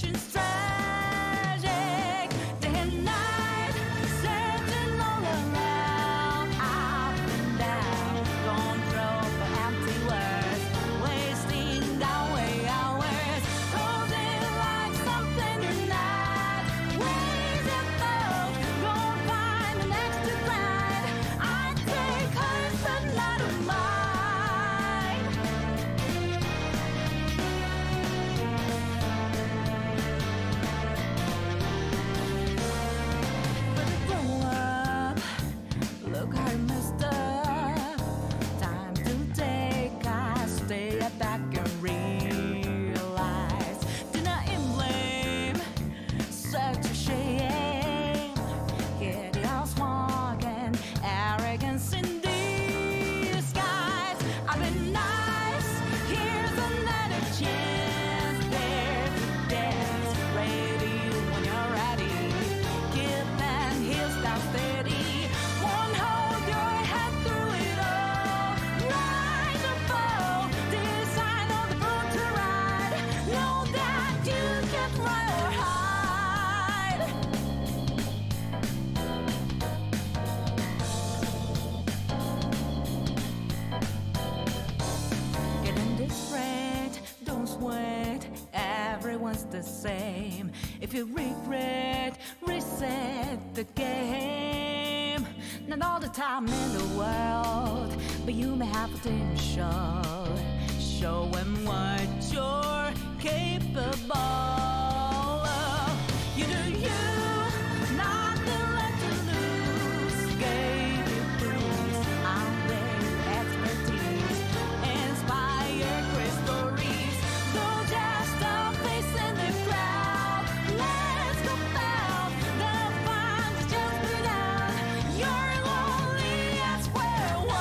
situation's tragic. Day and night, searching all around, up and down, going through for empty words, wasting away hours, holding like something you're not. Ways of thought, go find an extra grind. I take hers but not of mine. But I grow up, look how I messed up. Time to take a step back and realize. Did not blame, such a shame. Here the house walking, arrogance in disguise. I've been nice, here's another chance. There to dance, ready when you're ready. Give and heels down steady. Won't hold your head through it all. Rise or fall, decide on the boat to ride. Know that you can't run or hide. Getting different, don't sweat. Everyone's the same. If you regret, reset the game. Not all the time in the world, but you may have potential. Show 'em what you're capable of. You do you, nothing left to lose. Gave you proofs out there, expertise, inspire great stories. Don't just stop facing the crowd. Let's go down. The fun is just begun. You're lonely at square one.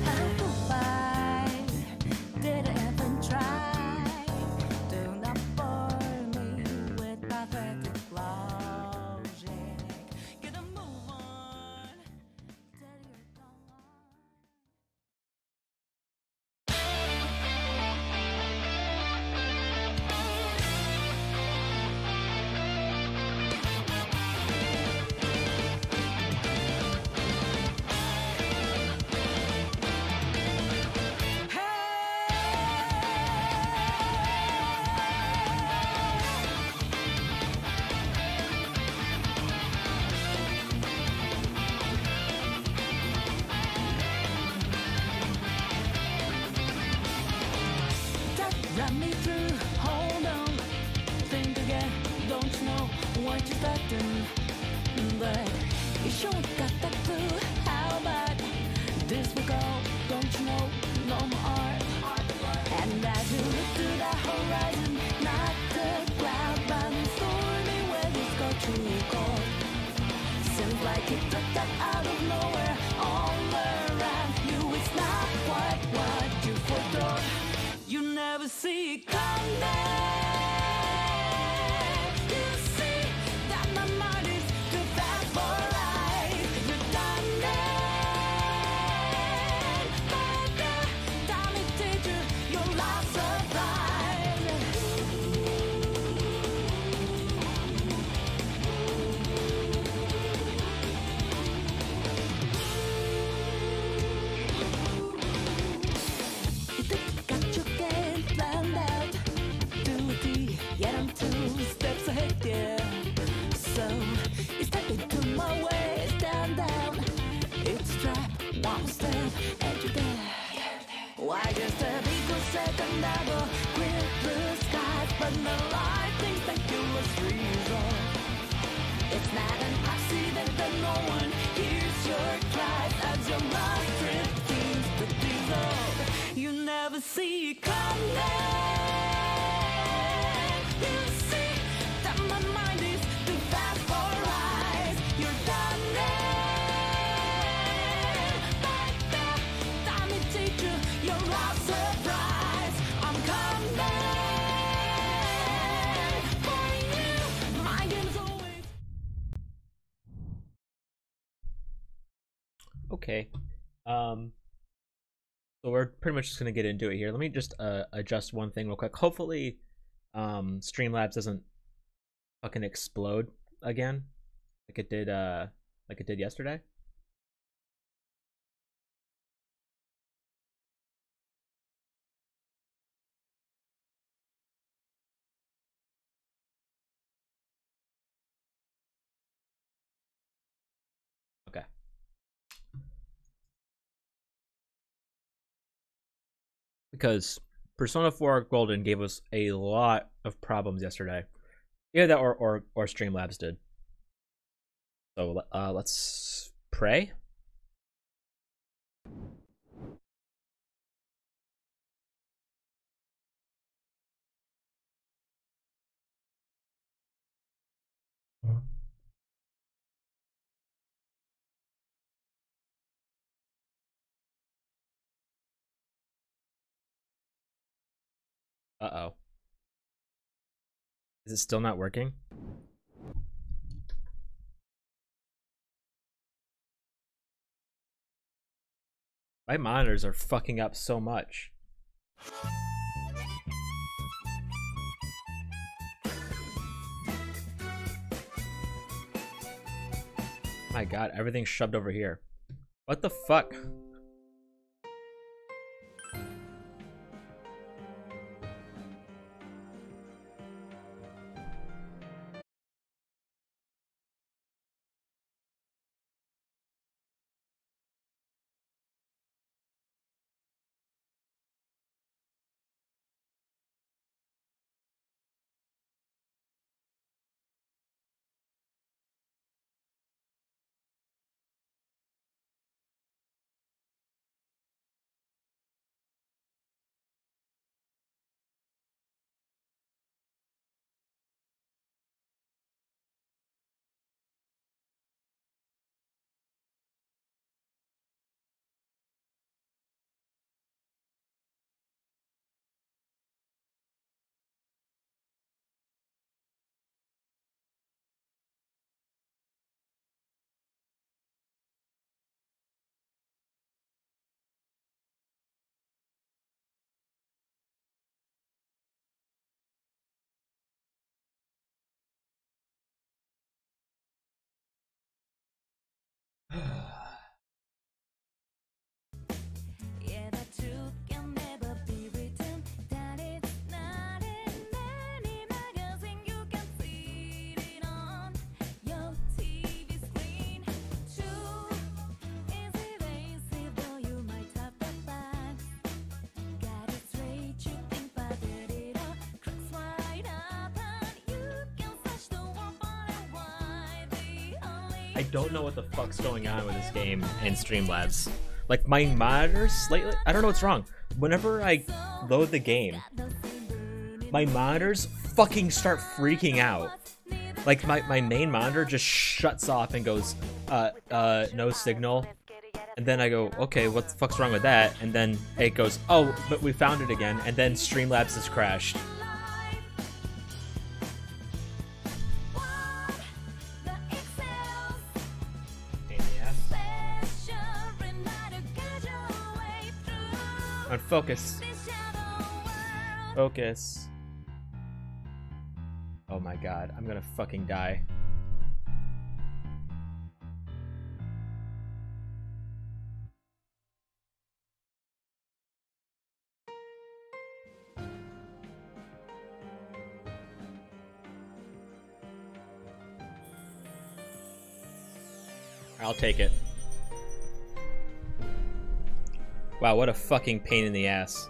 Hello, goodbye. Did I even try? Do not bore me with pathetic logic. Get a move on. Tell your tongue on. Run me through, hold on, think again, don't you know what you're expecting? But you sure got that clue, how about this will go, don't you know, no more. And as you look to the horizon, not the cloud, but the stormy weather's got you cold. Seems like it dropped out of nowhere, all around you, it's not quite what you forethought. You never see it coming. You see that my mind is too fast for life. You're done then. But the time it teacher, your last surprise. You think you got your game planned out to a T, yet I'm 2 steps ahead, yeah. So you step into my way, stand down. It's trap, one step, and you're there. Why just a equal second level, clear blue skies, but no lightning, speculous reason. It's not an accident that no one hears your cries as your mind drifts to dissolve. You never see it coming. You see that my mind is too fast for eyes. You're done there. But the time it takes you, you're all surprised. Okay. Um, so we're pretty much just gonna get into it here. Let me just adjust one thing real quick. Hopefully, Streamlabs doesn't fucking explode again, like it did yesterday. Okay. Because Persona 4 Golden gave us a lot of problems yesterday. Yeah, that or Streamlabs did. So let's pray. Uh-oh. Is it still not working? My monitors are fucking up so much. My god, everything's shoved over here. What the fuck? Yeah, the truth can never be written. That it's not in any magazine. You can see it on your TV screen. True is evasive, though you might have the facts. Got it straight, you think, but it all cracks wide open. You can search the world far and wide. The only I don't know what the fuck's going on with this game and Streamlabs. Like, my monitors slightly, I don't know what's wrong. Whenever I load the game, my monitors fucking start freaking out. Like, my main monitor just shuts off and goes, no signal. And then I go, okay, what the fuck's wrong with that? And then it goes, oh, but we found it again. And then Streamlabs has crashed. Pain in the ass. On focus. Focus. Oh my god, I'm gonna fucking die. I'll take it. Wow, what a fucking pain in the ass.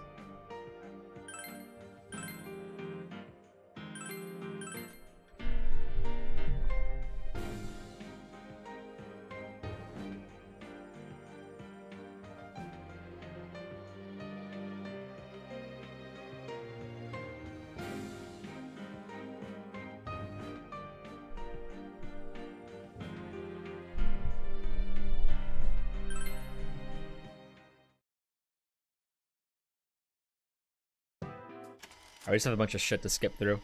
I just have a bunch of shit to skip through.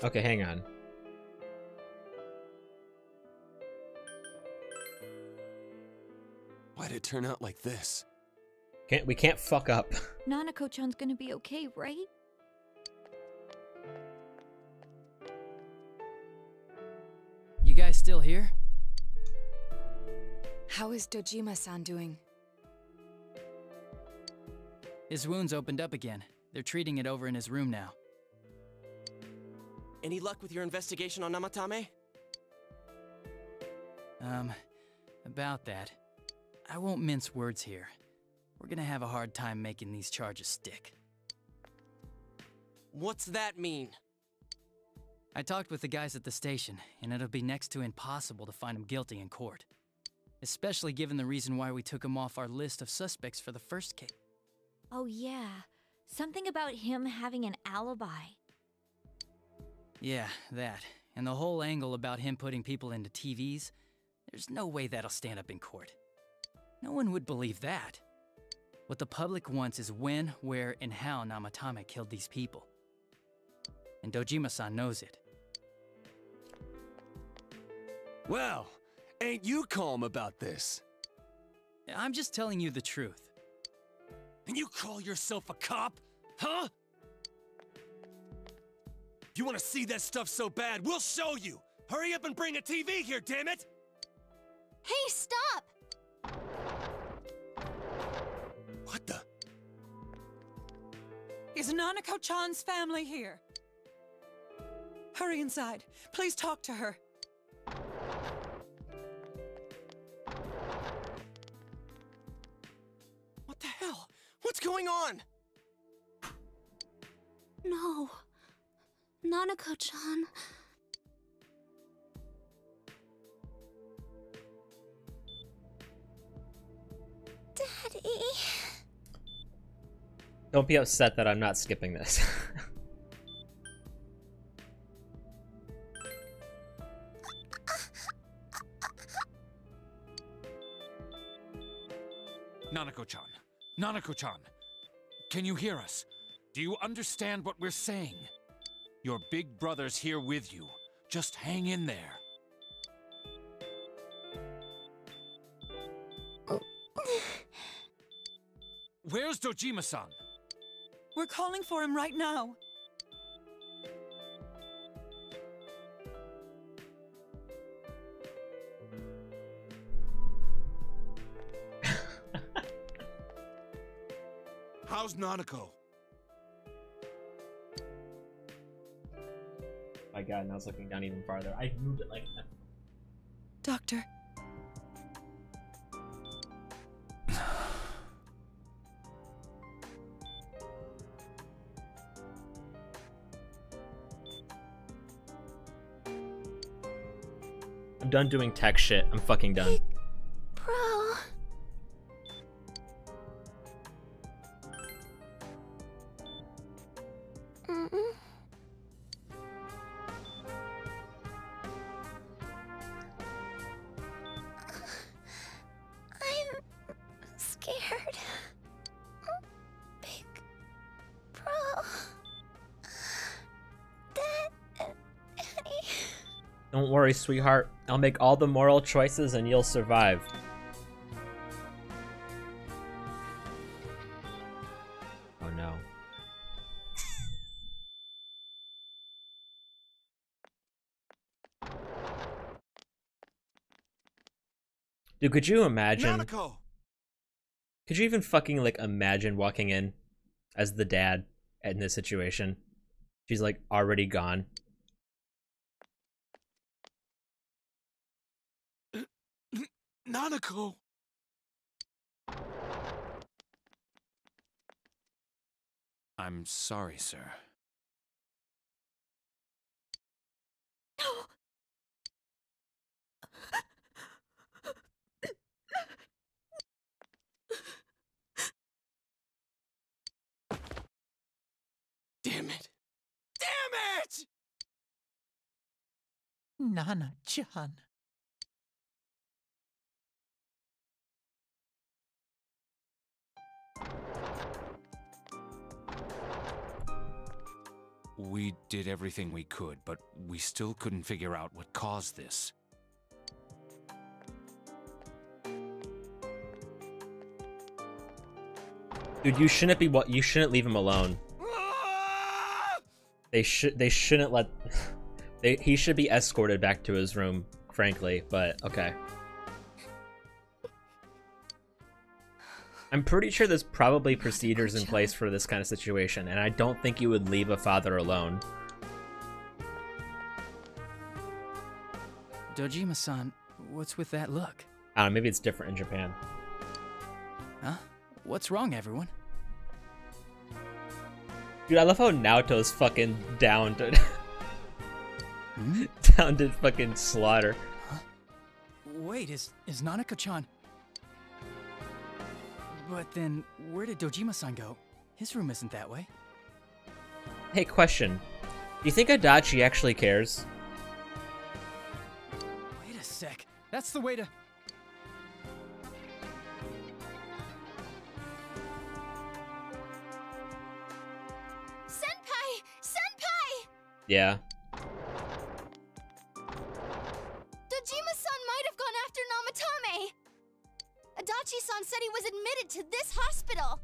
Okay, hang on. Why'd it turn out like this? We can't fuck up. Nanako-chan's gonna be okay, right? You guys still here? How is Dojima-san doing? His wound's opened up again. They're treating it over in his room now. Any luck with your investigation on Namatame? About that. I won't mince words here. We're gonna have a hard time making these charges stick. What's that mean? I talked with the guys at the station, and it'll be next to impossible to find him guilty in court. Especially given the reason why we took him off our list of suspects for the first case. Oh yeah, something about him having an alibi. Yeah, that. And the whole angle about him putting people into TVs, there's no way that'll stand up in court. No one would believe that. What the public wants is when, where, and how Namatame killed these people. And Dojima-san knows it. Well, ain't you calm about this? I'm just telling you the truth. And you call yourself a cop? Huh? If you want to see that stuff so bad, we'll show you! Hurry up and bring a TV here, damn it! Hey, stop! What the? Is Nanako-chan's family here? Hurry inside. Please talk to her. What the hell? What's going on? No. Nanako-chan. Daddy. Don't be upset that I'm not skipping this. Nanako-chan! Nanako-chan! Can you hear us? Do you understand what we're saying? Your big brother's here with you. Just hang in there. Where's Dojima-san? We're calling for him right now. How's Nanako? My god, now it's looking down even farther. I moved it like that. Doctor. I'm done doing tech shit. I'm fucking done. Bro. I'm scared. Big bro. Daddy. Don't worry, sweetheart. I'll make all the moral choices and you'll survive. Oh no. Dude, could you imagine? Nanako! Could you even fucking like imagine walking in as the dad in this situation? She's like already gone. Nanako! I'm sorry, sir. Damn it! Damn it! Nana-chan. We did everything we could, but we still couldn't figure out what caused this. Dude, you shouldn't leave him alone. They shouldn't let he should be escorted back to his room, frankly, but okay. I'm pretty sure there's probably procedures in place for this kind of situation, and I don't think you would leave a father alone. Dojima-san, what's with that look? I don't know, maybe it's different in Japan. Huh? What's wrong, everyone? Dude, I love how Naoto's fucking down to down to fucking slaughter. Huh? Wait, is Nanako-chan... But then, where did Dojima-san go? His room isn't that way. Hey, question. Do you think Adachi actually cares? Wait a sec. That's the way to... Senpai! Senpai! Yeah. Dojima-san might have gone after Namatame! Adachi-san said he was admitted to this hospital!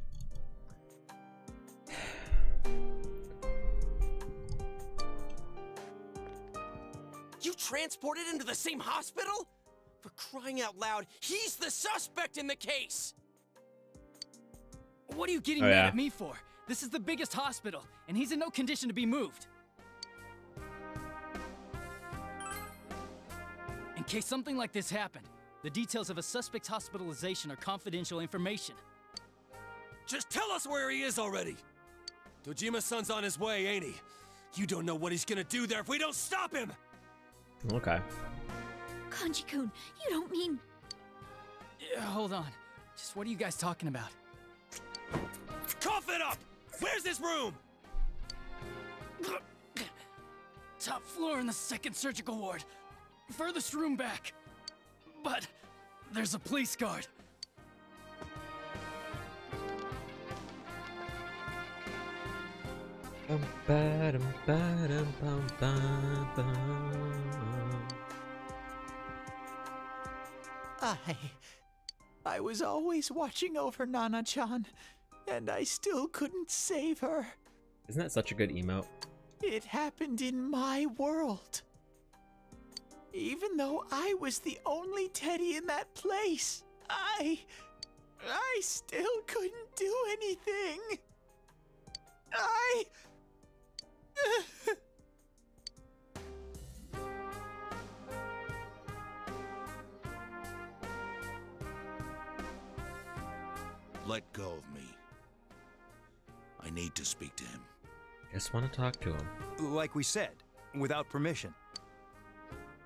You transported him to the same hospital? For crying out loud, he's the suspect in the case! What are you getting mad at me for? This is the biggest hospital, and he's in no condition to be moved. In case something like this happened, the details of a suspect's hospitalization are confidential information. Just tell us where he is already! Dojima-san's on his way, ain't he? You don't know what he's gonna do there if we don't stop him! Okay. Kanji-kun, you don't mean... Yeah, hold on. Just what are you guys talking about? Cough it up! Where's his room? Top floor in the 2nd surgical ward. Furthest room back. But there's a police guard. I was always watching over Nana-chan, and I still couldn't save her. Isn't that such a good emote? It happened in my world. Even though I was the only teddy in that place, I still couldn't do anything. Let go of me. I need to speak to him. Just want to talk to him. Like we said, without permission.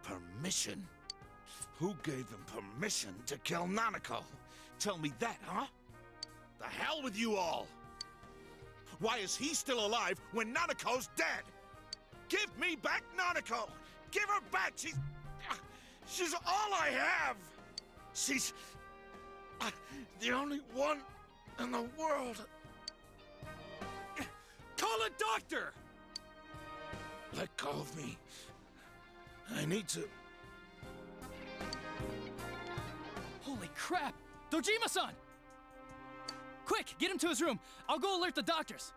Permission? Who gave them permission to kill Nanako? Tell me that, huh? The hell with you all! Why is he still alive when Nanako's dead? Give me back Nanako! Give her back! She's all I have! She's the only one in the world. Call a doctor! Let go of me. I need to... Holy crap! Dojima-san! Quick, get him to his room. I'll go alert the doctors.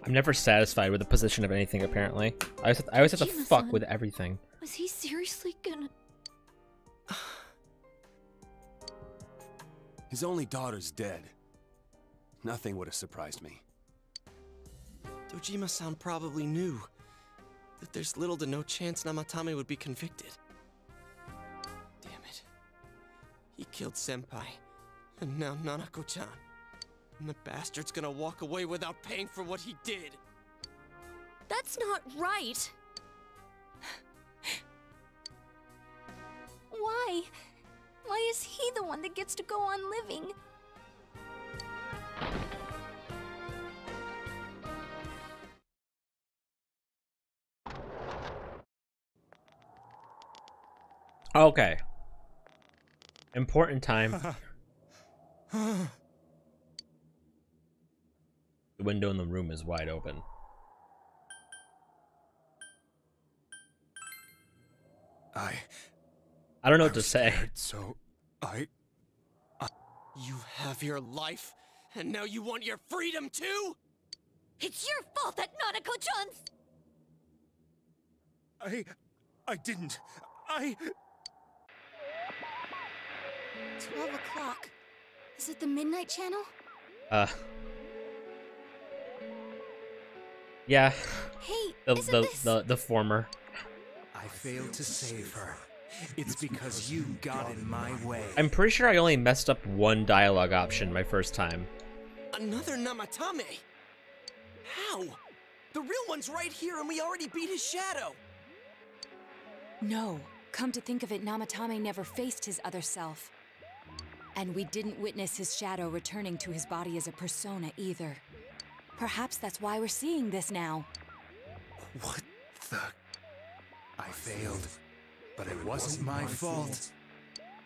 I'm never satisfied with the position of anything, apparently. I always have to fuck with everything. Was he seriously gonna... His only daughter's dead. Nothing would have surprised me. Dojima-san probably knew that there's little to no chance Namatame would be convicted. Damn it. He killed Senpai, and now Nanako-chan. And the bastard's gonna walk away without paying for what he did. That's not right. Why? Why is he the one that gets to go on living? Okay. Important time. The window in the room is wide open. I don't know what to say. So You have your life, and now you want your freedom too? It's your fault that Nanako-chan's... I didn't. 12 o'clock. Is it the Midnight Channel? Yeah. Hey, the former. I failed to save her. It's because you got in my way. I'm pretty sure I only messed up one dialogue option my first time. Another Namatame? How? The real one's right here and we already beat his shadow! No. Come to think of it, Namatame never faced his other self. And we didn't witness his shadow returning to his body as a persona either. Perhaps that's why we're seeing this now. What the... I failed. But it wasn't my fault.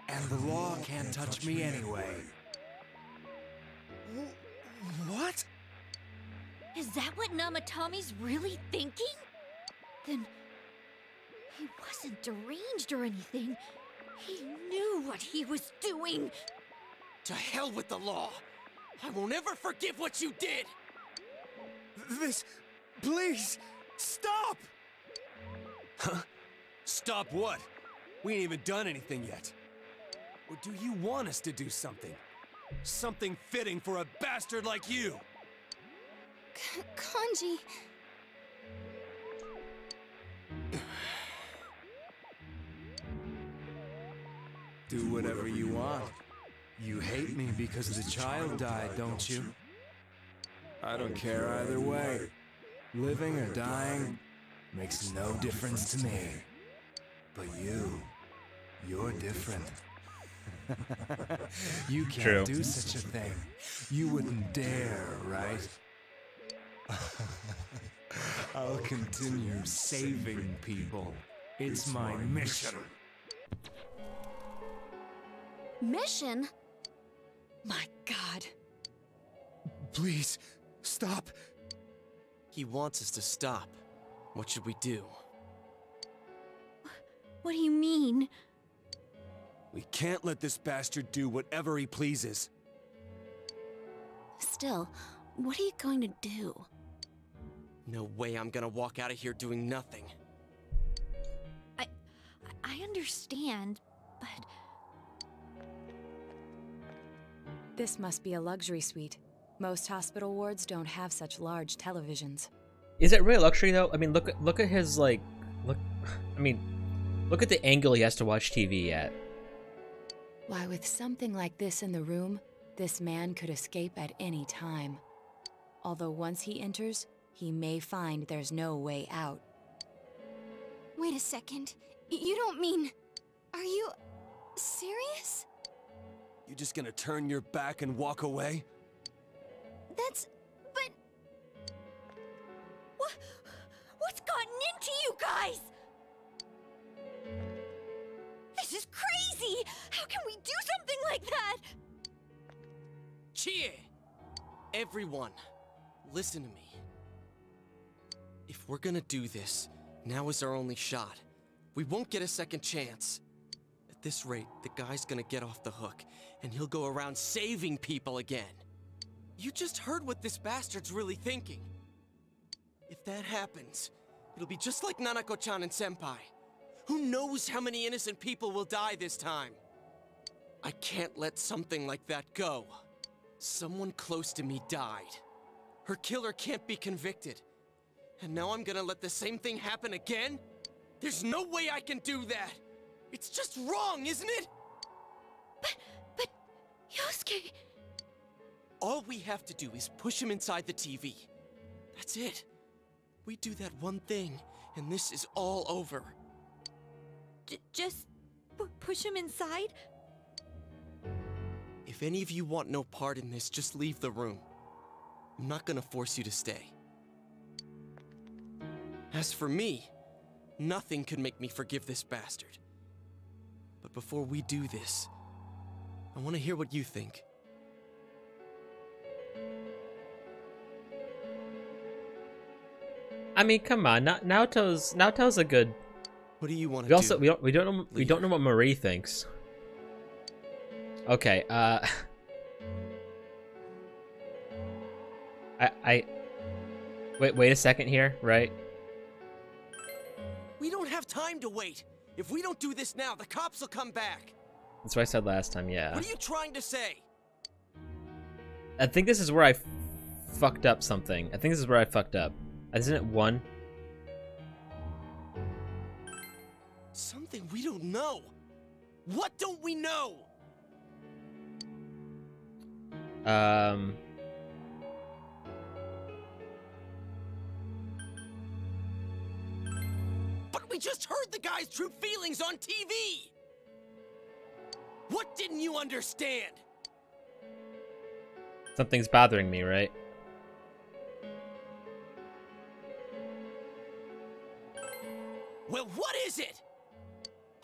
And the law can't touch me anyway. What? Is that what Namatame's really thinking? Then... he wasn't deranged or anything. He knew what he was doing. To hell with the law! I won't ever forgive what you did! This... please, stop! Huh? Stop what? We ain't even done anything yet. Or do you want us to do something? Something fitting for a bastard like you! Kanji... Do whatever you want. You hate me because the child died, don't you? I don't care either way. Living or dying makes no difference to me. But you're different. You can't do such a thing. You wouldn't dare, right? I'll continue saving people. It's my mission. Mission? My God. Please, stop. He wants us to stop. What should we do? What do you mean? We can't let this bastard do whatever he pleases. Still, what are you going to do? No way I'm gonna walk out of here doing nothing. I understand, but... This must be a luxury suite. Most hospital wards don't have such large televisions. Is it really luxury though? I mean, look at his look at the angle he has to watch TV at. Why, with something like this in the room, this man could escape at any time. Although once he enters, he may find there's no way out. Wait a second. You don't mean... Are you... serious? You just gonna turn your back and walk away? But... What's gotten into you guys? This is crazy! How can we do something like that? Chie! Everyone, listen to me. If we're gonna do this, now is our only shot. We won't get a second chance. At this rate, the guy's gonna get off the hook, and he'll go around saving people again. You just heard what this bastard's really thinking. If that happens, it'll be just like Nanako-chan and Senpai. Who knows how many innocent people will die this time? I can't let something like that go. Someone close to me died. Her killer can't be convicted. And now I'm gonna let the same thing happen again? There's no way I can do that! It's just wrong, isn't it? But... Yosuke... All we have to do is push him inside the TV. That's it. We do that one thing, and this is all over. Just... push him inside? If any of you want no part in this, just leave the room. I'm not gonna force you to stay. As for me, nothing could make me forgive this bastard. But before we do this, I want to hear what you think. I mean, come on. Naoto's a good. What do you want to We also do? we don't know what Marie thinks. Okay. Wait a second here, right? We don't have time to wait. If we don't do this now, the cops will come back. That's what I said last time. Yeah. What are you trying to say? I think this is where I fucked up something. I think this is where I fucked up. Isn't it 1? Something we don't know. What don't we know? But we just heard the guy's true feelings on TV. What didn't you understand? Something's bothering me, right? Well, what is it?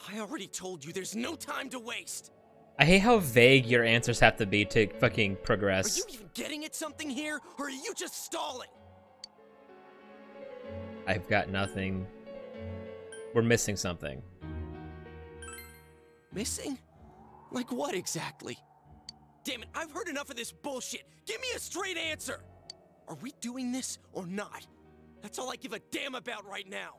I already told you there's no time to waste. I hate how vague your answers have to be to fucking progress. Are you even getting at something here, or are you just stalling? I've got nothing. We're missing something. Missing? Like what exactly? Damn it, I've heard enough of this bullshit. Give me a straight answer. Are we doing this or not? That's all I give a damn about right now.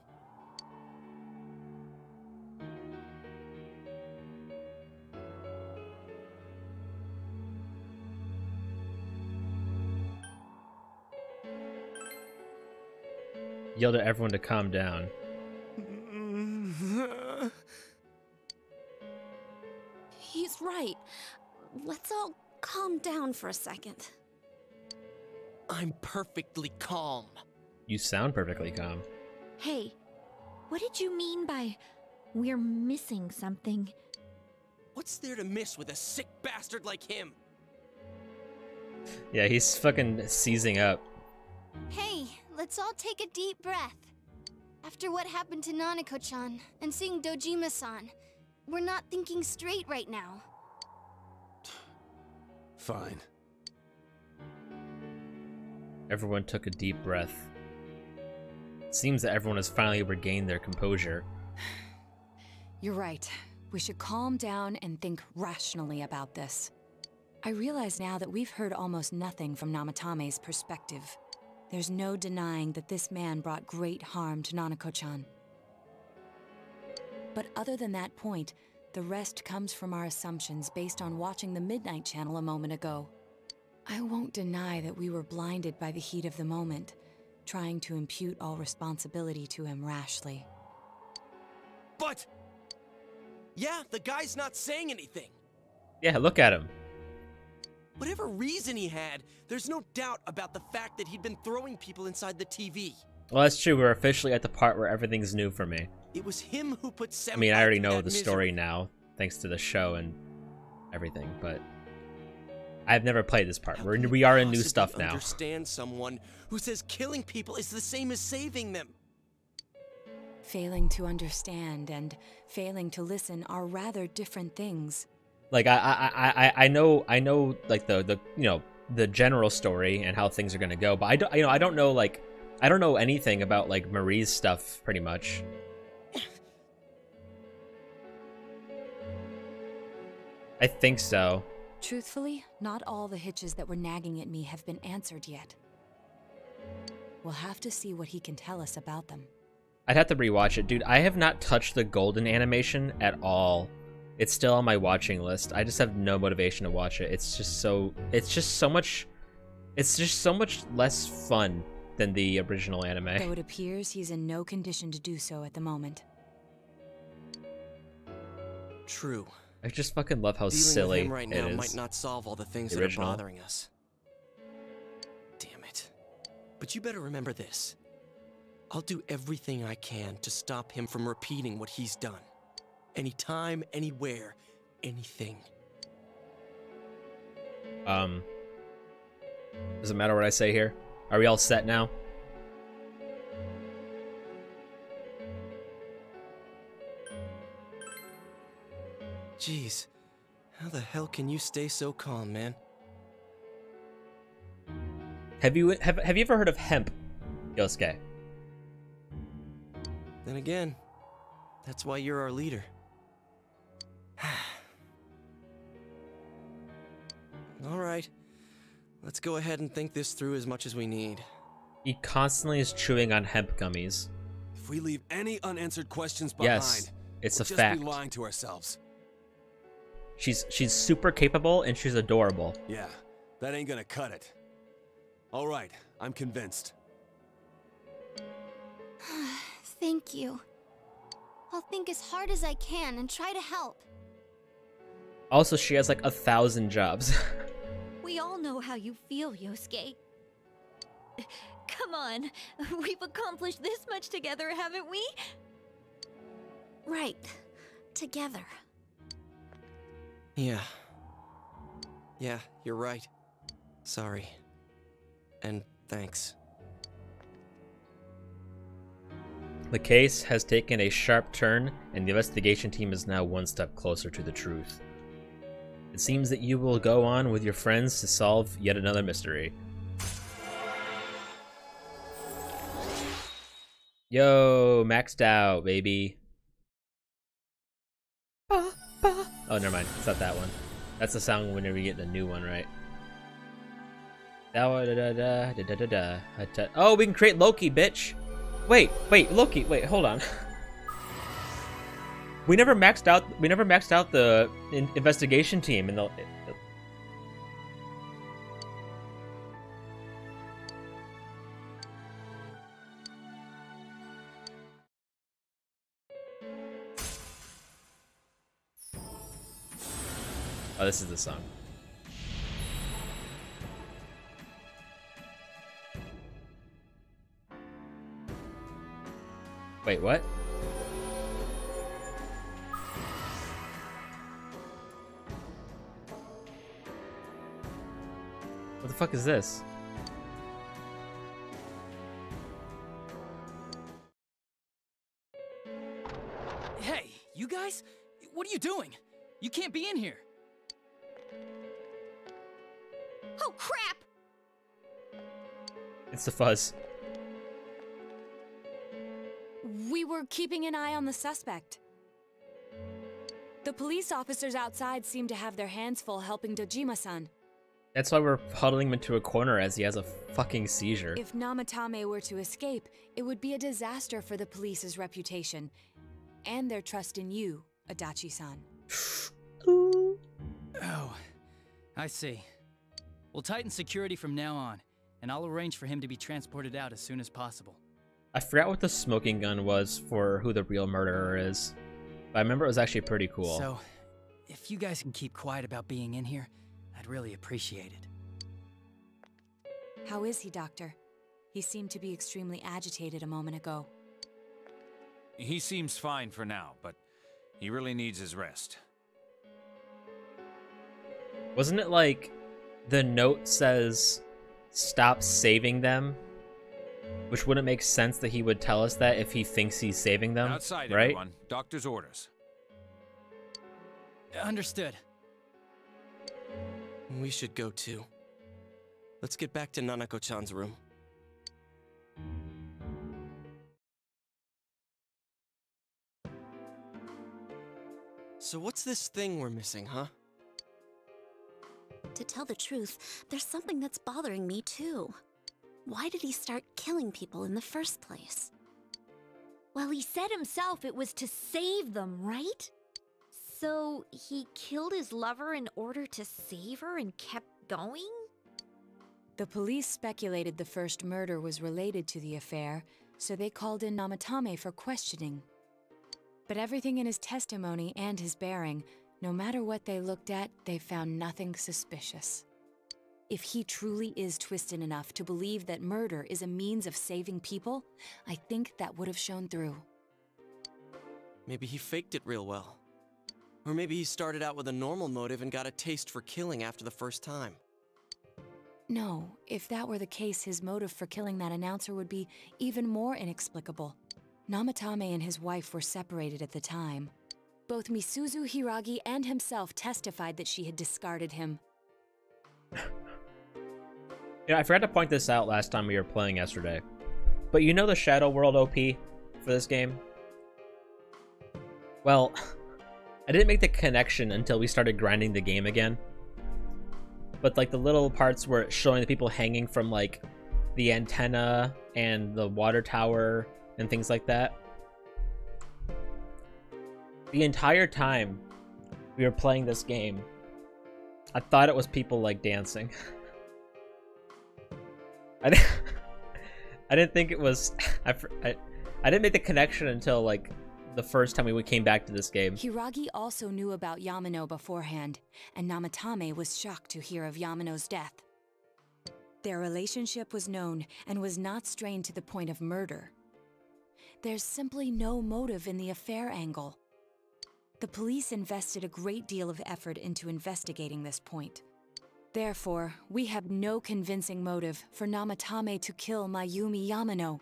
Yelled at everyone to calm down. He's right. Let's all calm down for a second. I'm perfectly calm. You sound perfectly calm. Hey, what did you mean by we're missing something? What's there to miss with a sick bastard like him? Yeah, he's fucking seizing up. Hey, let's all take a deep breath. After what happened to Nanako-chan and seeing Dojima-san, we're not thinking straight right now. Fine. Everyone took a deep breath. Seems that everyone has finally regained their composure. You're right. We should calm down and think rationally about this. I realize now that we've heard almost nothing from Namatame's perspective. There's no denying that this man brought great harm to Nanako-chan. But other than that point, the rest comes from our assumptions based on watching the Midnight Channel a moment ago. I won't deny that we were blinded by the heat of the moment, trying to impute all responsibility to him rashly. But... yeah, the guy's not saying anything. Yeah, look at him. Whatever reason he had, there's no doubt about the fact that he'd been throwing people inside the TV. Well, that's true. We're officially at the part where everything's new for me. It was him who put Senpai I mean, I already through know that the misery. story now, thanks to the show and everything, but I've never played this part. We are in new stuff now. Understand someone who says killing people is the same as saving them. Failing to understand and failing to listen are rather different things. Like I know like the you know the general story and how things are gonna go, but I don't know anything about like Marie's stuff pretty much. I think so. Truthfully, not all the hitches that were nagging at me have been answered yet. We'll have to see what he can tell us about them. I'd have to rewatch it, dude. I have not touched the golden animation at all. It's still on my watching list. I just have no motivation to watch it. It's just so much less fun than the original anime. Though it appears he's in no condition to do so at the moment. True. I just fucking love how Dealing silly with him right it now is. might not solve all the things The that are original. bothering us. Damn it. But you better remember this. I'll do everything I can to stop him from repeating what he's done. Anytime, anywhere, anything. Does it matter what I say here? Are we all set now? Jeez, how the hell can you stay so calm, man? Have you ever heard of hemp, Yosuke? Then again, that's why you're our leader. All right, let's go ahead and think this through as much as we need. He constantly is chewing on hemp gummies. If we leave any unanswered questions behind, Yes, it's we'll a just fact. be lying to ourselves. She's super capable and she's adorable. Yeah, that ain't gonna cut it. All right, I'm convinced. Thank you. I'll think as hard as I can and try to help. Also, she has like 1,000 jobs. We all know how you feel, Yosuke. Come on, we've accomplished this much together, haven't we? Right. Together. Yeah. Yeah, you're right. Sorry. And thanks. The case has taken a sharp turn, and the investigation team is now one step closer to the truth. It seems that you will go on with your friends to solve yet another mystery. Yo, maxed out, baby. Oh, never mind. It's not that one. That's the sound whenever you get the new one, right? Oh, we can create Loki, bitch. Wait, Loki. Wait, hold on. We never maxed out the investigation team in the. Oh, this is the song. Wait, what? What the fuck is this? Hey, you guys? What are you doing? You can't be in here. Oh, crap! It's the fuzz. We were keeping an eye on the suspect. The police officers outside seem to have their hands full helping Dojima-san. That's why we're huddling him into a corner as he has a fucking seizure. If Namatame were to escape, it would be a disaster for the police's reputation and their trust in you, Adachi-san. Oh, I see. We'll tighten security from now on, and I'll arrange for him to be transported out as soon as possible. I forgot what the smoking gun was for who the real murderer is, but I remember it was actually pretty cool. So, if you guys can keep quiet about being in here, I'd really appreciate it. How is he, Doctor? He seemed to be extremely agitated a moment ago. He seems fine for now, but he really needs his rest. Wasn't it like the note says, stop saving them? Which wouldn't make sense that he would tell us that if he thinks he's saving them, Outside, right? everyone. Doctor's orders. Understood. We should go too. Let's get back to Nanako-chan's room. So what's this thing we're missing, huh? To tell the truth, there's something that's bothering me too. Why did he start killing people in the first place? Well, he said himself it was to save them, right? So he killed his lover in order to save her and kept going? The police speculated the first murder was related to the affair, so they called in Namatame for questioning. But everything in his testimony and his bearing, no matter what they looked at, they found nothing suspicious. If he truly is twisted enough to believe that murder is a means of saving people, I think that would have shown through. Maybe he faked it real well. Or maybe he started out with a normal motive and got a taste for killing after the first time. No, if that were the case, his motive for killing that announcer would be even more inexplicable. Namatame and his wife were separated at the time. Both Misuzu Hiragi and himself testified that she had discarded him. I forgot to point this out last time we were playing yesterday. But you know the Shadow World OP for this game? Well, I didn't make the connection until we started grinding the game again. But like the little parts where it's showing the people hanging from like the antenna and the water tower and things like that. The entire time we were playing this game, I thought it was people like dancing. I didn't think it was. I didn't make the connection until like the first time we came back to this game. Hiragi also knew about Yamano beforehand, and Namatame was shocked to hear of Yamano's death. Their relationship was known and was not strained to the point of murder. There's simply no motive in the affair angle. The police invested a great deal of effort into investigating this point. Therefore, we have no convincing motive for Namatame to kill Mayumi Yamano,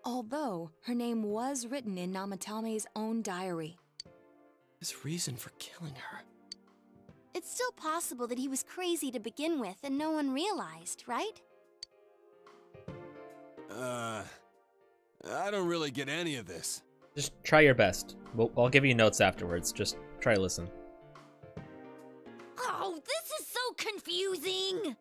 although her name was written in Namatame's own diary. His reason for killing her. It's still possible that he was crazy to begin with and no one realized, right? I don't really get any of this. Just try your best. I'll give you notes afterwards. Just try to listen. Oh, this is so confusing!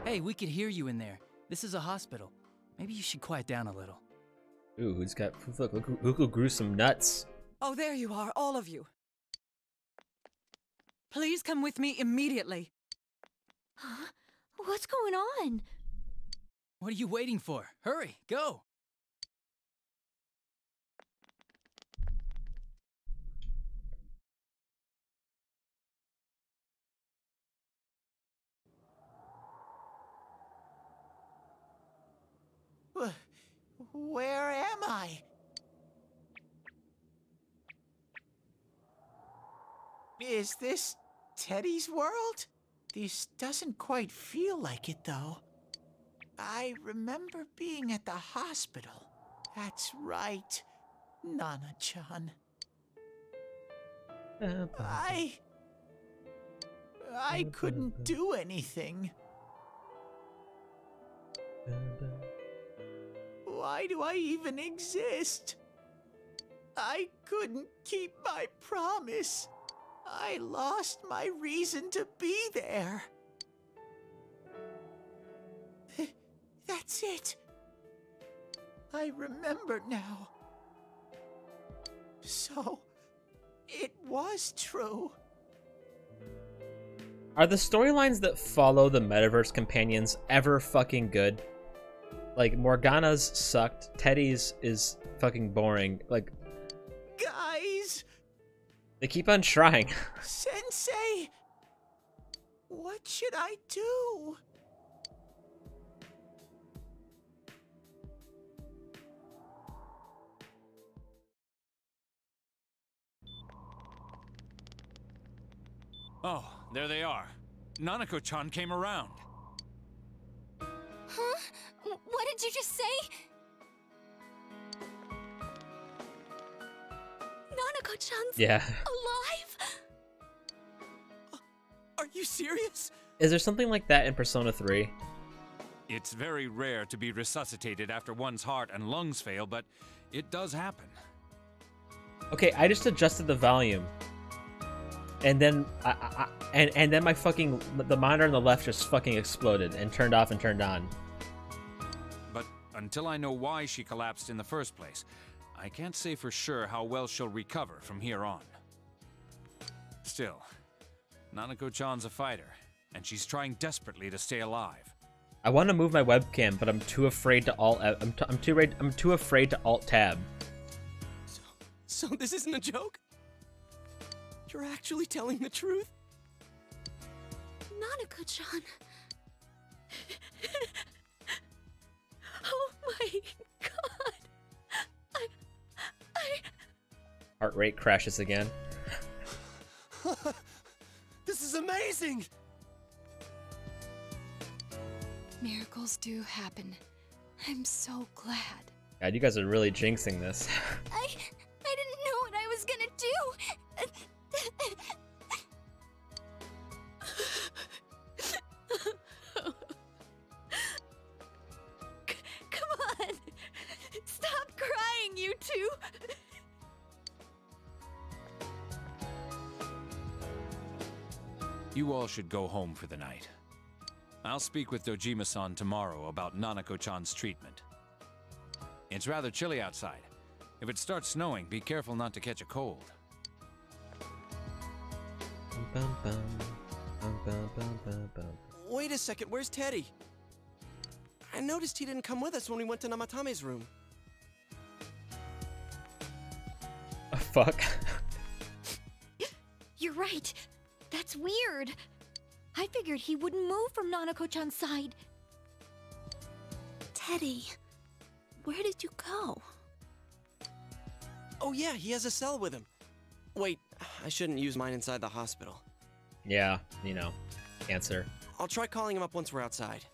Hey, we could hear you in there. This is a hospital. Maybe you should quiet down a little. Ooh, who's got... Look who grew some nuts. Oh, there you are, all of you. Please come with me immediately. Huh? What's going on? What are you waiting for? Hurry, go! Where am I? Is this Teddy's world? This doesn't quite feel like it, though. I remember being at the hospital. That's right, Nana-chan. I couldn't do anything. Why do I even exist? I couldn't keep my promise. I lost my reason to be there. That's it. I remember now. So, it was true. Are the storylines that follow the Metaverse companions ever fucking good? Like, Morgana's sucked, Teddy's is fucking boring. Like, guys! They keep on trying. Sensei! What should I do? Oh, there they are. Nanako-chan came around. Huh? What did you just say? Nanako-chan's Yeah. alive? Are you serious? Is there something like that in Persona 3? It's very rare to be resuscitated after one's heart and lungs fail, but it does happen. Okay, I just adjusted the volume. And then and then the monitor on the left just fucking exploded and turned off and turned on. But until I know why she collapsed in the first place, I can't say for sure how well she'll recover from here on. Still, Nanako-chan's a fighter, and she's trying desperately to stay alive. I want to move my webcam, but I'm too afraid to alt. I'm too afraid to alt tab. So this isn't a joke? You're actually telling the truth? Nanako-chan. Oh my god. Heart rate crashes again. This is amazing! Miracles do happen. I'm so glad. God, you guys are really jinxing this. I didn't you all should go home for the night. I'll speak with Dojima-san tomorrow about Nanako-chan's treatment. It's rather chilly outside. If it starts snowing, be careful not to catch a cold. Wait a second, where's Teddy? I noticed he didn't come with us when we went to Namatame's room. Fuck. You're right. That's weird. I figured he wouldn't move from Nanako-chan's side. Teddy, where did you go? Oh yeah, he has a cell with him. Wait, I shouldn't use mine inside the hospital. Yeah, you know, cancer. I'll try calling him up once we're outside.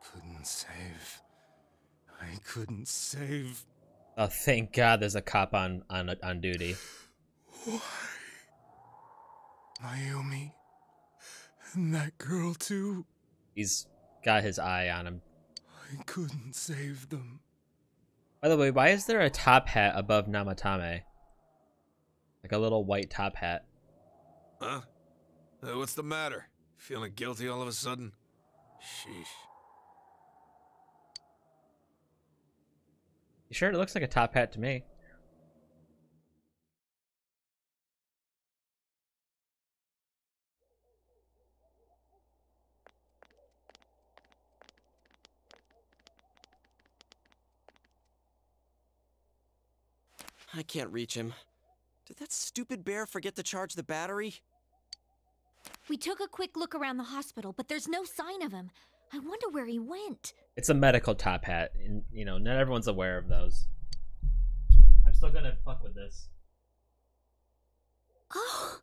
Couldn't save. I couldn't save. Oh, thank God there's a cop on duty. Why? Mayumi. And that girl too. He's got his eye on him. I couldn't save them. By the way, why is there a top hat above Namatame? Like a little white top hat. Huh? What's the matter? Feeling guilty all of a sudden? Sheesh. You sure it looks like a top hat to me? I can't reach him. Did that stupid bear forget to charge the battery? We took a quick look around the hospital, but there's no sign of him. I wonder where he went. It's a medical top hat, and you know, not everyone's aware of those. I'm still gonna fuck with this. Oh,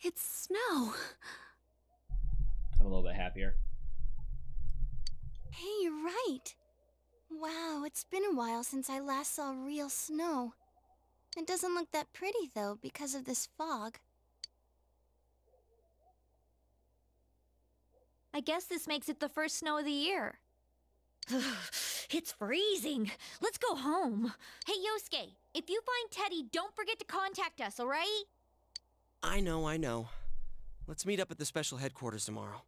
it's snow. I'm a little bit happier. Hey, you're right. Wow, it's been a while since I last saw real snow. It doesn't look that pretty, though, because of this fog. I guess this makes it the first snow of the year. It's freezing. Let's go home. Hey, Yosuke, if you find Teddy, don't forget to contact us, alright? I know. Let's meet up at the special headquarters tomorrow.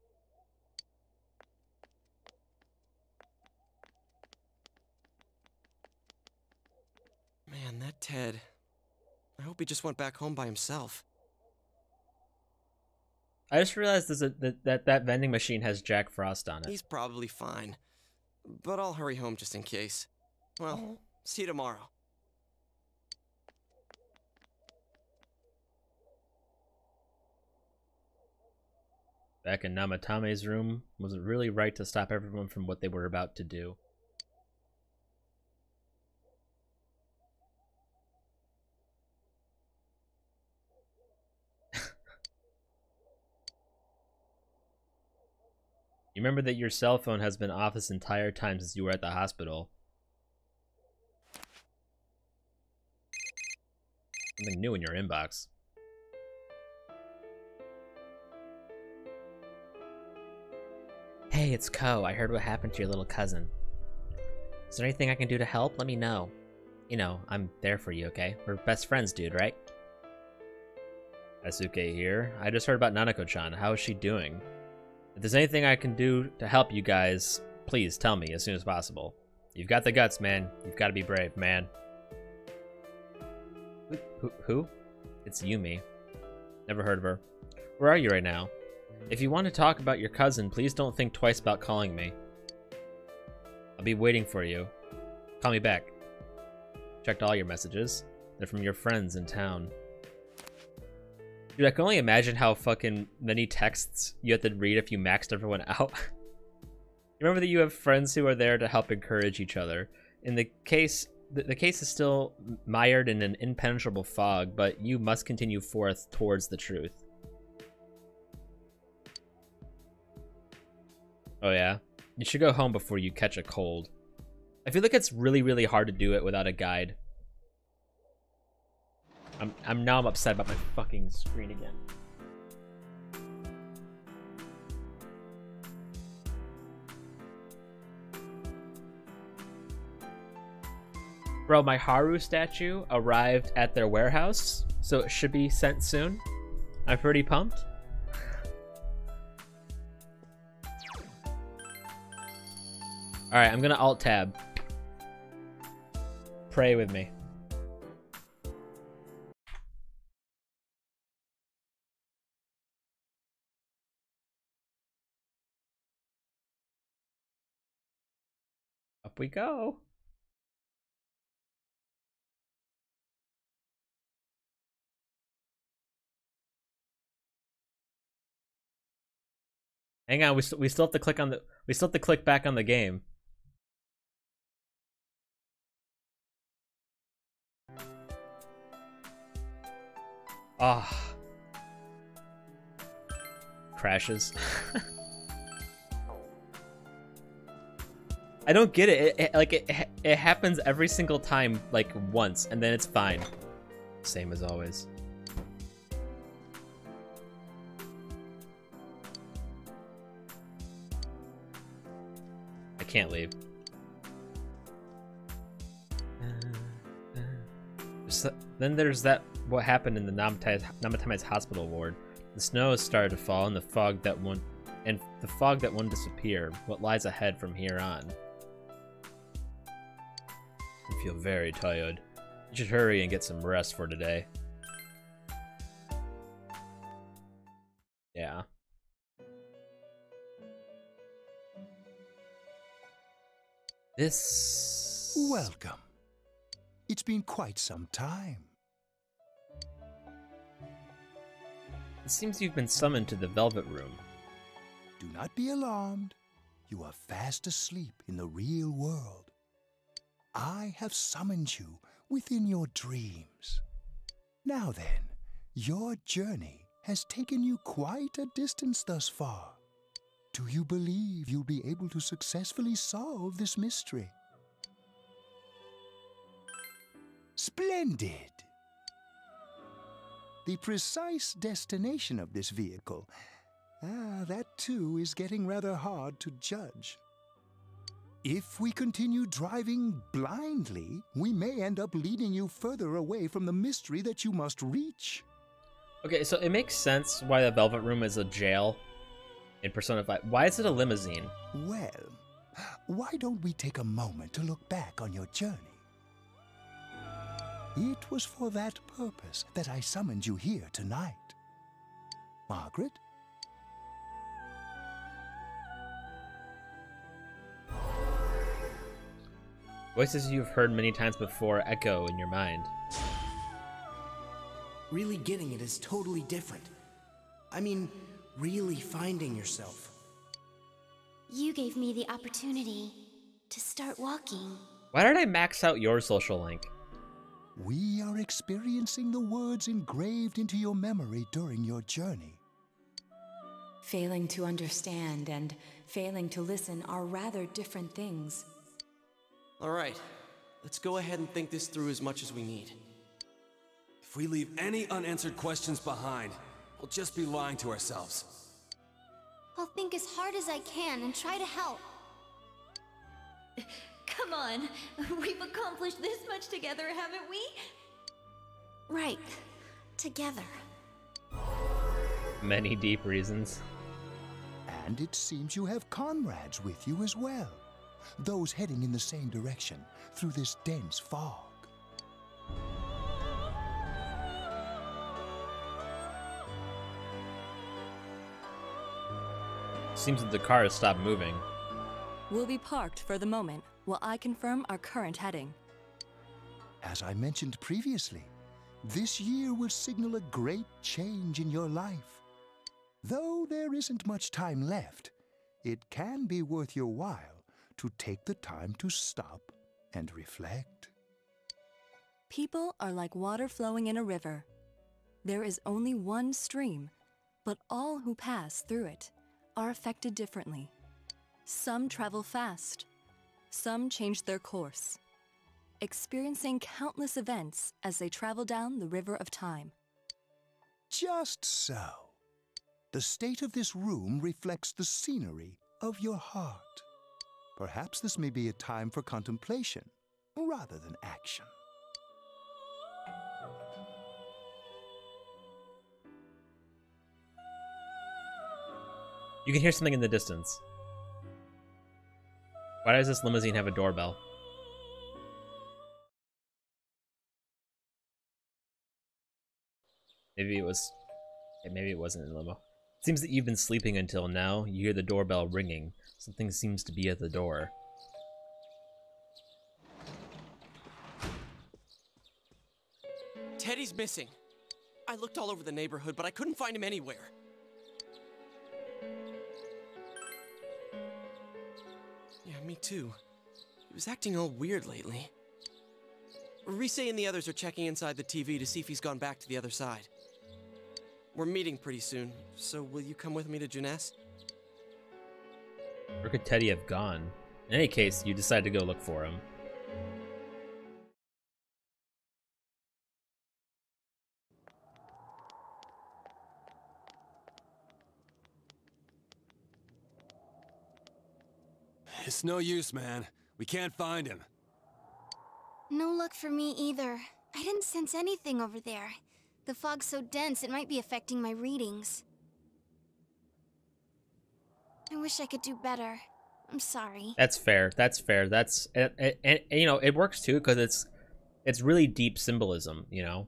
Man, that Ted. I hope he just went back home by himself. I just realized that vending machine has Jack Frost on it. He's probably fine. But I'll hurry home just in case. Well, see you tomorrow. Back in Namatame's room, was it really right to stop everyone from what they were about to do? You remember that your cell phone has been off this entire time since you were at the hospital. Something new in your inbox. Hey, it's Ko. I heard what happened to your little cousin. Is there anything I can do to help? Let me know. You know, I'm there for you, okay? We're best friends, dude, right? Asuke here. I just heard about Nanako-chan. How is she doing? If there's anything I can do to help you guys, please tell me as soon as possible. You've got the guts, man. You've got to be brave, man. Who? It's Yumi. Never heard of her. Where are you right now? If you want to talk about your cousin, please don't think twice about calling me. I'll be waiting for you. Call me back. Checked all your messages. They're from your friends in town. Dude, I can only imagine how fucking many texts you have to read if you maxed everyone out. Remember that you have friends who are there to help encourage each other. In the case, the case is still mired in an impenetrable fog, but you must continue forth towards the truth. Oh yeah? You should go home before you catch a cold. I feel like it's really, really hard to do it without a guide. I'm upset about my fucking screen again. Bro, my Haru statue arrived at their warehouse, so it should be sent soon. I'm pretty pumped. Alright, I'm gonna Alt-Tab. Pray with me. Up we go. Hang on, we still have to click on the click back on the game. Ah. Crashes. I don't get it. It happens every single time, like once, and then it's fine. Same as always. I can't leave. Then there's that what happened in the Namatame's hospital ward. The snow has started to fall, and the fog that won't disappear. What lies ahead from here on? I feel very tired. You should hurry and get some rest for today. Yeah. This... Welcome. It's been quite some time. It seems you've been summoned to the Velvet Room. Do not be alarmed. You are fast asleep in the real world. I have summoned you within your dreams. Now then, your journey has taken you quite a distance thus far. Do you believe you'll be able to successfully solve this mystery? Splendid! The precise destination of this vehicle, that too is getting rather hard to judge. If we continue driving blindly, we may end up leading you further away from the mystery that you must reach. Okay, so it makes sense why the Velvet Room is a jail in Persona 5. Why is it a limousine? Well, why don't we take a moment to look back on your journey? It was for that purpose that I summoned you here tonight. Margaret? Voices you've heard many times before echo in your mind. Really getting it is totally different. I mean, really finding yourself. You gave me the opportunity to start walking. Why did I max out your social link? We are experiencing the words engraved into your memory during your journey. Failing to understand and failing to listen are rather different things. All right, let's go ahead and think this through as much as we need. If we leave any unanswered questions behind, we'll just be lying to ourselves. I'll think as hard as I can and try to help. Come on, we've accomplished this much together, haven't we? Right, together. Many deep reasons. And it seems you have comrades with you as well. Those heading in the same direction through this dense fog. Seems that the car has stopped moving. We'll be parked for the moment while I confirm our current heading. As I mentioned previously, this year will signal a great change in your life. Though there isn't much time left, it can be worth your while to take the time to stop and reflect. People are like water flowing in a river. There is only one stream, but all who pass through it are affected differently. Some travel fast, some change their course, experiencing countless events as they travel down the river of time. Just so. The state of this room reflects the scenery of your heart. Perhaps this may be a time for contemplation, rather than action. You can hear something in the distance. Why does this limousine have a doorbell? Maybe it was... maybe it wasn't in limo. It seems that you've been sleeping until now. You hear the doorbell ringing. Something seems to be at the door. Teddy's missing. I looked all over the neighborhood, but I couldn't find him anywhere. Yeah, me too. He was acting all weird lately. Rise and the others are checking inside the TV to see if he's gone back to the other side. We're meeting pretty soon, so will you come with me to Jeunesse? Where could Teddy have gone? In any case, you decide to go look for him. It's no use, man. We can't find him. No luck for me either. I didn't sense anything over there. The fog's so dense, it might be affecting my readings. I wish I could do better. I'm sorry. That's fair. That's fair. That's and you know, it works too because it's really deep symbolism, you know.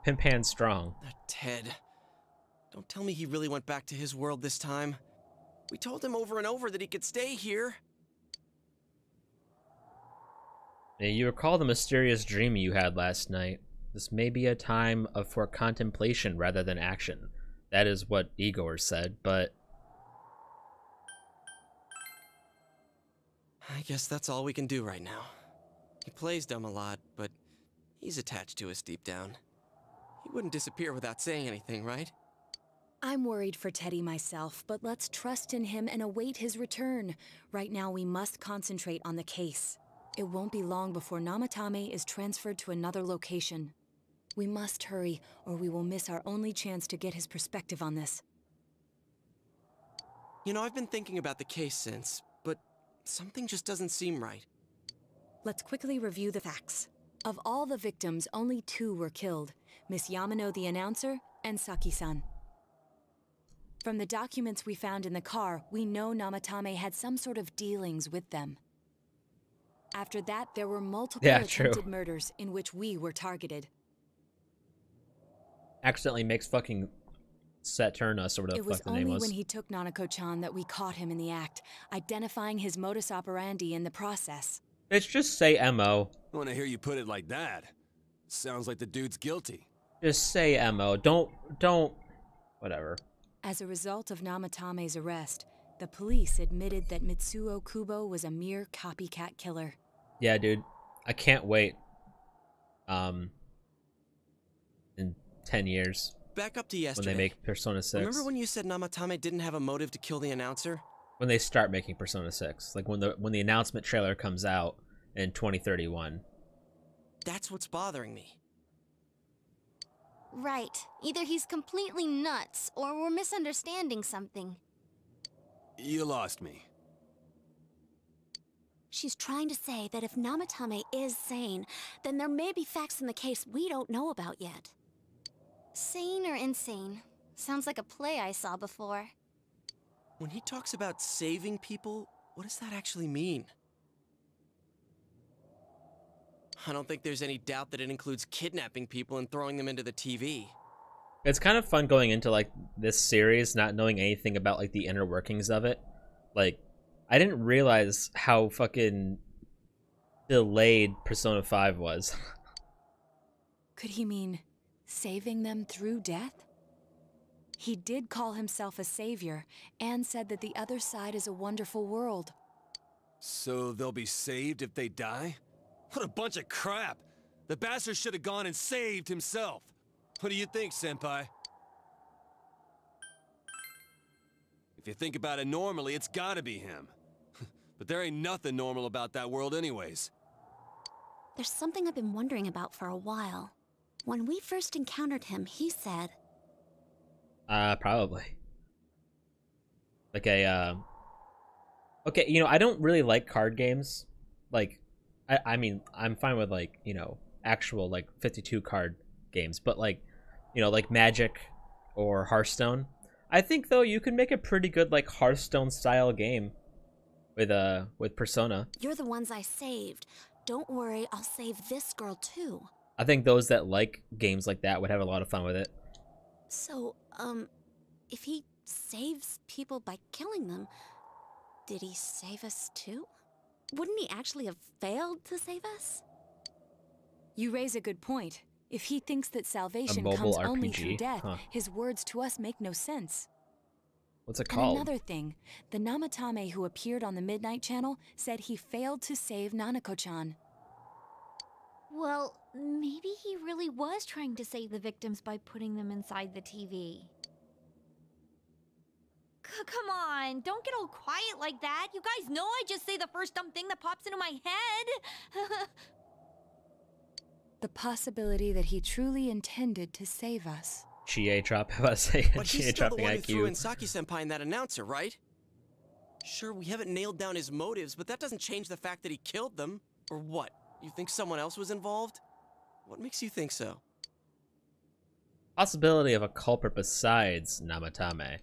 Pimpan strong. Ted. Don't tell me he really went back to his world this time. We told him over and over that he could stay here. You recall the mysterious dream you had last night. This may be a time for contemplation rather than action. That is what Igor said, but... I guess that's all we can do right now. He plays dumb a lot, but he's attached to us deep down. He wouldn't disappear without saying anything, right? I'm worried for Teddy myself, but let's trust in him and await his return. Right now, we must concentrate on the case. It won't be long before Namatame is transferred to another location. We must hurry, or we will miss our only chance to get his perspective on this. You know, I've been thinking about the case since, but something just doesn't seem right. Let's quickly review the facts. Of all the victims, only 2 were killed. Miss Yamano the announcer, and Saki-san. From the documents we found in the car, we know Namatame had some sort of dealings with them. After that, there were multiple attempted murders in which we were targeted. Accidentally makes fucking Saturnas or whatever the fuck the name was. It was only when he took Nanako-chan that we caught him in the act, identifying his modus operandi in the process. Bitch, just say MO. I want to hear you put it like that. Sounds like the dude's guilty. Just say MO. Don't... Whatever. As a result of Namatame's arrest, the police admitted that Mitsuo Kubo was a mere copycat killer. Yeah, dude. I can't wait. In 10 years. Back up to yesterday. When they make Persona 6. Remember when you said Namatame didn't have a motive to kill the announcer? When they start making Persona 6. Like when the announcement trailer comes out in 2031. That's what's bothering me. Right. Either he's completely nuts, or we're misunderstanding something. You lost me. She's trying to say that if Namatame is sane, then there may be facts in the case we don't know about yet. Sane or insane? Sounds like a play I saw before. When he talks about saving people, what does that actually mean? I don't think there's any doubt that it includes kidnapping people and throwing them into the TV. It's kind of fun going into like this series not knowing anything about like the inner workings of it. Like, I didn't realize how fucking delayed Persona 5 was. Could he mean saving them through death? He did call himself a savior and said that the other side is a wonderful world. So they'll be saved if they die? What a bunch of crap! The bastard should have gone and saved himself. What do you think, Senpai? If you think about it normally, it's gotta be him. But there ain't nothing normal about that world anyways. There's something I've been wondering about for a while. When we first encountered him, he said... Probably. Like a, Okay, you know, I don't really like card games. Like, I mean, I'm fine with like, you know, actual like 52 card games, but like, you know, like Magic or Hearthstone. I think though you can make a pretty good like Hearthstone style game with Persona. You're the ones I saved. Don't worry, I'll save this girl too. I think those that like games like that would have a lot of fun with it. So, if he saves people by killing them, did he save us too? Wouldn't he actually have failed to save us? You raise a good point. If he thinks that salvation mobile comes only RPG? through death, Huh. his words to us make no sense. What's it And called? another thing, the Namatame who appeared on the Midnight Channel said he failed to save Nanako-chan. Well, maybe he really was trying to save the victims by putting them inside the TV. Come on, don't get all quiet like that. You guys know I just say the first dumb thing that pops into my head. The possibility that he truly intended to save us. Chie drop, how about to say But Chie he's still the dropping one who threw in IQ. Saki-senpai in that announcer, right? Sure, we haven't nailed down his motives, but that doesn't change the fact that he killed them. Or what? You think someone else was involved? What makes you think so? Possibility of a culprit besides Namatame.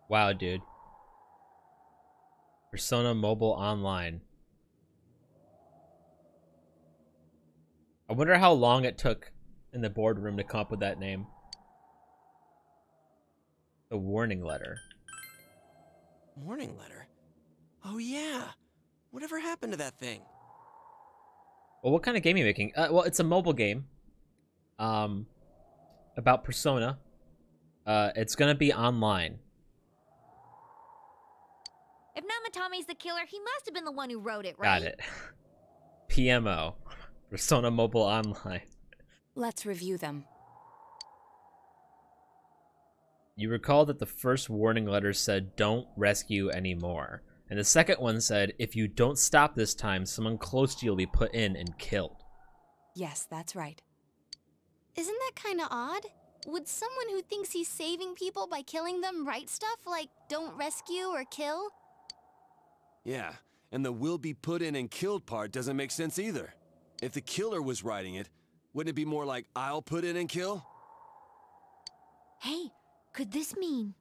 Wow, dude. Persona Mobile Online. I wonder how long it took in the boardroom to come up with that name. The warning letter. Warning letter? Oh yeah. Whatever happened to that thing? Well, what kind of game are you making? Well, it's a mobile game. About Persona. It's gonna be online. If Namatame's the killer, he must have been the one who wrote it, right? Got it. PMO. Persona Mobile Online. Let's review them. You recall that the first warning letter said, "Don't rescue anymore." And the second one said, "If you don't stop this time, someone close to you will be put in and killed." Yes, that's right. Isn't that kind of odd? Would someone who thinks he's saving people by killing them write stuff like don't rescue or kill? Yeah, and the will be put in and killed part doesn't make sense either. If the killer was writing it, wouldn't it be more like I'll put in and kill? Hey, could this mean...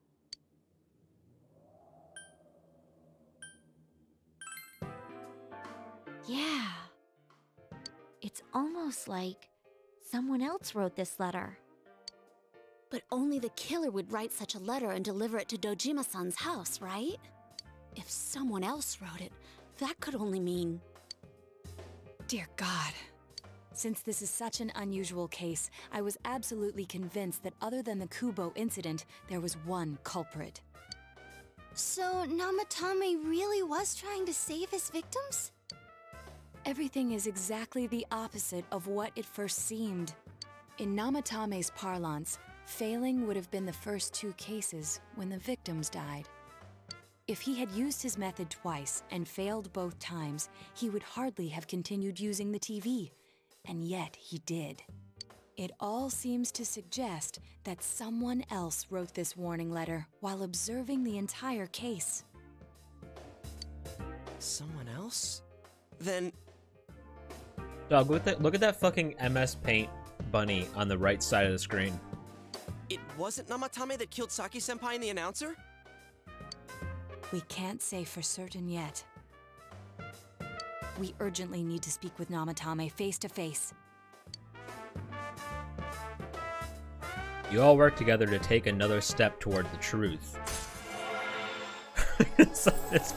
Yeah. It's almost like someone else wrote this letter. But only the killer would write such a letter and deliver it to Dojima-san's house, right? If someone else wrote it, that could only mean... Dear God. Since this is such an unusual case, I was absolutely convinced that other than the Kubo incident, there was one culprit. So Namatame really was trying to save his victims? Everything is exactly the opposite of what it first seemed. In Namatame's parlance, failing would have been the first two cases when the victims died. If he had used his method twice and failed both times, he would hardly have continued using the TV. And yet he did. It all seems to suggest that someone else wrote this warning letter while observing the entire case. Someone else? Then... Dog, look at that fucking MS Paint bunny on the right side of the screen. It wasn't Namatame that killed Saki-senpai in the announcer? We can't say for certain yet. We urgently need to speak with Namatame face to face. You all work together to take another step toward the truth. It's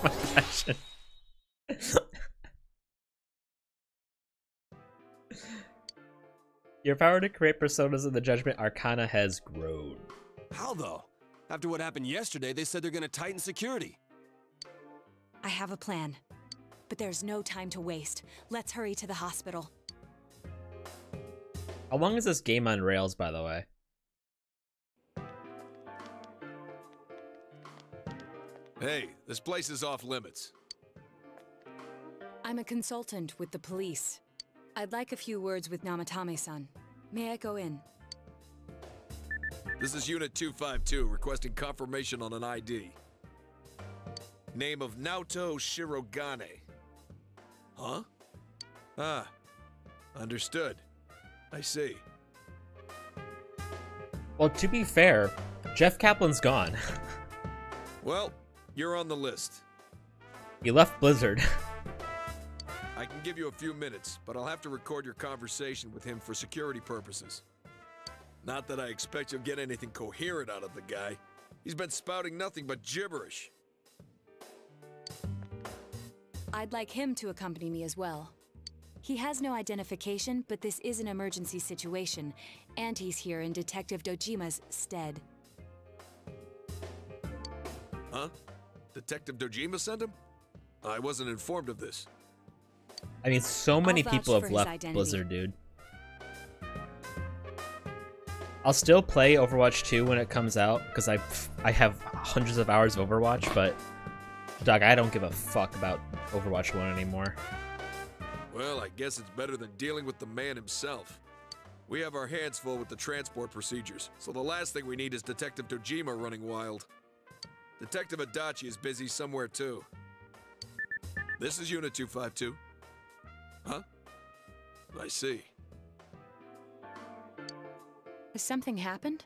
my passion. Your power to create personas in the Judgment Arcana has grown. How though? After what happened yesterday, they said they're gonna tighten security. I have a plan, but there's no time to waste. Let's hurry to the hospital. How long is this game on rails, by the way? Hey, this place is off limits. I'm a consultant with the police. I'd like a few words with Namatame-san. May I go in? This is Unit 252, requesting confirmation on an ID. Name of Naoto Shirogane. Huh? Ah, understood. I see. Well, to be fair, Jeff Kaplan's gone. Well, you're on the list. He left Blizzard. I can give you a few minutes, but I'll have to record your conversation with him for security purposes. Not that I expect you'll get anything coherent out of the guy. He's been spouting nothing but gibberish. I'd like him to accompany me as well. He has no identification, but this is an emergency situation, and he's here in Detective Dojima's stead. Huh? Detective Dojima sent him? I wasn't informed of this. I mean, so many I'll people vouch have for his left identity. Blizzard, dude. I'll still play Overwatch 2 when it comes out, because I have hundreds of hours of Overwatch, but dog, I don't give a fuck about Overwatch 1 anymore. Well, I guess it's better than dealing with the man himself. We have our hands full with the transport procedures, so the last thing we need is Detective Dojima running wild. Detective Adachi is busy somewhere too. This is Unit 252. Huh? I see. Has something happened?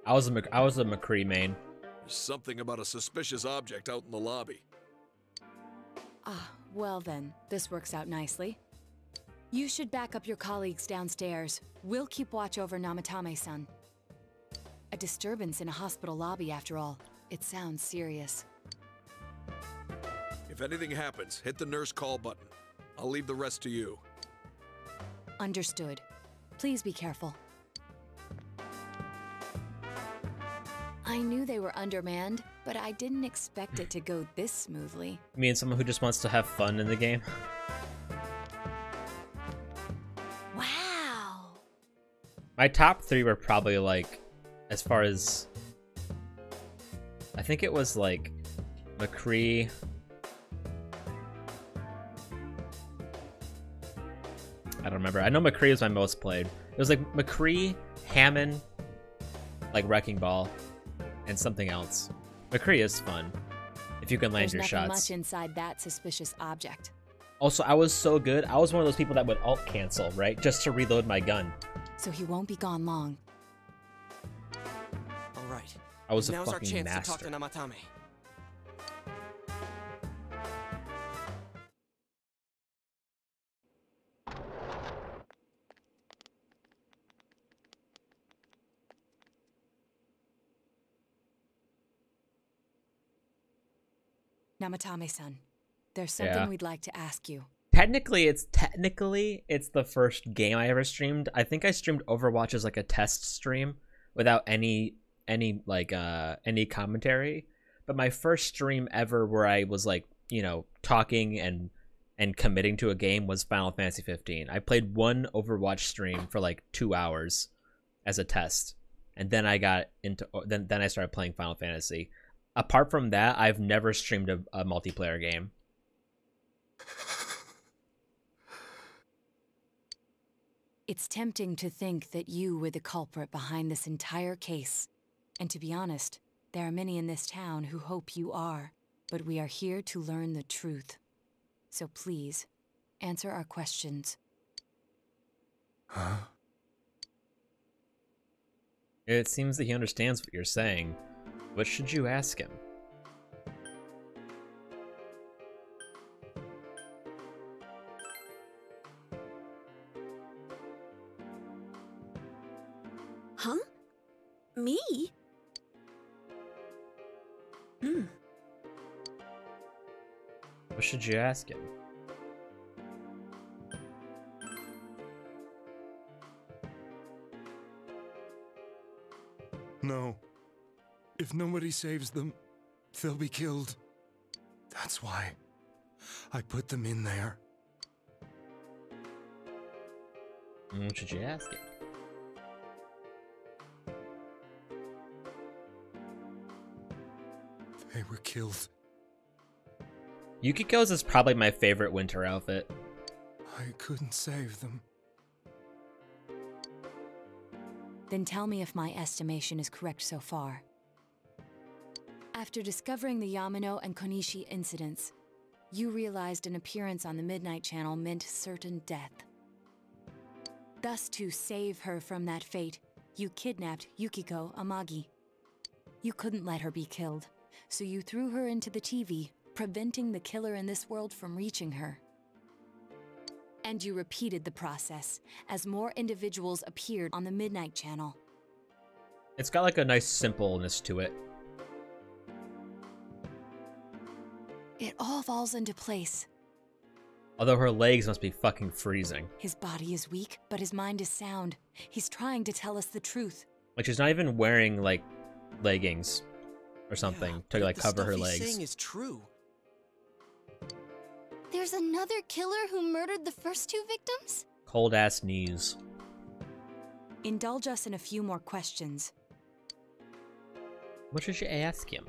I was a McCree main. There's something about a suspicious object out in the lobby. Ah, well then, this works out nicely. You should back up your colleagues downstairs. We'll keep watch over Namatame-san. A disturbance in a hospital lobby, after all. It sounds serious. If anything happens, hit the nurse call button. I'll leave the rest to you. Understood. Please be careful. I knew they were undermanned, but I didn't expect it to go this smoothly. You mean someone who just wants to have fun in the game? Wow! My top 3 were probably like, as far as... I think it was like McCree... I don't remember. I know McCree was my most played. It was like McCree, Hammond, like Wrecking Ball, and something else. McCree is fun if you can land your There's nothing shots. much inside that suspicious object. Also, I was so good. I was one of those people that would alt cancel, right, just to reload my gun. So he won't be gone long. All right. I was a Now's our fucking chance master. to talk to Namatame. Namatame-san, there's something Yeah. we'd like to ask you. Technically, it's the first game I ever streamed. I think I streamed Overwatch as like a test stream without any commentary. But my first stream ever where I was like, you know, talking and committing to a game was Final Fantasy 15. I played one Overwatch stream for like 2 hours as a test, and then I got into then I started playing Final Fantasy. Apart from that, I've never streamed a multiplayer game. It's tempting to think that you were the culprit behind this entire case. And to be honest, there are many in this town who hope you are. But we are here to learn the truth. So please, answer our questions. Huh? It seems that he understands what you're saying. What should you ask him? Huh? Me? What should you ask him? No. If nobody saves them, they'll be killed. That's why I put them in there. What should you ask him? They were killed. Yukiko's is probably my favorite winter outfit. I couldn't save them. Then tell me if my estimation is correct so far. After discovering the Yamano and Konishi incidents, you realized an appearance on the Midnight Channel meant certain death. Thus, to save her from that fate, you kidnapped Yukiko Amagi. You couldn't let her be killed, so you threw her into the TV, preventing the killer in this world from reaching her. And you repeated the process, as more individuals appeared on the Midnight Channel. It's got like a nice simpleness to it. It all falls into place. Although her legs must be fucking freezing. His body is weak, but his mind is sound. He's trying to tell us the truth. Like she's not even wearing like leggings or something to like cover her The stuff legs. he's saying is true. There's another killer who murdered the first two victims? Cold ass knees. Indulge us in a few more questions. What should you ask him?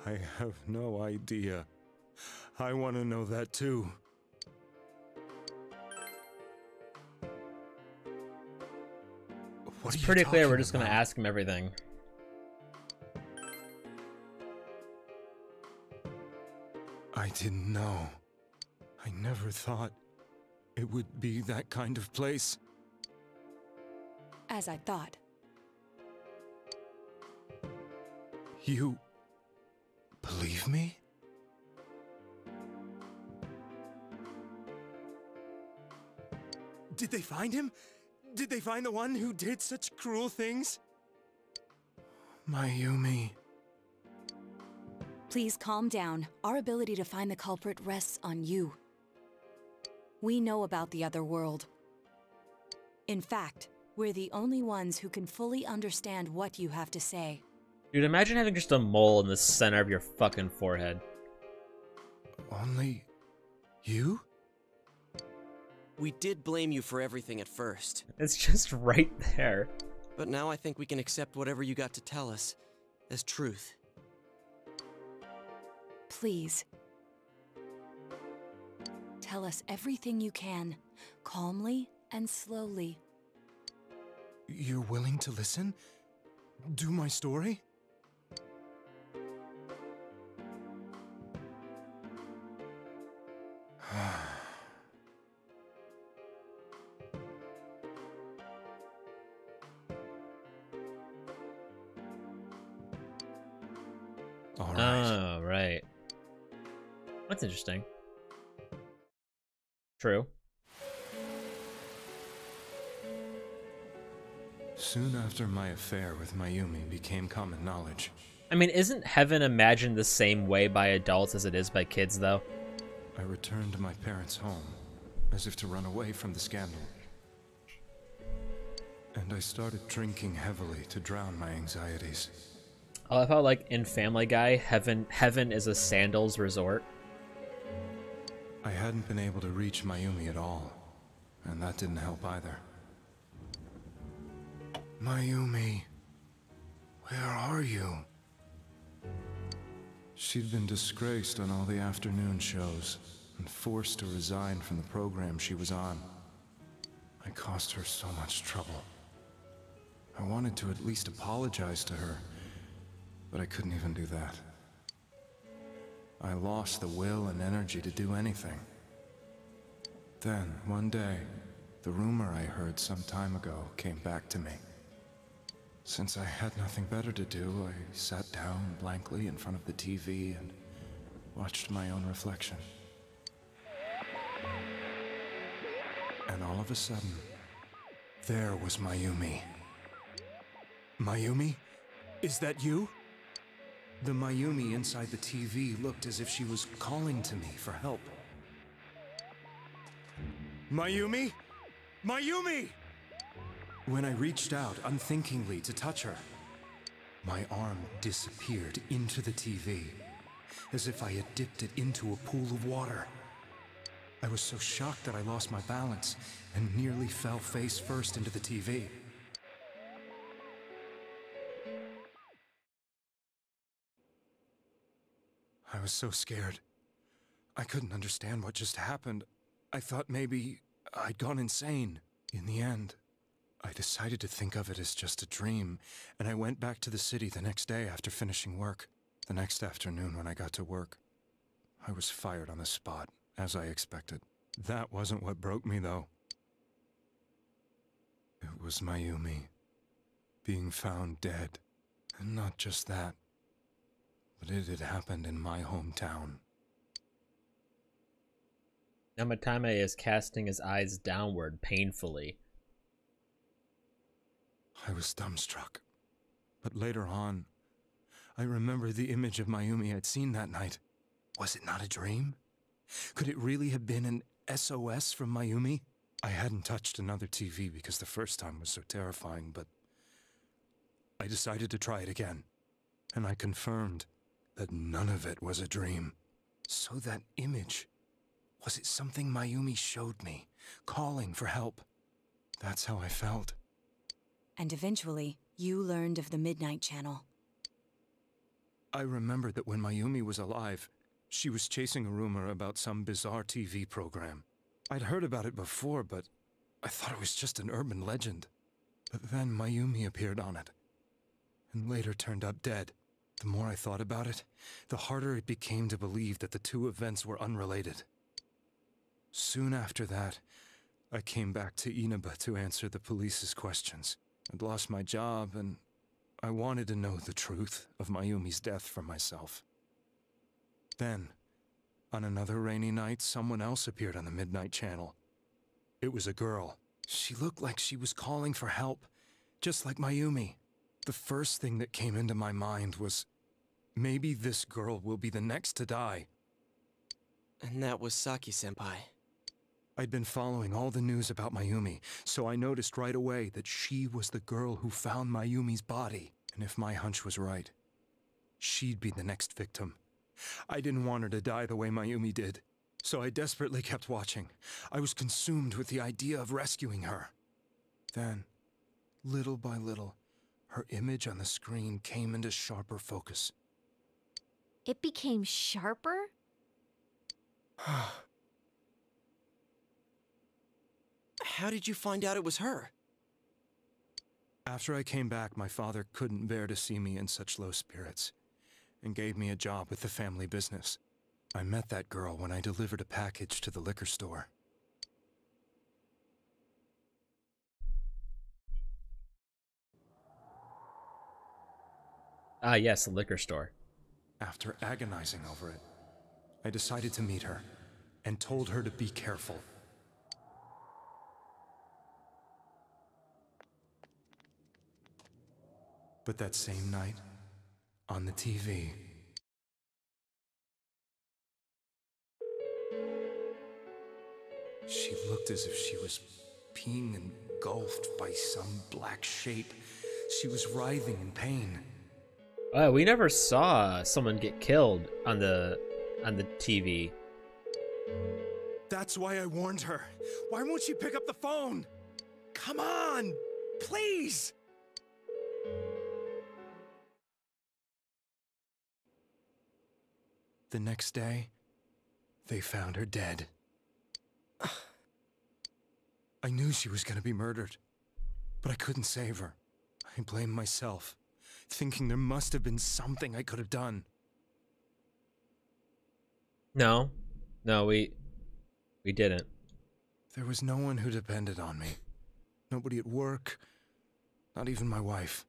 I have no idea. I want to know that too. It's pretty clear we're just gonna ask him everything. I didn't know. I never thought it would be that kind of place. As I thought. You believe me? Did they find him? Did they find the one who did such cruel things? Mayumi. Please calm down. Our ability to find the culprit rests on you. We know about the other world. In fact, we're the only ones who can fully understand what you have to say. Dude, imagine having just a mole in the center of your fucking forehead. Only you? We did blame you for everything at first. It's just right there. But now I think we can accept whatever you got to tell us as truth. Please. Tell us everything you can, calmly and slowly. You're willing to listen? Do my story? All right. Oh, right. That's interesting. True. Soon after my affair with Mayumi became common knowledge. I mean, isn't heaven imagined the same way by adults as it is by kids, though? I returned to my parents' home, as if to run away from the scandal. And I started drinking heavily to drown my anxieties. I love how, like, in Family Guy, heaven is a sandals resort. I hadn't been able to reach Mayumi at all, and that didn't help either. Mayumi, where are you? She'd been disgraced on all the afternoon shows and forced to resign from the program she was on. I caused her so much trouble. I wanted to at least apologize to her, but I couldn't even do that. I lost the will and energy to do anything. Then, one day, the rumor I heard some time ago came back to me. Since I had nothing better to do, I sat down blankly in front of the TV and watched my own reflection. And all of a sudden, there was Mayumi. Mayumi? Is that you? The Mayumi inside the TV looked as if she was calling to me for help. Mayumi? Mayumi! When I reached out unthinkingly to touch her, my arm disappeared into the TV, as if I had dipped it into a pool of water. I was so shocked that I lost my balance and nearly fell face first into the TV. I was so scared. I couldn't understand what just happened. I thought maybe I'd gone insane. In the end, I decided to think of it as just a dream, and I went back to the city the next day after finishing work. The next afternoon when I got to work, I was fired on the spot, as I expected. That wasn't what broke me, though. It was Mayumi being found dead. And not just that, but it had happened in my hometown. Namatame is casting his eyes downward painfully. I was dumbstruck. But later on, I remember the image of Mayumi I'd seen that night. Was it not a dream? Could it really have been an SOS from Mayumi? I hadn't touched another TV because the first time was so terrifying, but I decided to try it again. And I confirmed that none of it was a dream. So that image, was it something Mayumi showed me, calling for help? That's how I felt. And eventually, you learned of the Midnight Channel. I remember that when Mayumi was alive, she was chasing a rumor about some bizarre TV program. I'd heard about it before, but I thought it was just an urban legend. But then Mayumi appeared on it, and later turned up dead. The more I thought about it, the harder it became to believe that the two events were unrelated. Soon after that, I came back to Inaba to answer the police's questions. I'd lost my job, and I wanted to know the truth of Mayumi's death for myself. Then, on another rainy night, someone else appeared on the Midnight Channel. It was a girl. She looked like she was calling for help, just like Mayumi. The first thing that came into my mind was, maybe this girl will be the next to die. And that was Saki-senpai. I'd been following all the news about Mayumi, so I noticed right away that she was the girl who found Mayumi's body. And if my hunch was right, she'd be the next victim. I didn't want her to die the way Mayumi did, so I desperately kept watching. I was consumed with the idea of rescuing her. Then, little by little, her image on the screen came into sharper focus. It became sharper? How did you find out it was her? After I came back, my father couldn't bear to see me in such low spirits, and gave me a job with the family business. I met that girl when I delivered a package to the liquor store. Ah, yes, the liquor store. After agonizing over it, I decided to meet her, and told her to be careful. But that same night, on the TV, she looked as if she was being engulfed by some black shape. She was writhing in pain. We never saw someone get killed on the TV. That's why I warned her. Why won't she pick up the phone? Come on, please! The next day, they found her dead. I knew she was gonna be murdered, but I couldn't save her. I blamed myself, thinking there must have been something I could have done. No, we didn't. There was no one who depended on me. Nobody at work, not even my wife.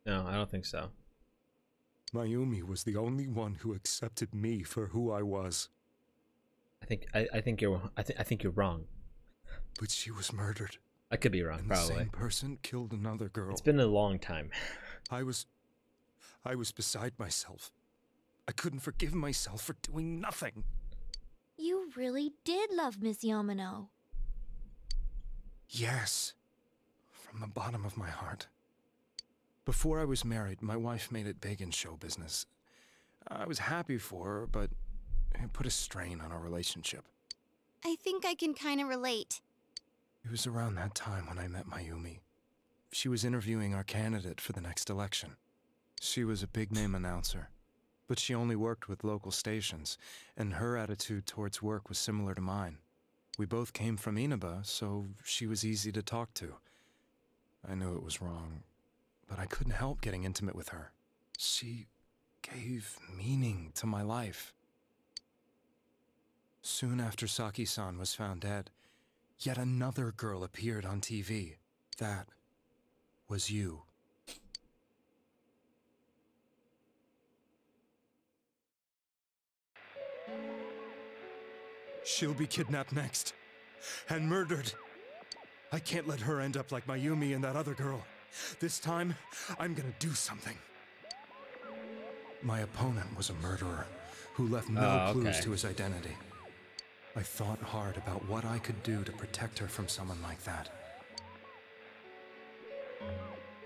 No, I don't think so. Mayumi was the only one who accepted me for who I was. I think you're wrong. But she was murdered. I could be wrong, and probably. The same person killed another girl. It's been a long time. I was beside myself. I couldn't forgive myself for doing nothing. You really did love Miss Yamano. Yes, from the bottom of my heart. Before I was married, my wife made it big in show business. I was happy for her, but it put a strain on our relationship. I think I can kind of relate. It was around that time when I met Mayumi. She was interviewing our candidate for the next election. She was a big-name announcer, but she only worked with local stations, and her attitude towards work was similar to mine. We both came from Inaba, so she was easy to talk to. I knew it was wrong, but I couldn't help getting intimate with her. She gave meaning to my life. Soon after Saki-san was found dead, yet another girl appeared on TV. That was you. She'll be kidnapped next, and murdered. I can't let her end up like Mayumi and that other girl. This time, I'm gonna do something. My opponent was a murderer who left no clues to his identity. I thought hard about what I could do to protect her from someone like that.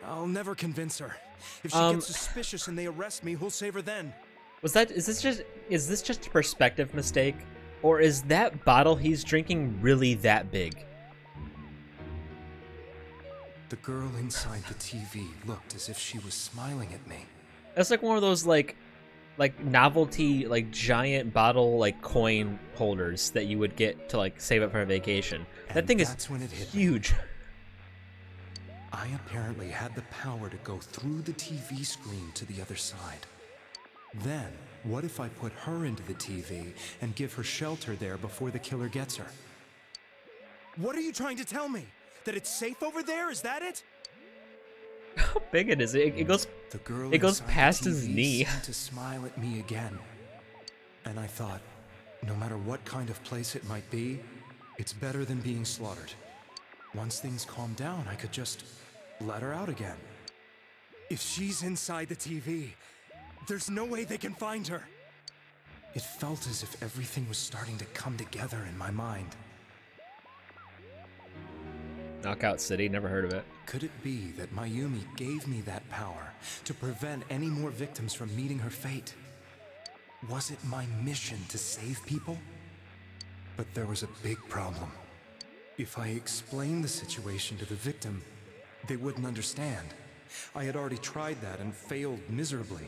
I'll never convince her. If she gets suspicious and they arrest me, who'll save her then? Is this just a perspective mistake? Or is that bottle he's drinking really that big? The girl inside the TV looked as if she was smiling at me. That's like one of those like novelty giant bottle coin holders that you would get to save up for a vacation. That thing is huge. I apparently had the power to go through the TV screen to the other side. Then, what if I put her into the TV and give her shelter there before the killer gets her? What are you trying to tell me? That it's safe over there? Is that it? How big it is? It goes past his knee. Seemed to smile at me again. And I thought, no matter what kind of place it might be, it's better than being slaughtered. Once things calm down, I could just let her out again. If she's inside the TV, there's no way they can find her. It felt as if everything was starting to come together in my mind. Knockout City, never heard of it. Could it be that Mayumi gave me that power to prevent any more victims from meeting her fate? Was it my mission to save people? But there was a big problem. If I explained the situation to the victim, they wouldn't understand. I had already tried that and failed miserably.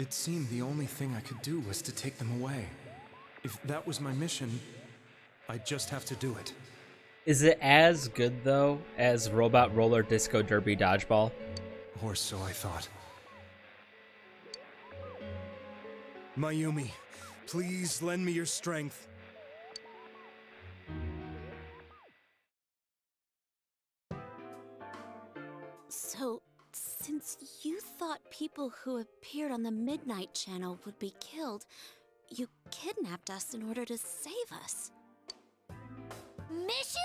It seemed the only thing I could do was to take them away. If that was my mission, I'd just have to do it. Is it as good, though, as Robot Roller Disco Derby Dodgeball? Or so I thought. Mayumi, please lend me your strength. So, since you thought people who appeared on the Midnight Channel would be killed, you kidnapped us in order to save us. Mission?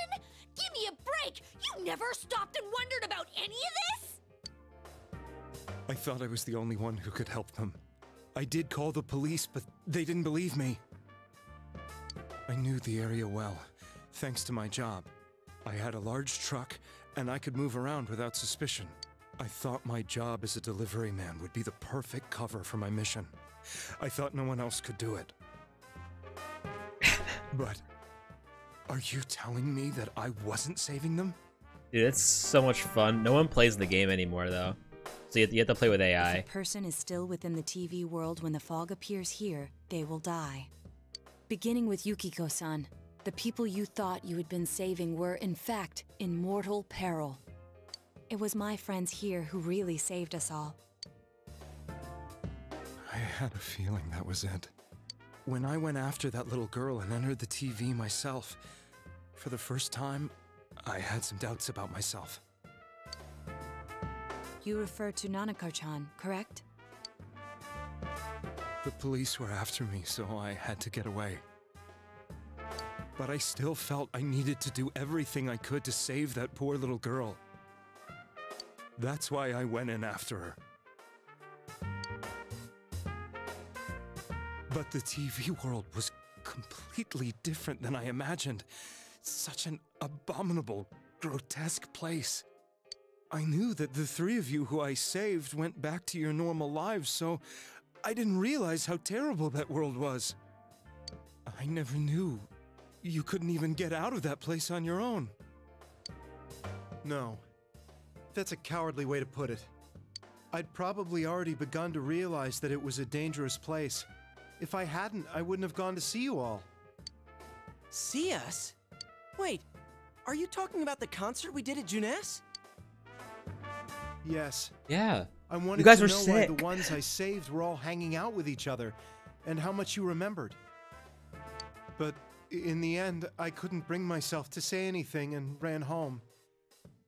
Give me a break! You never stopped and wondered about any of this? I thought I was the only one who could help them. I did call the police, but they didn't believe me. I knew the area well, thanks to my job. I had a large truck, and I could move around without suspicion. I thought my job as a delivery man would be the perfect cover for my mission. I thought no one else could do it. But are you telling me that I wasn't saving them? Dude, it's so much fun. No one plays the game anymore, though. So you have to play with AI. If a person is still within the TV world when the fog appears here, they will die. Beginning with Yukiko-san, the people you thought you had been saving were, in fact, in mortal peril. It was my friends here who really saved us all. I had a feeling that was it. When I went after that little girl and entered the TV myself, for the first time, I had some doubts about myself. You refer to Nanako-chan, correct? The police were after me, so I had to get away. But I still felt I needed to do everything I could to save that poor little girl. That's why I went in after her. But the TV world was completely different than I imagined. Such an abominable, grotesque place. I knew that the three of you who I saved went back to your normal lives, so I didn't realize how terrible that world was. I never knew you couldn't even get out of that place on your own. No. That's a cowardly way to put it. I'd probably already begun to realize that it was a dangerous place. If I hadn't, I wouldn't have gone to see you all. See us? Wait, Are you talking about the concert we did at Junes? Yes. Yeah. I wanted you guys to were know sick. why the ones I saved were all hanging out with each other, and how much you remembered. But in the end, I couldn't bring myself to say anything and ran home.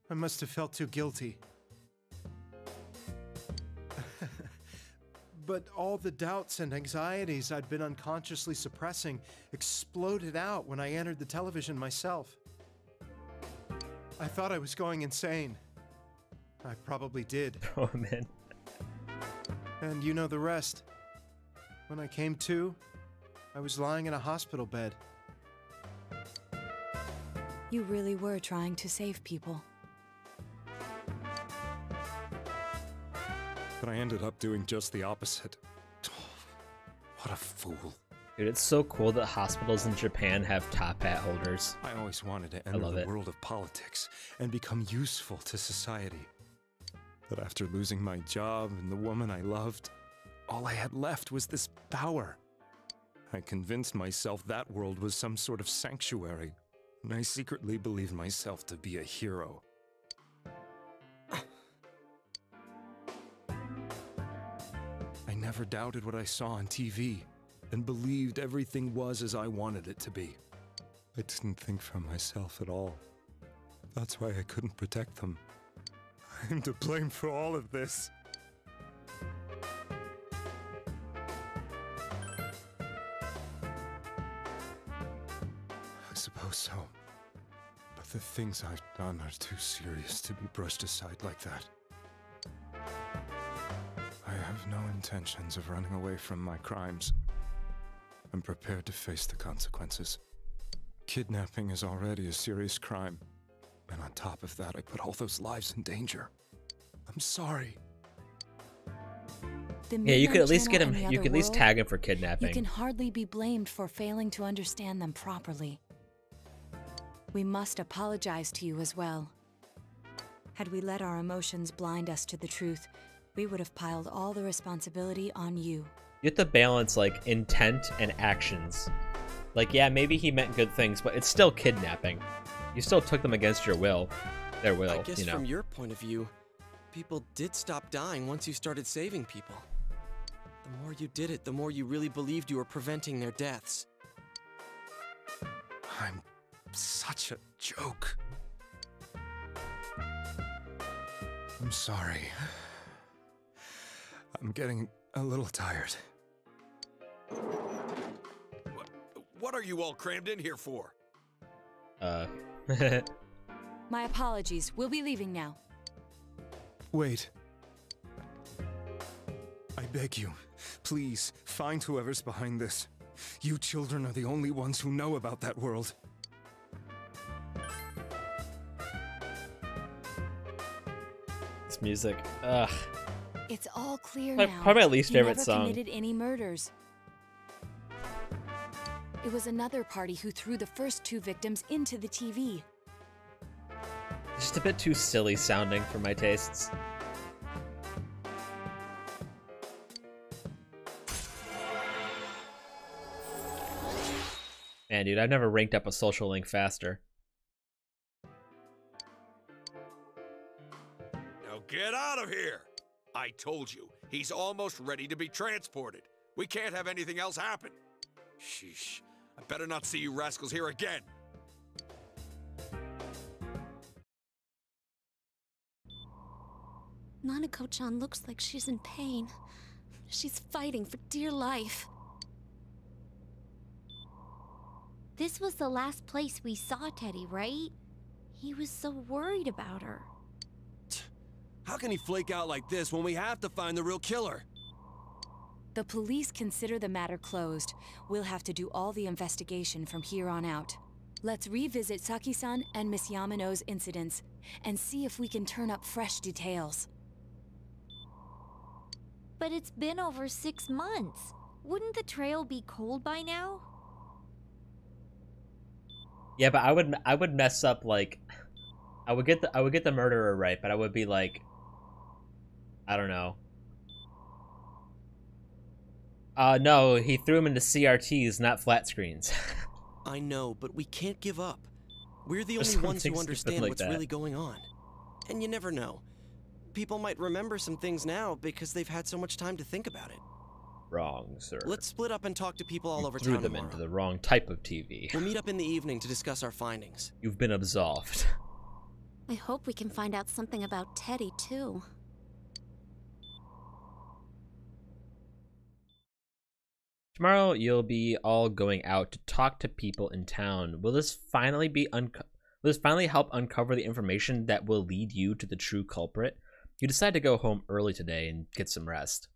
I must have felt too guilty. But all the doubts and anxieties I'd been unconsciously suppressing exploded out when I entered the television myself. I thought I was going insane. I probably did. Oh, man. And you know the rest. When I came to, I was lying in a hospital bed. You really were trying to save people. But I ended up doing just the opposite. What a fool. Dude, it's so cool that hospitals in Japan have top hat holders. I always wanted to enter the world of politics and become useful to society. But after losing my job and the woman I loved, all I had left was this power. I convinced myself that world was some sort of sanctuary, and I secretly believed myself to be a hero. I never doubted what I saw on TV, and believed everything was as I wanted it to be. I didn't think for myself at all. That's why I couldn't protect them. I'm to blame for all of this. I suppose so. But the things I've done are too serious to be brushed aside like that. I have no intentions of running away from my crimes. I'm prepared to face the consequences. Kidnapping is already a serious crime. And on top of that, I put all those lives in danger. I'm sorry. Yeah, you could at least get him. You could at least tag him for kidnapping. You can hardly be blamed for failing to understand them properly. We must apologize to you as well. Had we let our emotions blind us to the truth, we would have piled all the responsibility on you. You have to balance, like, intent and actions. Like, yeah, maybe he meant good things, but it's still kidnapping. You still took them against your will. Their will, I guess you know. from your point of view, people did stop dying once you started saving people. The more you did it, the more you really believed you were preventing their deaths. I'm such a joke. I'm sorry. I'm getting a little tired. What are you all crammed in here for? My apologies. We'll be leaving now. Wait. I beg you, please, find whoever's behind this. You children are the only ones who know about that world. This music, ugh. It's all clear Like, now. probably my least favorite never song. Committed any murders. It was another party who threw the first two victims into the TV. Just a bit too silly sounding for my tastes. Man, dude, I've never ranked up a social link faster. Now get out of here! I told you, he's almost ready to be transported. We can't have anything else happen. Sheesh. I better not see you rascals here again. Nanako-chan looks like she's in pain. She's fighting for dear life. This was the last place we saw Teddy, right? He was so worried about her. How can he flake out like this when we have to find the real killer? The police consider the matter closed. We'll have to do all the investigation from here on out. Let's revisit Saki-san and Miss Yamano's incidents and see if we can turn up fresh details. But it's been over 6 months. Wouldn't the trail be cold by now? Yeah, but I would mess up, like, I would get the murderer right, but I would be like, I don't know. No, he threw him into CRTs, not flat screens. I know, but we can't give up. We're the Or only ones something who stupid understand like what's that. really going on. And you never know. People might remember some things now because they've had so much time to think about it. Wrong, sir. Let's split up and talk to people all over Threw town them tomorrow. into the wrong type of TV. We'll meet up in the evening to discuss our findings. You've been absolved. I hope we can find out something about Teddy, too. Tomorrow you'll be all going out to talk to people in town. Will this finally help uncover the information that will lead you to the true culprit? You decide to go home early today and get some rest.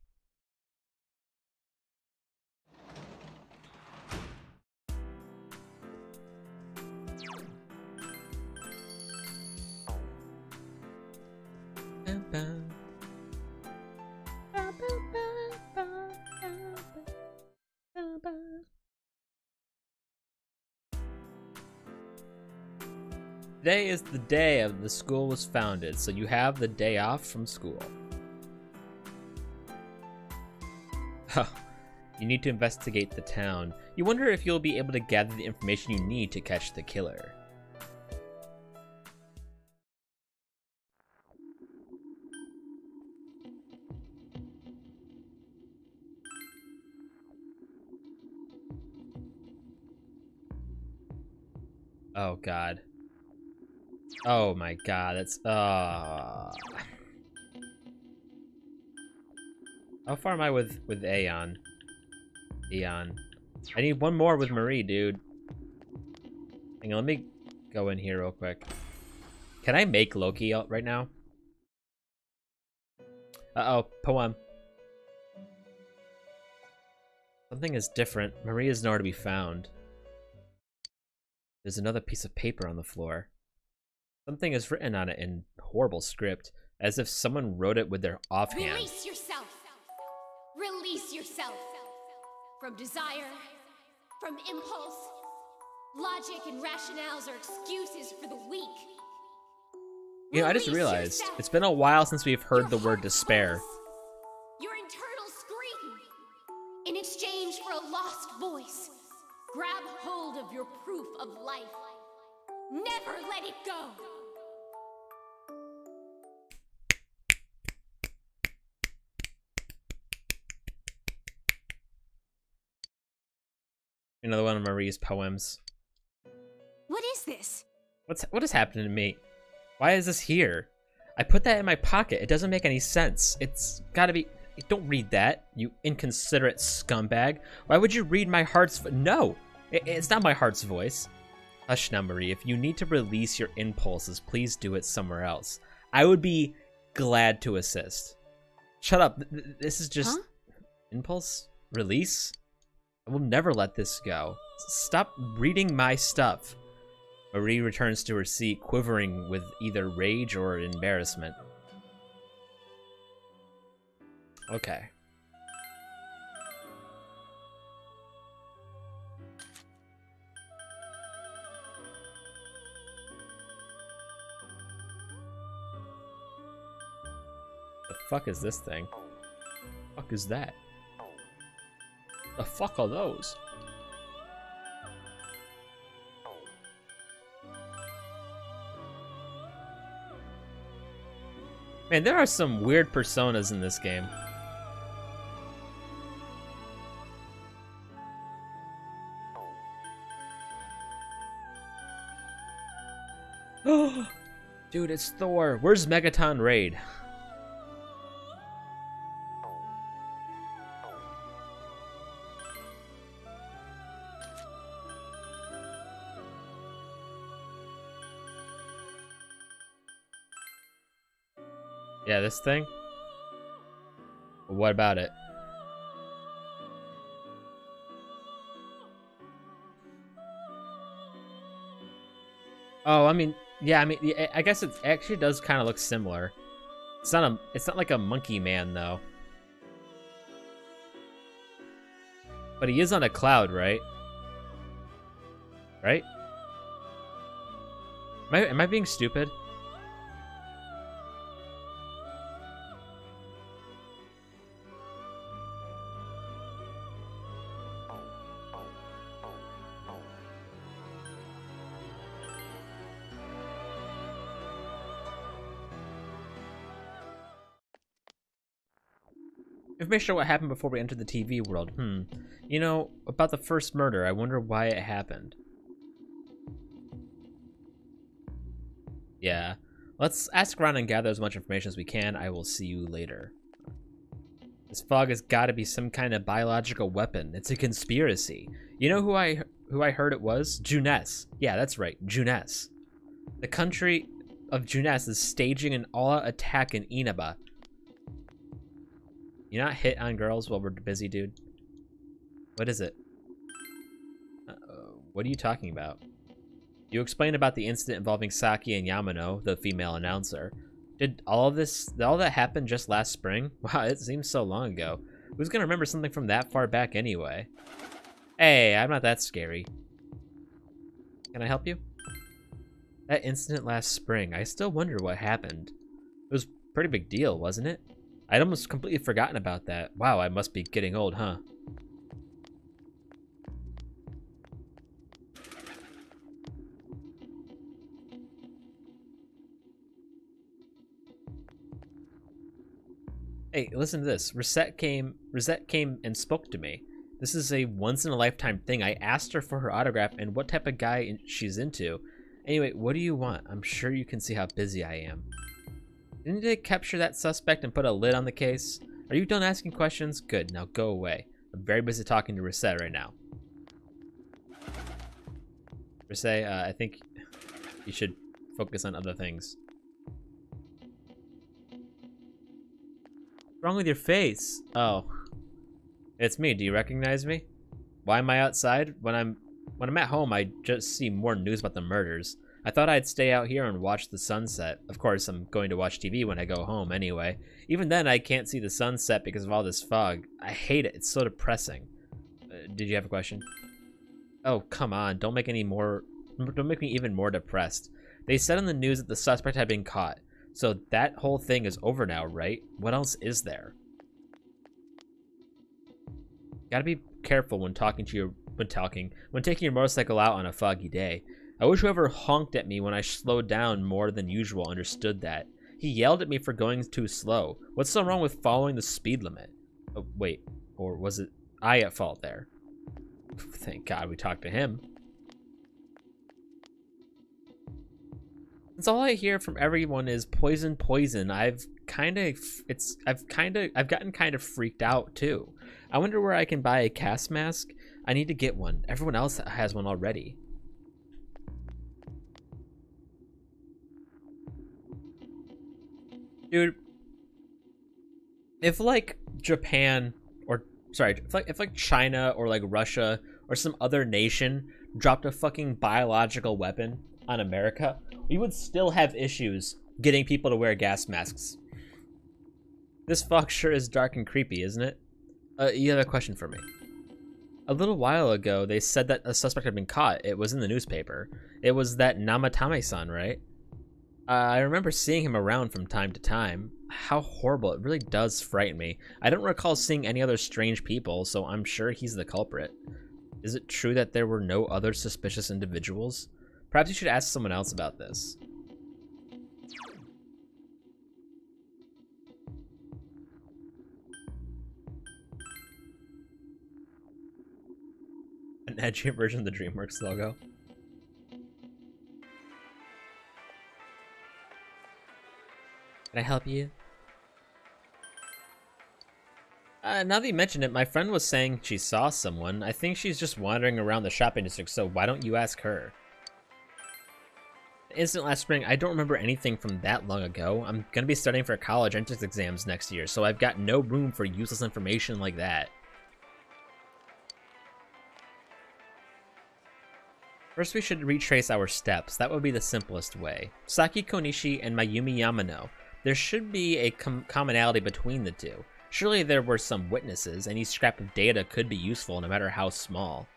Today is the day of the school was founded, so you have the day off from school. Huh. You need to investigate the town. You wonder if you'll be able to gather the information you need to catch the killer. Oh god. Oh my god, that's How far am I with Aeon? Eon. I need one more with Marie, dude. Hang on, let me go in here real quick. Can I make Loki out right now? Uh-oh, poem. Something is different. Marie is nowhere to be found. There's another piece of paper on the floor. Something is written on it in horrible script, as if someone wrote it with their offhand. Release yourself! Release yourself! From desire, from impulse. Logic and rationales are excuses for the weak. You know, I just realized, it's been a while since we've heard the word despair. Your internal scream. In exchange for a lost voice, grab hold of your proof of life. Never let it go. Another one of Marie's poems. What is this? What is happening to me? Why is this here? I put that in my pocket. It doesn't make any sense. It's gotta be... Don't read that, you inconsiderate scumbag. Why would you read my heart's... No! It's not my heart's voice. Hush now, Marie. If you need to release your impulses, please do it somewhere else. I would be glad to assist. Shut up. This is just... Impulse? Release? I will never let this go. Stop reading my stuff. Marie returns to her seat, quivering with either rage or embarrassment. Okay. The fuck is this thing? The fuck is that? The fuck are those? Man, there are some weird personas in this game. Dude, it's Thor. Where's Megaton Raid? Yeah, this thing? What about it? Oh, I mean, yeah, I guess it actually does kind of look similar. It's not like a monkey man though. But he is on a cloud, right? Right? Am I being stupid? Information on what happened before we entered the TV world. You know, about the first murder, I wonder why it happened. Yeah. Let's ask around and gather as much information as we can. I will see you later. This fog has got to be some kind of biological weapon. It's a conspiracy. You know who I heard it was? Juness. Yeah, that's right, Juness. The country of Juness is staging an all-out attack in Inaba. You not hit on girls while we're busy, dude? What is it? What are you talking about? You explained about the incident involving Saki and Yamano, the female announcer. Did all that happen just last spring? Wow, it seems so long ago. Who's gonna remember something from that far back anyway? Hey, I'm not that scary. Can I help you? That incident last spring, I still wonder what happened. It was a pretty big deal, wasn't it? I'd almost completely forgotten about that. Wow, I must be getting old, huh? Hey, listen to this. Rosette came and spoke to me. This is a once-in-a-lifetime thing. I asked her for her autograph and what type of guy she's into. Anyway, what do you want? I'm sure you can see how busy I am. Didn't they capture that suspect and put a lid on the case? Are you done asking questions? Good, now go away. I'm very busy talking to Rosette right now. Rosette, I think you should focus on other things. What's wrong with your face? Oh. It's me. Do you recognize me? Why am I outside? When I'm at home, I just see more news about the murders. I thought I'd stay out here and watch the sunset. Of course, I'm going to watch TV when I go home anyway. Even then, I can't see the sunset because of all this fog. I hate it. It's so depressing. Did you have a question? Oh, come on. Don't make me even more depressed. They said on the news that the suspect had been caught. So that whole thing is over now, right? What else is there? Gotta be careful when taking your motorcycle out on a foggy day. I wish whoever honked at me when I slowed down more than usual understood that. He yelled at me for going too slow. What's so wrong with following the speed limit? Oh, wait. Or was it I at fault there? Thank God we talked to him. Since all I hear from everyone is poison, poison, I've gotten kind of freaked out too. I wonder where I can buy a cast mask. I need to get one. Everyone else has one already. Dude, if like Japan if like China or like Russia or some other nation dropped a fucking biological weapon on America, we would still have issues getting people to wear gas masks. This fog sure is dark and creepy, isn't it? You have a question for me. A little while ago, they said that a suspect had been caught. It was in the newspaper. It was that Namatame-san, right? I remember seeing him around from time to time. How horrible. It really does frighten me. I don't recall seeing any other strange people, so I'm sure he's the culprit. Is it true that there were no other suspicious individuals? Perhaps you should ask someone else about this. An edgier version of the DreamWorks logo. Can I help you? Now that you mention it, my friend was saying she saw someone. I think she's just wandering around the shopping district, so why don't you ask her? The incident last spring, I don't remember anything from that long ago. I'm gonna be studying for college entrance exams next year, so I've got no room for useless information like that. First, we should retrace our steps. That would be the simplest way. Saki Konishi and Mayumi Yamano. There should be a commonality between the two. Surely there were some witnesses. Any scrap of data could be useful, no matter how small.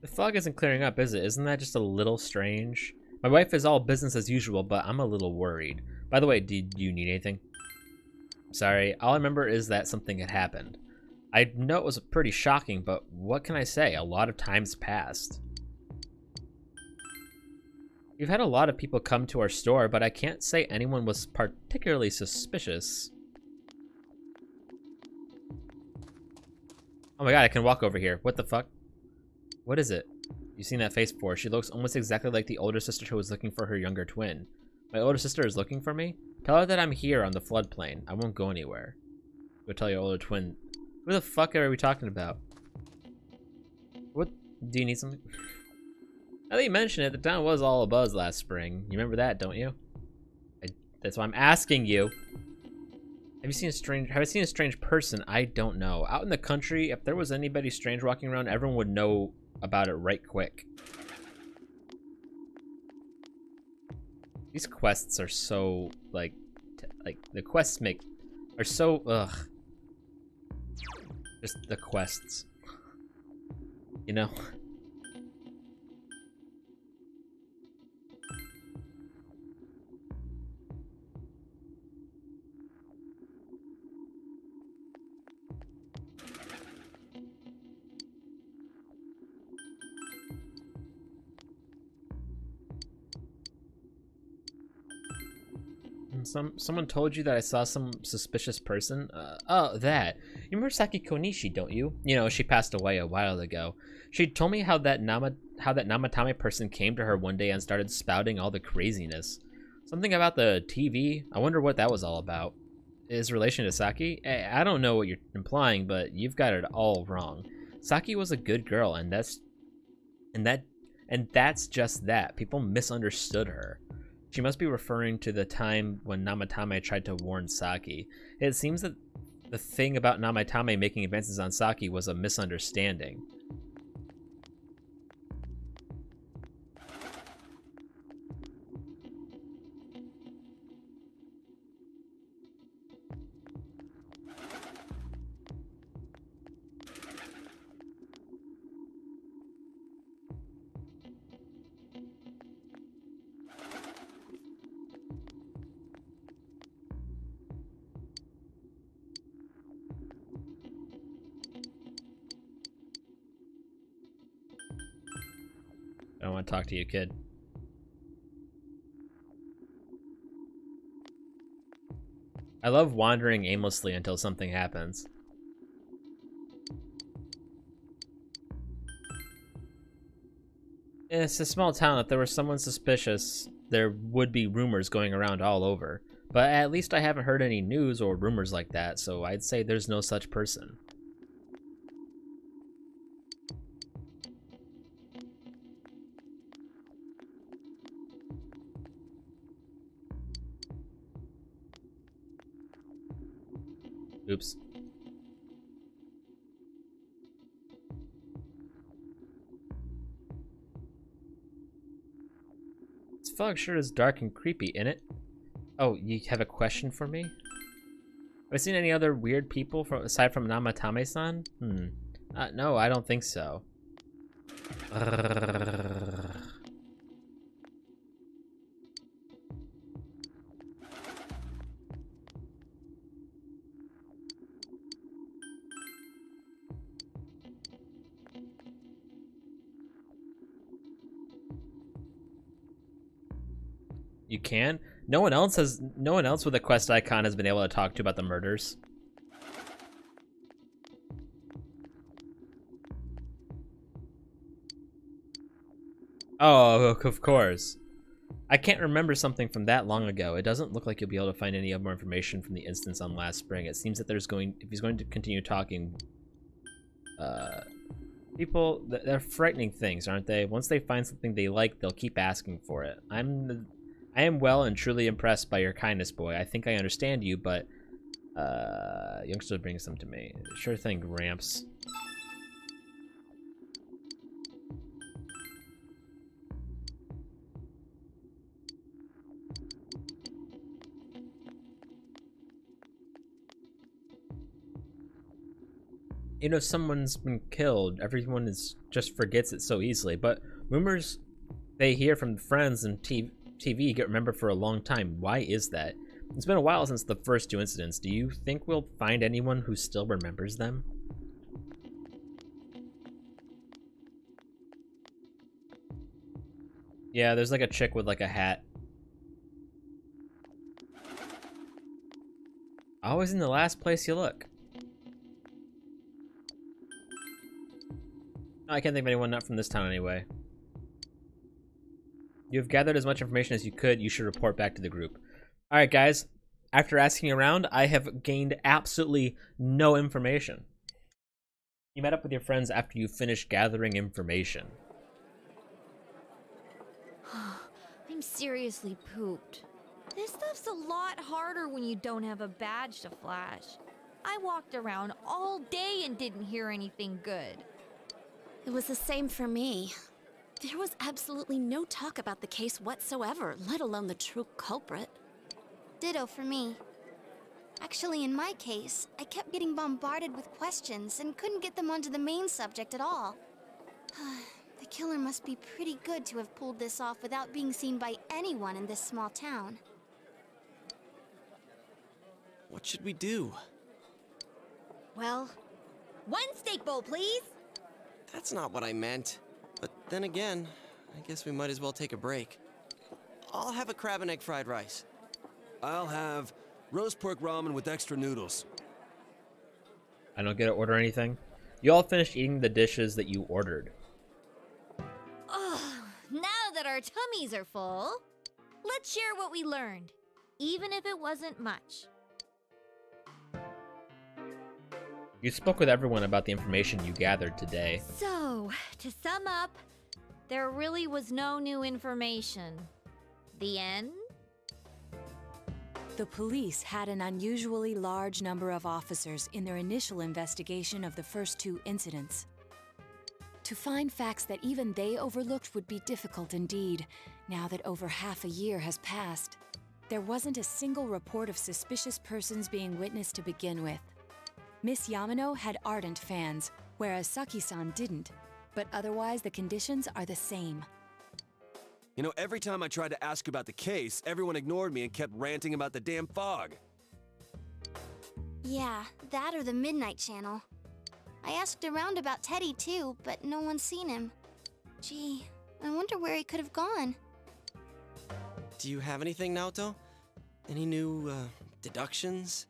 The fog isn't clearing up, is it? Isn't that just a little strange? My wife is all business as usual, but I'm a little worried. By the way, did you need anything? Sorry, all I remember is that something had happened. I know it was pretty shocking, but what can I say? A lot of time's passed. We've had a lot of people come to our store, but I can't say anyone was particularly suspicious. Oh my god, I can walk over here. What the fuck? What is it? You've seen that face before. She looks almost exactly like the older sister who was looking for her younger twin. My older sister is looking for me? Tell her that I'm here on the floodplain. I won't go anywhere. Go tell your older twin. Who the fuck are we talking about? What? Do you need something? Now that you mention it, the town was all abuzz last spring. You remember that, don't you? That's why I'm asking you. Have you seen a strange person? I don't know. Out in the country, if there was anybody strange walking around, everyone would know about it right quick. These quests are so like the quests are so ugh. Just the quests, you know. Someone told you that I saw some suspicious person? Oh, that. You remember Saki Konishi, don't you? You know, she passed away a while ago. She told me how that Namatame person came to her one day and started spouting all the craziness. Something about the TV? I wonder what that was all about. His relation to Saki? I don't know what you're implying, but you've got it all wrong. Saki was a good girl, and that's just that. People misunderstood her. She must be referring to the time when Namatame tried to warn Saki. It seems that the thing about Namatame making advances on Saki was a misunderstanding. I don't want to talk to you, kid. I love wandering aimlessly until something happens. It's a small town. If there was someone suspicious, there would be rumors going around all over. But at least I haven't heard any news or rumors like that, so I'd say there's no such person. Oops. This fog sure is dark and creepy, innit? Oh, you have a question for me? Have I seen any other weird people aside from Namatame-san? No, I don't think so. You can? No one else with a quest icon has been able to talk to about the murders. Oh, of course. I can't remember something from that long ago. It doesn't look like you'll be able to find any more information from the instance on last spring. It seems that if he's going to continue talking, people, they're frightening things, aren't they? Once they find something they like, they'll keep asking for it. I am well and truly impressed by your kindness, boy. I think I understand you, but youngster brings them to me. Sure thing, Gramps. You know, someone's been killed. Everyone just forgets it so easily, but rumors They hear from friends and TV get remembered for a long time. Why is that? It's been a while since the first two incidents. Do you think we'll find anyone who still remembers them? Yeah, there's like a chick with like a hat. Always in the last place you look. I can't think of anyone not from this town anyway. You have gathered as much information as you could. You should report back to the group. Alright guys, after asking around, I have gained absolutely no information. You met up with your friends after you finished gathering information. I'm seriously pooped. This stuff's a lot harder when you don't have a badge to flash. I walked around all day and didn't hear anything good. It was the same for me. There was absolutely no talk about the case whatsoever, let alone the true culprit. Ditto for me. Actually, in my case, I kept getting bombarded with questions and couldn't get them onto the main subject at all. The killer must be pretty good to have pulled this off without being seen by anyone in this small town. What should we do? Well, one steak bowl, please. That's not what I meant. But then again, I guess we might as well take a break. I'll have a crab and egg fried rice. I'll have roast pork ramen with extra noodles. I don't get to order anything. You all finished eating the dishes that you ordered. Ugh, now that our tummies are full, let's share what we learned, even if it wasn't much. You spoke with everyone about the information you gathered today. So, to sum up, there really was no new information. The end? The police had an unusually large number of officers in their initial investigation of the first two incidents. To find facts that even they overlooked would be difficult indeed, now that over half a year has passed. There wasn't a single report of suspicious persons being witnessed to begin with. Miss Yamano had ardent fans, whereas Saki-san didn't, but otherwise the conditions are the same. You know, every time I tried to ask about the case, everyone ignored me and kept ranting about the damn fog. Yeah, that or the Midnight Channel. I asked around about Teddy too, but no one's seen him. Gee, I wonder where he could have gone. Do you have anything, Naoto? Any new, deductions?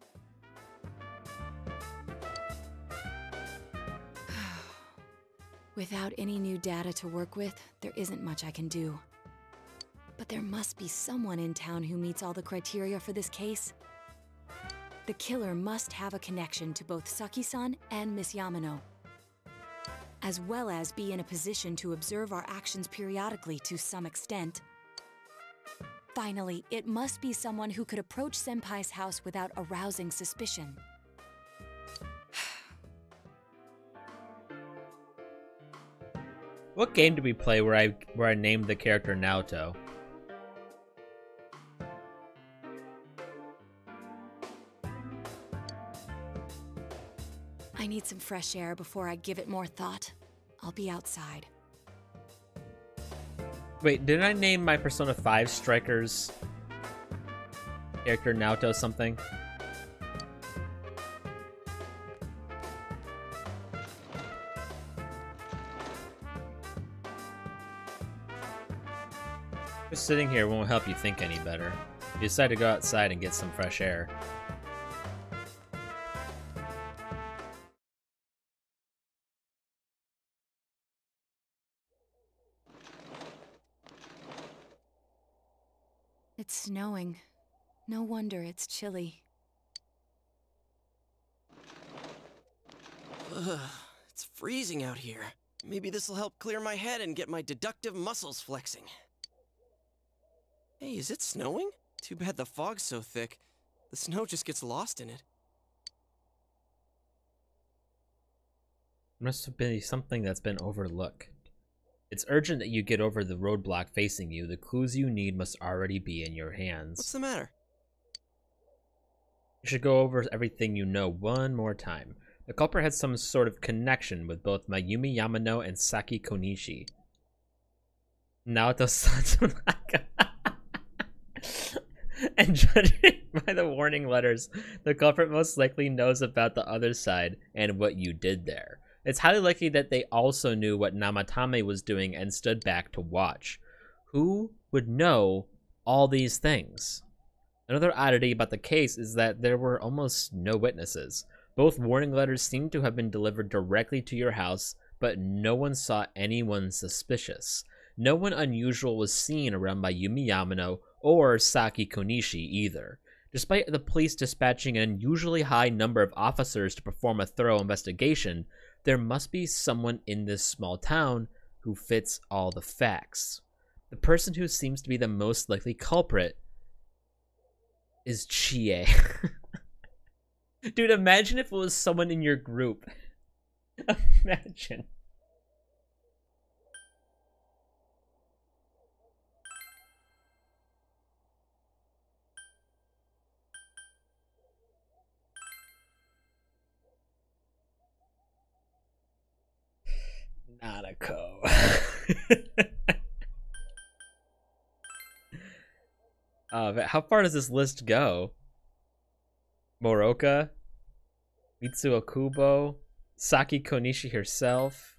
Without any new data to work with, there isn't much I can do. But there must be someone in town who meets all the criteria for this case. The killer must have a connection to both Saki-san and Miss Yamano, as well as be in a position to observe our actions periodically to some extent. Finally, it must be someone who could approach Senpai's house without arousing suspicion. What game did we play where I named the character Naoto? I need some fresh air before I give it more thought. I'll be outside. Wait, didn't I name my Persona 5 Strikers character Naoto something? Just sitting here won't help you think any better. You decide to go outside and get some fresh air. It's snowing. No wonder it's chilly. Ugh, it's freezing out here. Maybe this'll help clear my head and get my deductive muscles flexing. Hey, is it snowing? Too bad the fog's so thick. The snow just gets lost in it. Must have been something that's been overlooked. It's urgent that you get over the roadblock facing you. The clues you need must already be in your hands. What's the matter? You should go over everything you know one more time. The culprit had some sort of connection with both Mayumi Yamano and Saki Konishi. Naoto's sons were like and judging by the warning letters, the culprit most likely knows about the other side and what you did there. It's highly likely that they also knew what Namatame was doing and stood back to watch. Who would know all these things? Another oddity about the case is that there were almost no witnesses. Both warning letters seem to have been delivered directly to your house, but no one saw anyone suspicious. No one unusual was seen around by Yumi Yamano or Saki Konishi either. Despite the police dispatching an unusually high number of officers to perform a thorough investigation, there must be someone in this small town who fits all the facts. The person who seems to be the most likely culprit is Chie. Dude, imagine if it was someone in your group. Imagine. Nanako. How far does this list go? Moroka, Mitsuo Kubo, Saki Konishi herself.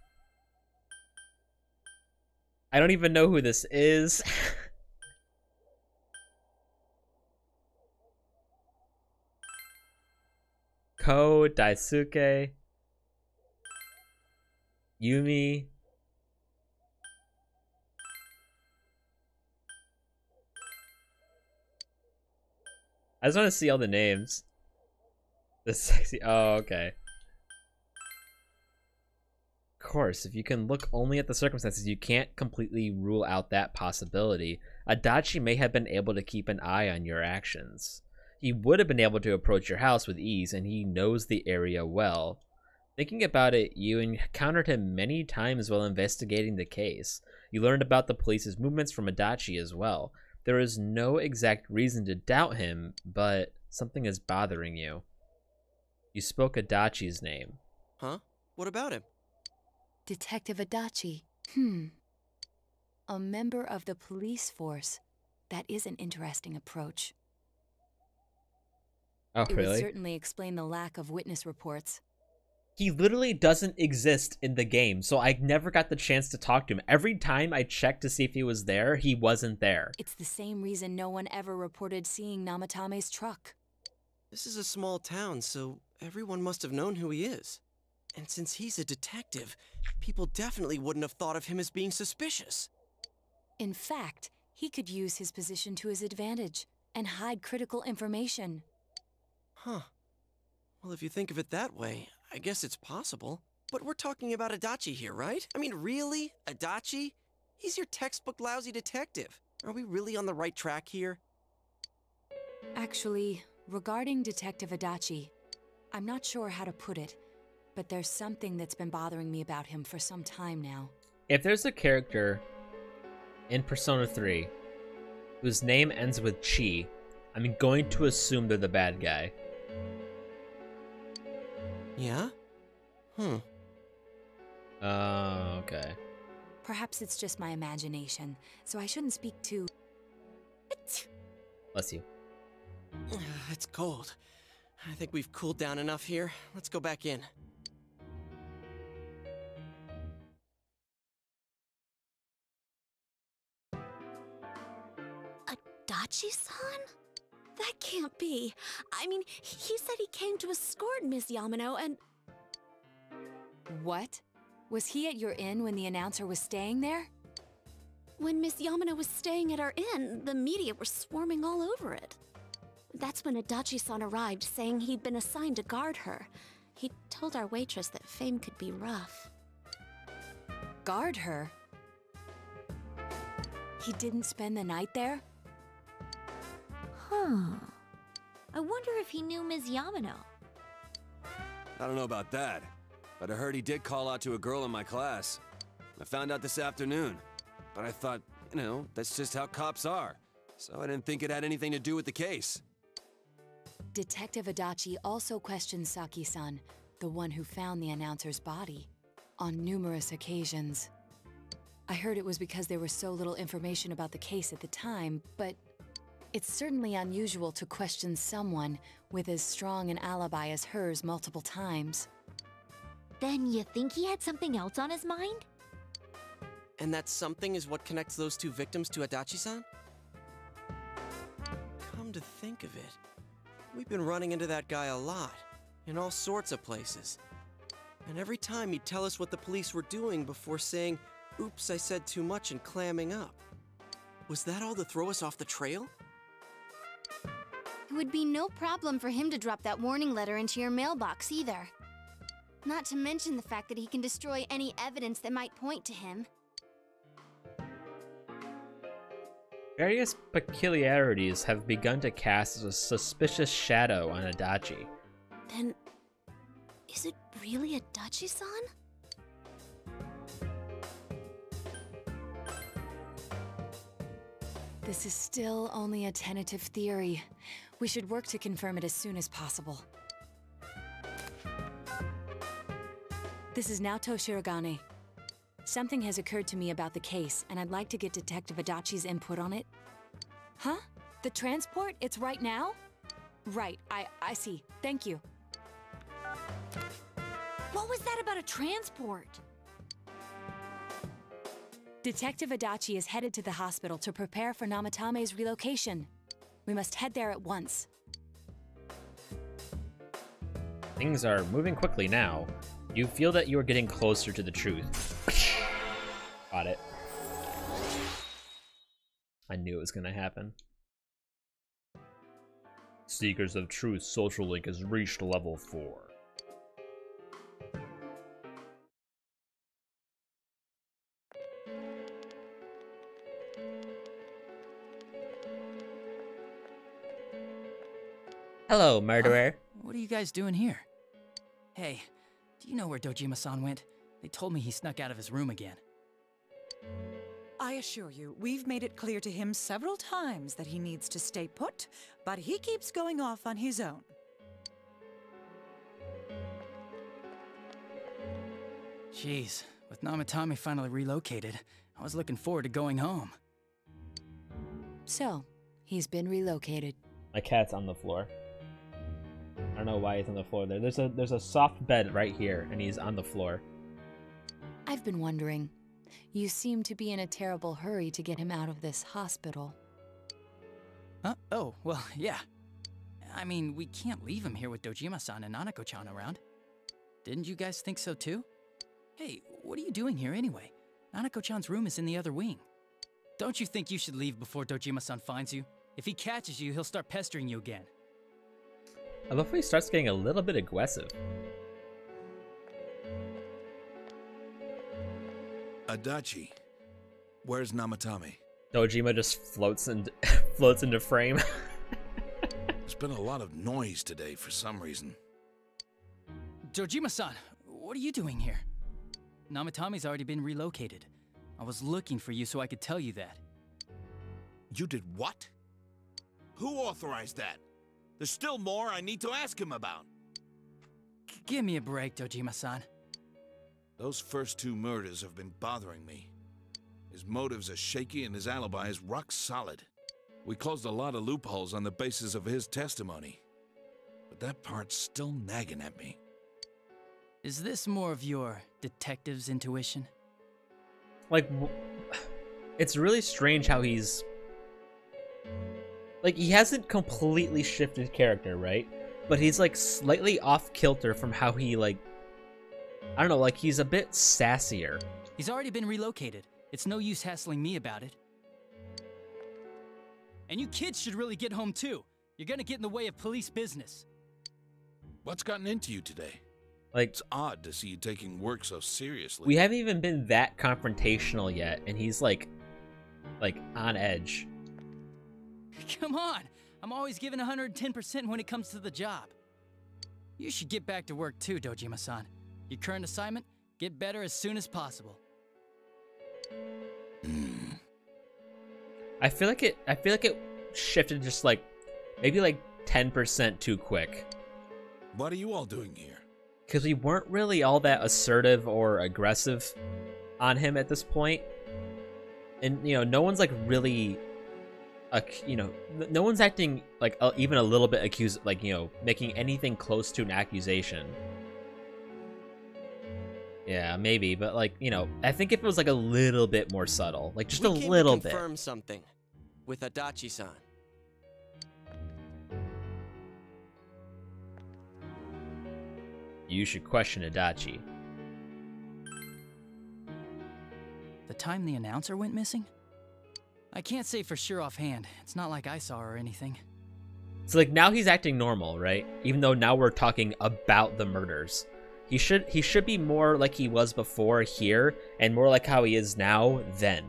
I don't even know who this is. Ko, Daisuke, Yumi. I just want to see all the names. The sexy. Oh, okay. Of course, if you can look only at the circumstances, you can't completely rule out that possibility. Adachi may have been able to keep an eye on your actions. He would have been able to approach your house with ease, and he knows the area well. Thinking about it, you encountered him many times while investigating the case. You learned about the police's movements from Adachi as well. There is no exact reason to doubt him, but something is bothering you. You spoke Adachi's name. Huh? What about him? Detective Adachi. A member of the police force. That is an interesting approach. Oh, It really? would certainly explain the lack of witness reports. He literally doesn't exist in the game, so I never got the chance to talk to him. Every time I checked to see if he was there, he wasn't there. It's the same reason no one ever reported seeing Namatame's truck. This is a small town, so everyone must have known who he is. And since he's a detective, people definitely wouldn't have thought of him as being suspicious. In fact, he could use his position to his advantage and hide critical information. Huh. Well, if you think of it that way, I guess it's possible. But we're talking about Adachi here, right? I mean, really? Adachi? He's your textbook lousy detective. Are we really on the right track here? Actually, regarding Detective Adachi, I'm not sure how to put it, but there's something that's been bothering me about him for some time now. If there's a character in Persona 3 whose name ends with Chi, I'm going to assume they're the bad guy. Yeah? Okay. Perhaps it's just my imagination, so I shouldn't speak too... Bless you. It's cold. I think we've cooled down enough here. Let's go back in. Adachi-san? That can't be. I mean, he said he came to escort Miss Yamano and... What? Was he at your inn when the announcer was staying there? When Miss Yamano was staying at our inn, the media were swarming all over it. That's when Adachi-san arrived, saying he'd been assigned to guard her. He told our waitress that fame could be rough. Guard her? He didn't spend the night there? Huh. I wonder if he knew Ms. Yamano. I don't know about that, but I heard he did call out to a girl in my class. I found out this afternoon, but I thought, you know, that's just how cops are. So I didn't think it had anything to do with the case. Detective Adachi also questioned Saki-san, the one who found the announcer's body, on numerous occasions. I heard it was because there was so little information about the case at the time, but it's certainly unusual to question someone with as strong an alibi as hers multiple times. Then you think he had something else on his mind? And that something is what connects those two victims to Adachi-san? Come to think of it, we've been running into that guy a lot, in all sorts of places. And every time he'd tell us what the police were doing before saying, "Oops, I said too much," and clamming up. Was that all to throw us off the trail? It would be no problem for him to drop that warning letter into your mailbox either. Not to mention the fact that he can destroy any evidence that might point to him. Various peculiarities have begun to cast a suspicious shadow on Adachi. Then, is it really Adachi-san? This is still only a tentative theory. We should work to confirm it as soon as possible. This is Naoto Shirogane. Something has occurred to me about the case, and I'd like to get Detective Adachi's input on it. Huh? The transport? It's right now? Right, I see. Thank you. What was that about a transport? Detective Adachi is headed to the hospital to prepare for Namatame's relocation. We must head there at once. Things are moving quickly now. You feel that you are getting closer to the truth. Got it. I knew it was gonna happen. Seekers of Truth social link has reached level 4. Hello, murderer. What are you guys doing here? Hey, do you know where Dojima-san went? They told me he snuck out of his room again. I assure you, we've made it clear to him several times that he needs to stay put, but he keeps going off on his own. Jeez, with Namatame finally relocated, I was looking forward to going home. So, he's been relocated. My cat's on the floor. I don't know why he's on the floor there. There's a soft bed right here, and he's on the floor. I've been wondering. You seem to be in a terrible hurry to get him out of this hospital. Huh? Oh, well, yeah. I mean, we can't leave him here with Dojima-san and Nanako-chan around. Didn't you guys think so too? Hey, what are you doing here anyway? Nanako-chan's room is in the other wing. Don't you think you should leave before Dojima-san finds you? If he catches you, he'll start pestering you again. I love when he starts getting a little bit aggressive. Adachi, where's Namatame? Dojima just floats into frame. There's been a lot of noise today for some reason. Dojima-san, what are you doing here? Namatame's already been relocated. I was looking for you so I could tell you that. You did what? Who authorized that? There's still more I need to ask him about. Give me a break, Dojima-san. Those first 2 murders have been bothering me. His motives are shaky and his alibi is rock solid. We closed a lot of loopholes on the basis of his testimony. But that part's still nagging at me. Is this more of your detective's intuition? Like, it's really strange how he's... Like, he hasn't completely shifted character, right? But he's, like, slightly off-kilter from how he, like... I don't know, like, he's a bit sassier. He's already been relocated. It's no use hassling me about it. And you kids should really get home, too. You're gonna get in the way of police business. What's gotten into you today? Like, it's odd to see you taking work so seriously. We haven't even been that confrontational yet, and he's, like on edge. Come on! I'm always giving 110% when it comes to the job. You should get back to work too, Dojima-san. Your current assignment, get better as soon as possible. I feel like it shifted just like maybe like 10% too quick. What are you all doing here? Because we weren't really all that assertive or aggressive on him at this point. And, you know, no one's, like, really, you know, no one's acting, like, even a little bit accused, like, you know, making anything close to an accusation. Yeah, maybe, but, like, you know, I think if it was, like, a little bit more subtle, like, just a little bit. We came to confirm something with Adachi-san. You should question Adachi. The time the announcer went missing? I can't say for sure offhand. It's not like I saw her or anything. So, like, now he's acting normal, right? Even though now we're talking about the murders. He should be more like he was before here, and more like how he is now then.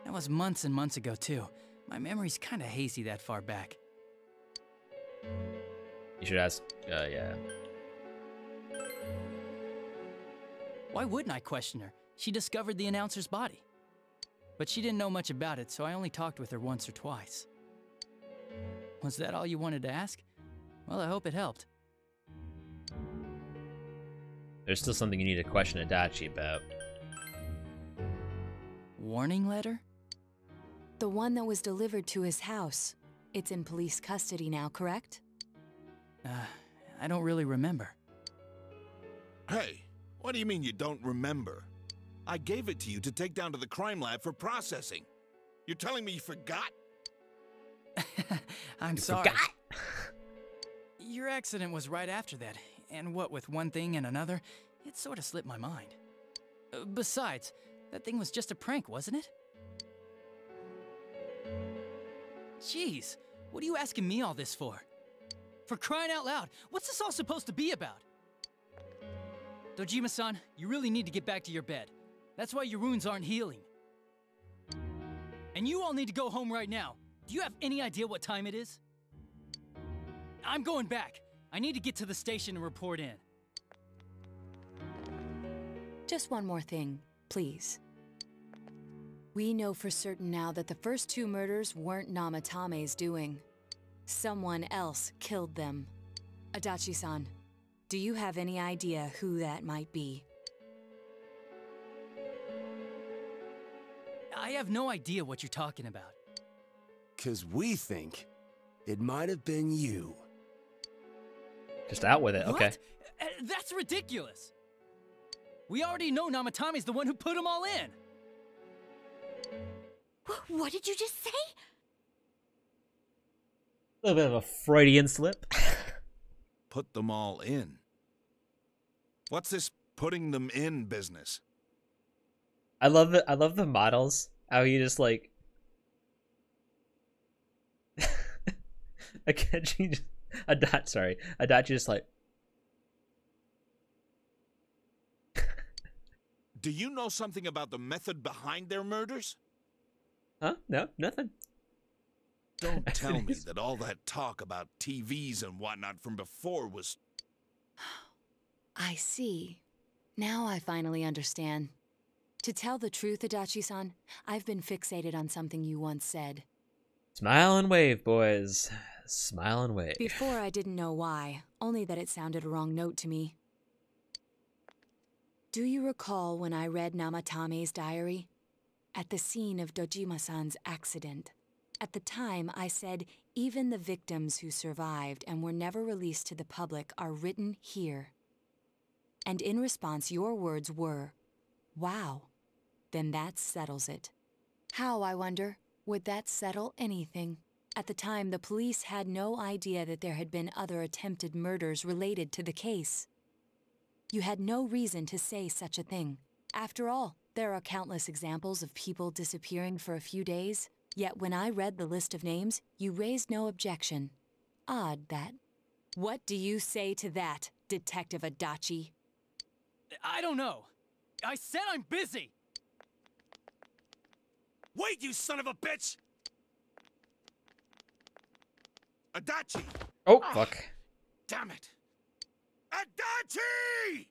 That was months and months ago, too. My memory's kinda hazy that far back. You should ask, yeah. Why wouldn't I question her? She discovered the announcer's body. But she didn't know much about it, so I only talked with her once or twice. Was that all you wanted to ask? Well, I hope it helped. There's still something you need to question Adachi about. Warning letter? The one that was delivered to his house. It's in police custody now, correct? I don't really remember. Hey, what do you mean you don't remember? I gave it to you to take down to the crime lab for processing. You're telling me you forgot? I'm sorry. Your accident was right after that, and what with one thing and another, it sort of slipped my mind. Besides, that thing was just a prank, wasn't it? Jeez, what are you asking me all this for? For crying out loud, what's this all supposed to be about? Dojima-san, you really need to get back to your bed. That's why your wounds aren't healing. And you all need to go home right now. Do you have any idea what time it is? I'm going back. I need to get to the station and report in. Just one more thing, please. We know for certain now that the first two murders weren't Namatame's doing. Someone else killed them. Adachi-san, do you have any idea who that might be? I have no idea what you're talking about. 'Cause we think it might have been you. Just out with it, okay. What? That's ridiculous! We already know Namatame's the one who put them all in! What did you just say? A little bit of a Freudian slip. Put them all in. What's this putting them in business? I love it. I love the models. How he just like Adachi just like. Do you know something about the method behind their murders? Huh? No, nothing. Don't tell me that all that talk about TVs and whatnot from before was... I see. Now I finally understand. To tell the truth, Adachi-san, I've been fixated on something you once said. Smile and wave, boys. Smile and wave. Before I didn't know why, only that it sounded a wrong note to me. Do you recall when I read Namatame's diary? At the scene of Dojima-san's accident. At the time, I said, even the victims who survived and were never released to the public are written here. And in response, your words were, wow, then that settles it. How, I wonder, would that settle anything? At the time, the police had no idea that there had been other attempted murders related to the case. You had no reason to say such a thing. After all, there are countless examples of people disappearing for a few days. Yet when I read the list of names, you raised no objection. Odd, that. What do you say to that, Detective Adachi? I don't know. I said I'm busy! Wait, you son of a bitch! Adachi! Oh, fuck. Damn it! Adachi!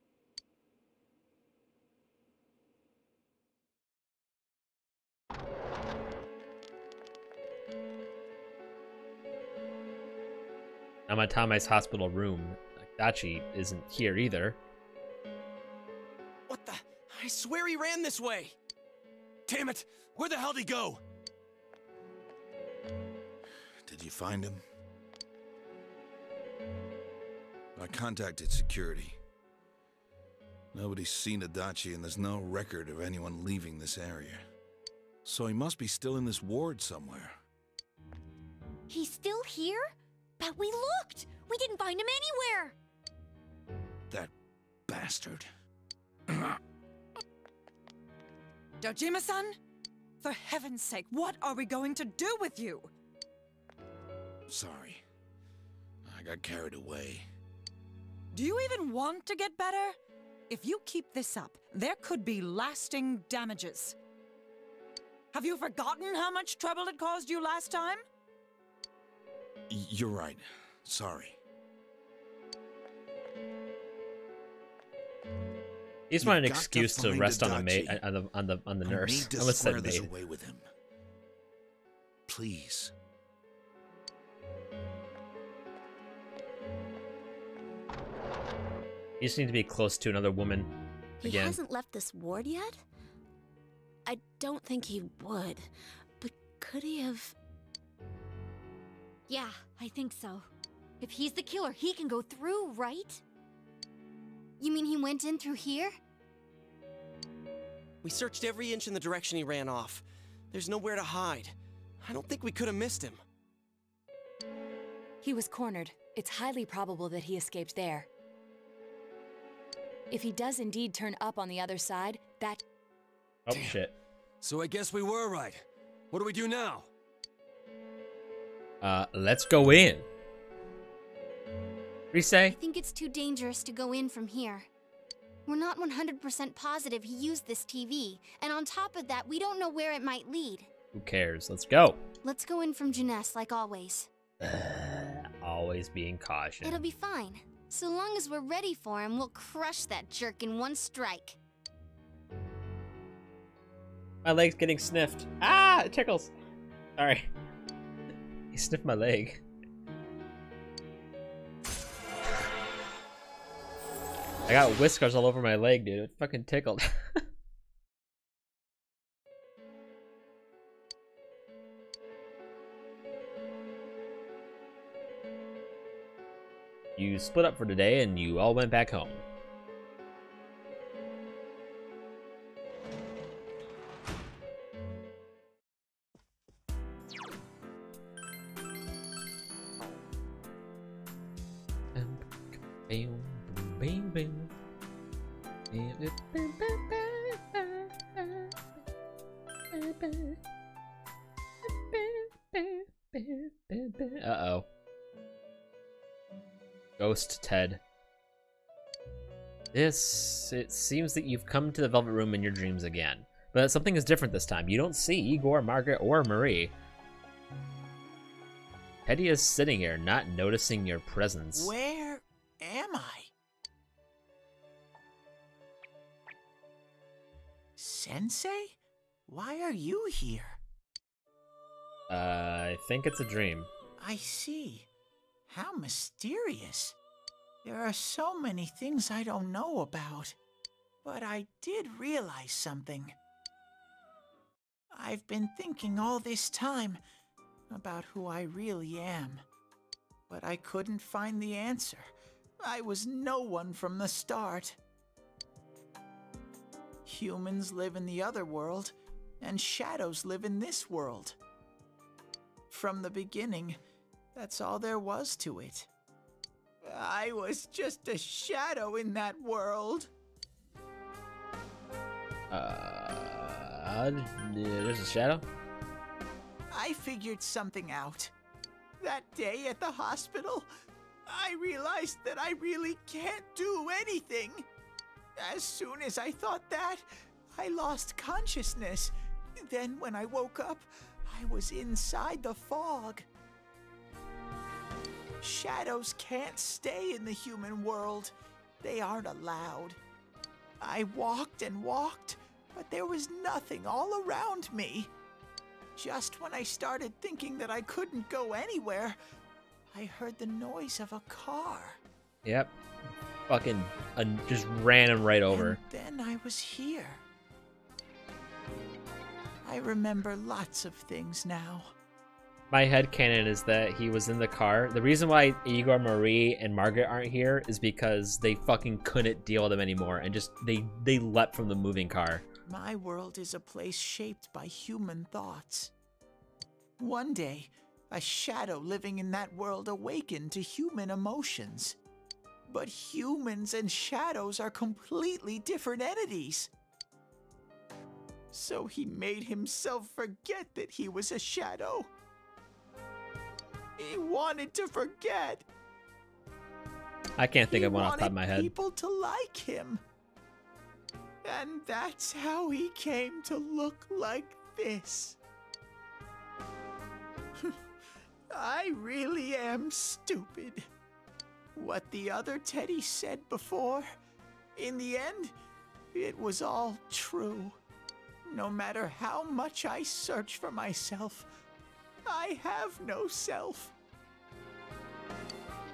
Namatame's hospital room. Adachi isn't here either. What the? I swear he ran this way. Damn it! Where the hell'd he go? Did you find him? I contacted security. Nobody's seen Adachi, and there's no record of anyone leaving this area. So he must be still in this ward somewhere. He's still here? But we looked! We didn't find him anywhere! That bastard. Dojima-san? For heaven's sake, what are we going to do with you? Sorry. I got carried away. Do you even want to get better? If you keep this up, there could be lasting damages. Have you forgotten how much trouble it caused you last time? You're right. Sorry. He's wanted an excuse to rest on the nurse. I need to square this away with him. Please. You just need to be close to another woman He again. hasn't left this ward yet? I don't think he would. But could he have... Yeah, I think so. If he's the killer, he can go through, right? You mean he went in through here? We searched every inch in the direction he ran off. There's nowhere to hide. I don't think we could have missed him. He was cornered. It's highly probable that he escaped there. If he does indeed turn up on the other side, that... Oh, shit. So I guess we were right. What do we do now? Let's go in. What do you say? I think it's too dangerous to go in from here. We're not 100% positive he used this TV, and on top of that, we don't know where it might lead. Who cares? Let's go. Let's go in from Jeunesse like always. Always being cautious. It'll be fine. So long as we're ready for him, we'll crush that jerk in one strike. My leg's getting sniffed. Ah, it tickles. Sorry. He sniffed my leg. I got whiskers all over my leg, dude. It fucking tickled. You split up for today and you all went back home. Uh-oh. Ghost Ted. It seems that you've come to the Velvet Room in your dreams again. But something is different this time. You don't see Igor, Margaret, or Marie. Teddy is sitting here, not noticing your presence. Where am I? Sensei? Why are you here? I think it's a dream. I see. How mysterious. There are so many things I don't know about. But I did realize something. I've been thinking all this time about who I really am. But I couldn't find the answer. I was no one from the start. Humans live in the other world, and shadows live in this world. From the beginning, that's all there was to it. I was just a shadow in that world. There's a shadow? I figured something out. That day at the hospital, I realized that I really can't do anything. As soon as I thought that, I lost consciousness. Then when I woke up, I was inside the fog. Shadows can't stay in the human world. They aren't allowed. I walked and walked, but there was nothing all around me. Just when I started thinking that I couldn't go anywhere, I heard the noise of a car. Yep. Fucking just ran him right over. And then I was here. I remember lots of things now. My headcanon is that he was in the car. The reason why Igor, Marie, and Margaret aren't here is because they fucking couldn't deal with them anymore and just they leapt from the moving car. My world is a place shaped by human thoughts. One day, a shadow living in that world awakened to human emotions. But humans and shadows are completely different entities. So he made himself forget that he was a shadow. He wanted to forget. I can't think of one off the top of my He wanted head. people to like him. And that's how he came to look like this. I really am stupid. What the other Teddy said before, in the end, it was all true. No matter how much I search for myself, I have no self.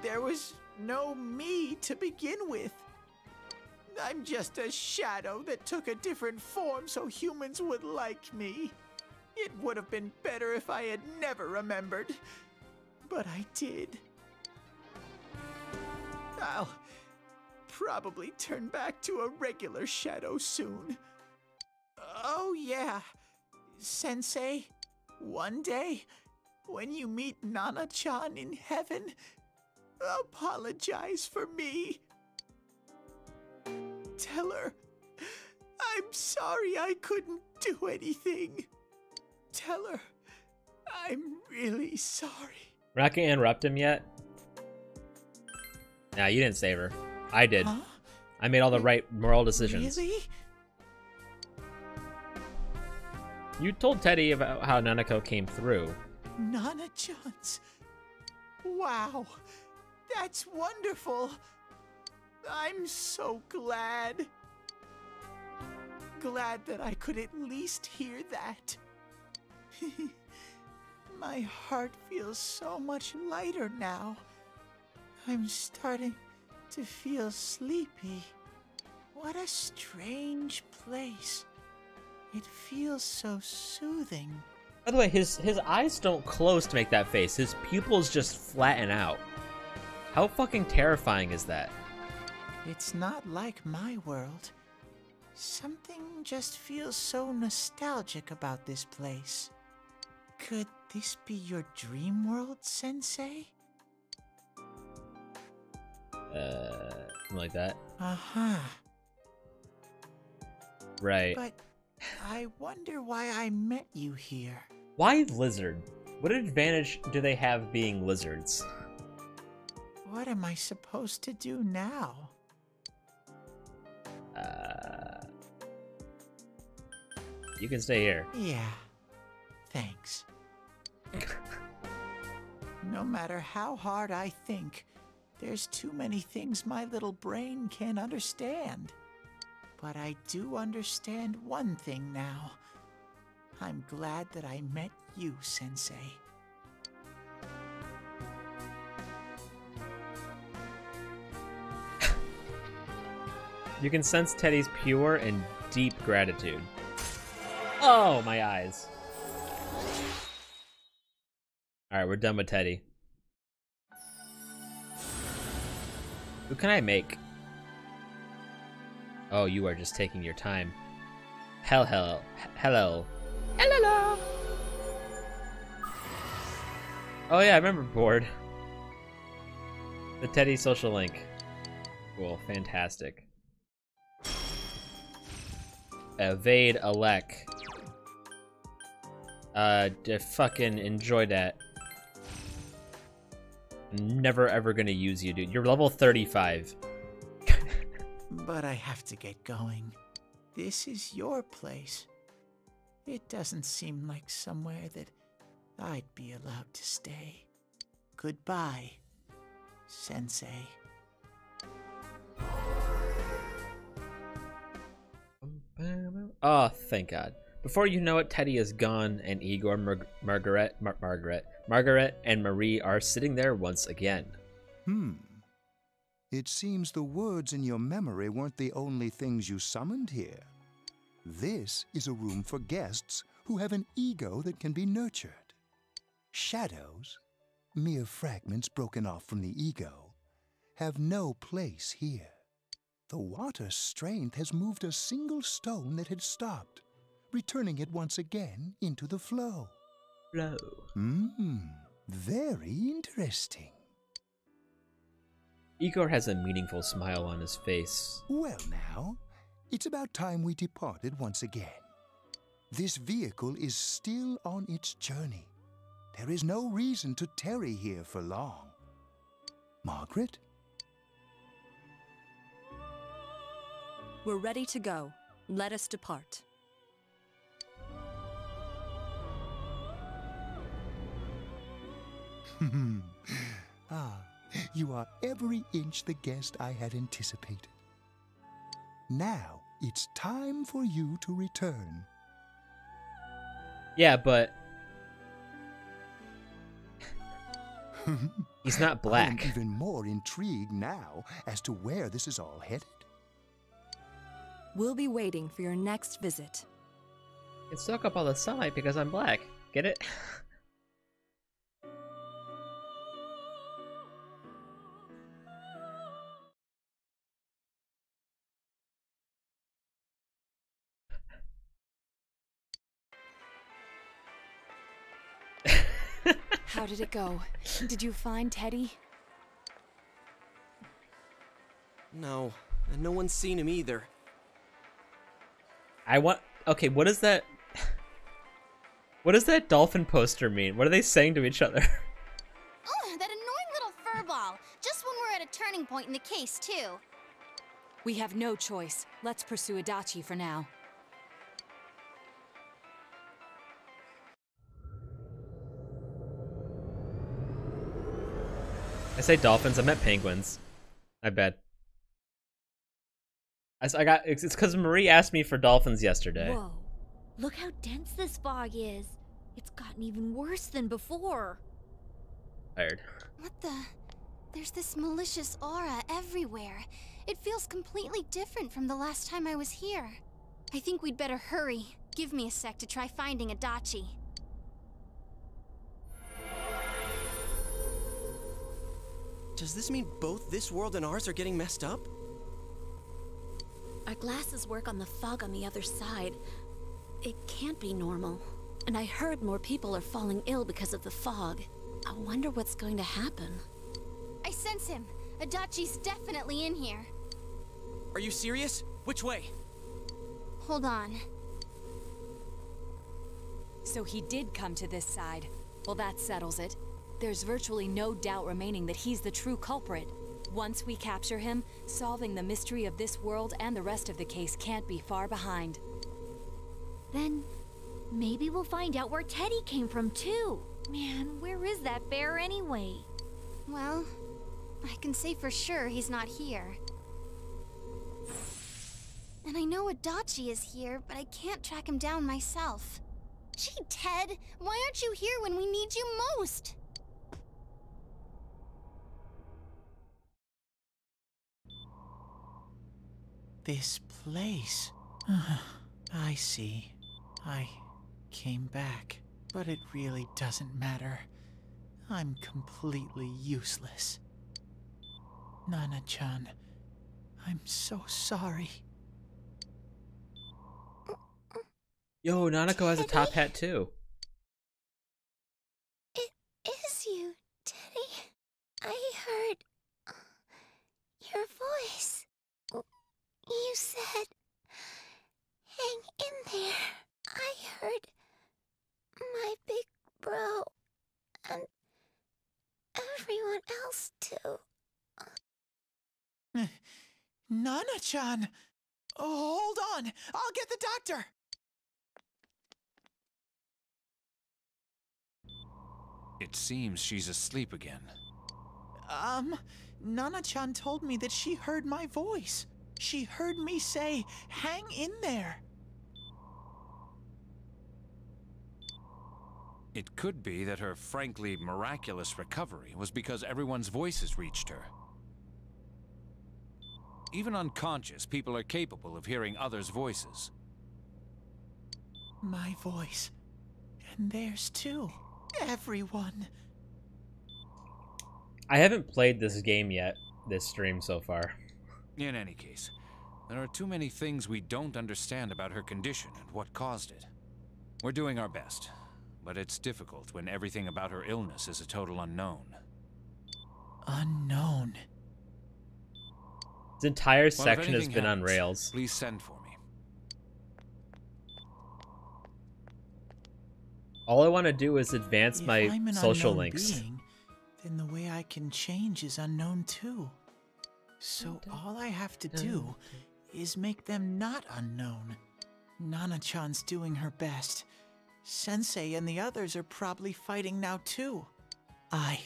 There was no me to begin with. I'm just a shadow that took a different form so humans would like me. It would have been better if I had never remembered, but I did. I'll probably turn back to a regular shadow soon. Oh yeah, Sensei, one day, when you meet Nana-chan in heaven, apologize for me. Tell her, I'm sorry I couldn't do anything. Tell her, I'm really sorry. We're not gonna interrupt him yet. Nah, you didn't save her. I did. Huh? I made all the right moral decisions. Really? You told Teddy about how Nanako came through. Nana-chan's. Wow, that's wonderful. I'm so glad. Glad that I could at least hear that. My heart feels so much lighter now. I'm starting to feel sleepy. What a strange place. It feels so soothing. By the way, his eyes don't close to make that face. His pupils just flatten out. How fucking terrifying is that? It's not like my world. Something just feels so nostalgic about this place. Could this be your dream world, Sensei? Something like that. Uh-huh. Right. But I wonder why I met you here. Why lizard? What advantage do they have being lizards? What am I supposed to do now? You can stay here. Yeah. Thanks. No matter how hard I think, there's too many things my little brain can't understand. But I do understand one thing now. I'm glad that I met you, Sensei. You can sense Teddy's pure and deep gratitude. Oh, my eyes. Alright, we're done with Teddy. Who can I make? Oh, you are just taking your time. Hello. Hello. Oh yeah, I remember board. The Teddy social link. Cool, fantastic. Evade Alec. Fucking enjoy that. I'm never ever gonna use you, dude. You're level 35. But I have to get going. This is your place. It doesn't seem like somewhere that I'd be allowed to stay. Goodbye, Sensei. Oh, thank God. Before you know it, Teddy is gone, and Igor, Margaret, and Marie are sitting there once again. It seems the words in your memory weren't the only things you summoned here. This is a room for guests who have an ego that can be nurtured. Shadows, mere fragments broken off from the ego, have no place here. The water's strength has moved a single stone that had stopped, returning it once again into the flow. Flow. Very interesting. Igor has a meaningful smile on his face. Well now, it's about time we departed once again. This vehicle is still on its journey. There is no reason to tarry here for long. Margaret? We're ready to go. Let us depart. You are every inch the guest I had anticipated. Now, it's time for you to return. Yeah, but... he's not black. I'm even more intrigued now as to where this is all headed. We'll be waiting for your next visit. It's soak up all the sunlight because I'm black. Get it? How did it go? Did you find Teddy? No, and no one's seen him either. Okay, what is that? What does that dolphin poster mean? What are they saying to each other? Oh, that annoying little furball. Just when we're at a turning point in the case, too. We have no choice. Let's pursue Adachi for now. I say dolphins, I meant penguins. I bet. It's because Marie asked me for dolphins yesterday. Whoa. Look how dense this fog is. It's gotten even worse than before. Tired. What the? There's this malicious aura everywhere. It feels completely different from the last time I was here. I think we'd better hurry. Give me a sec to try finding Adachi. Does this mean both this world and ours are getting messed up? Our glasses work on the fog on the other side. It can't be normal. And I heard more people are falling ill because of the fog. I wonder what's going to happen. I sense him. Adachi's definitely in here. Are you serious? Which way? Hold on. So he did come to this side. Well, that settles it. There's virtually no doubt remaining that he's the true culprit. Once we capture him, solving the mystery of this world and the rest of the case can't be far behind. Then maybe we'll find out where Teddy came from too. Man, where is that bear anyway? Well, I can say for sure he's not here. And I know Adachi is here, but I can't track him down myself. Gee, Ted, why aren't you here when we need you most? This place. I see. I came back, but it really doesn't matter. I'm completely useless. Nana-chan, I'm so sorry. Yo, Nanako has a top hat too. It is you, Teddy. I heard your voice. You said, hang in there. I heard my big bro and everyone else too. Nana-chan! Oh, hold on! I'll get the doctor! It seems she's asleep again. Nana-chan told me that she heard my voice. She heard me say, hang in there. It could be that her frankly miraculous recovery was because everyone's voices reached her. Even unconscious, people are capable of hearing others' voices. My voice. And theirs too. Everyone. I haven't played this game yet, this stream so far. In any case, there are too many things we don't understand about her condition and what caused it. We're doing our best, but it's difficult when everything about her illness is a total unknown. Unknown. This entire Well, if section has anything been on happens, rails. Please send for me. All I want to do is advance If my I'm an social unknown links. being, then the way I can change is unknown too. So all I have to do is make them not unknown. Nana-chan's doing her best. Sensei and the others are probably fighting now too. I'm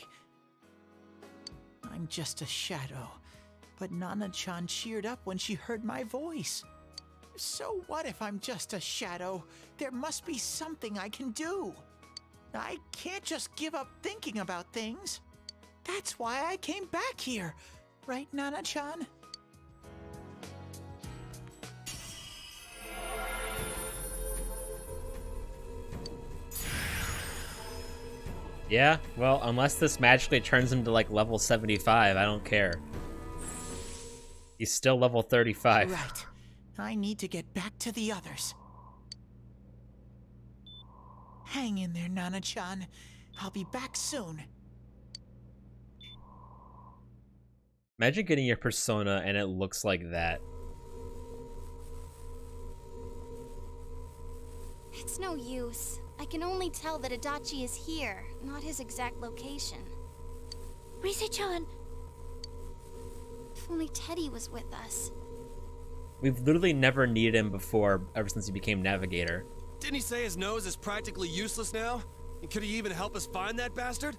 just a shadow. But Nana-chan cheered up when she heard my voice. So what if I'm just a shadow? There must be something I can do. I can't just give up thinking about things. That's why I came back here. Right, Nana-chan? Yeah, well, unless this magically turns him to like level 75, I don't care. He's still level 35. Right. I need to get back to the others. Hang in there, Nana-chan. I'll be back soon. Imagine getting your persona and it looks like that. It's no use. I can only tell that Adachi is here, not his exact location. Rise-chan! If only Teddy was with us. We've literally never needed him before, ever since he became Navigator. Didn't he say his nose is practically useless now? And could he even help us find that bastard?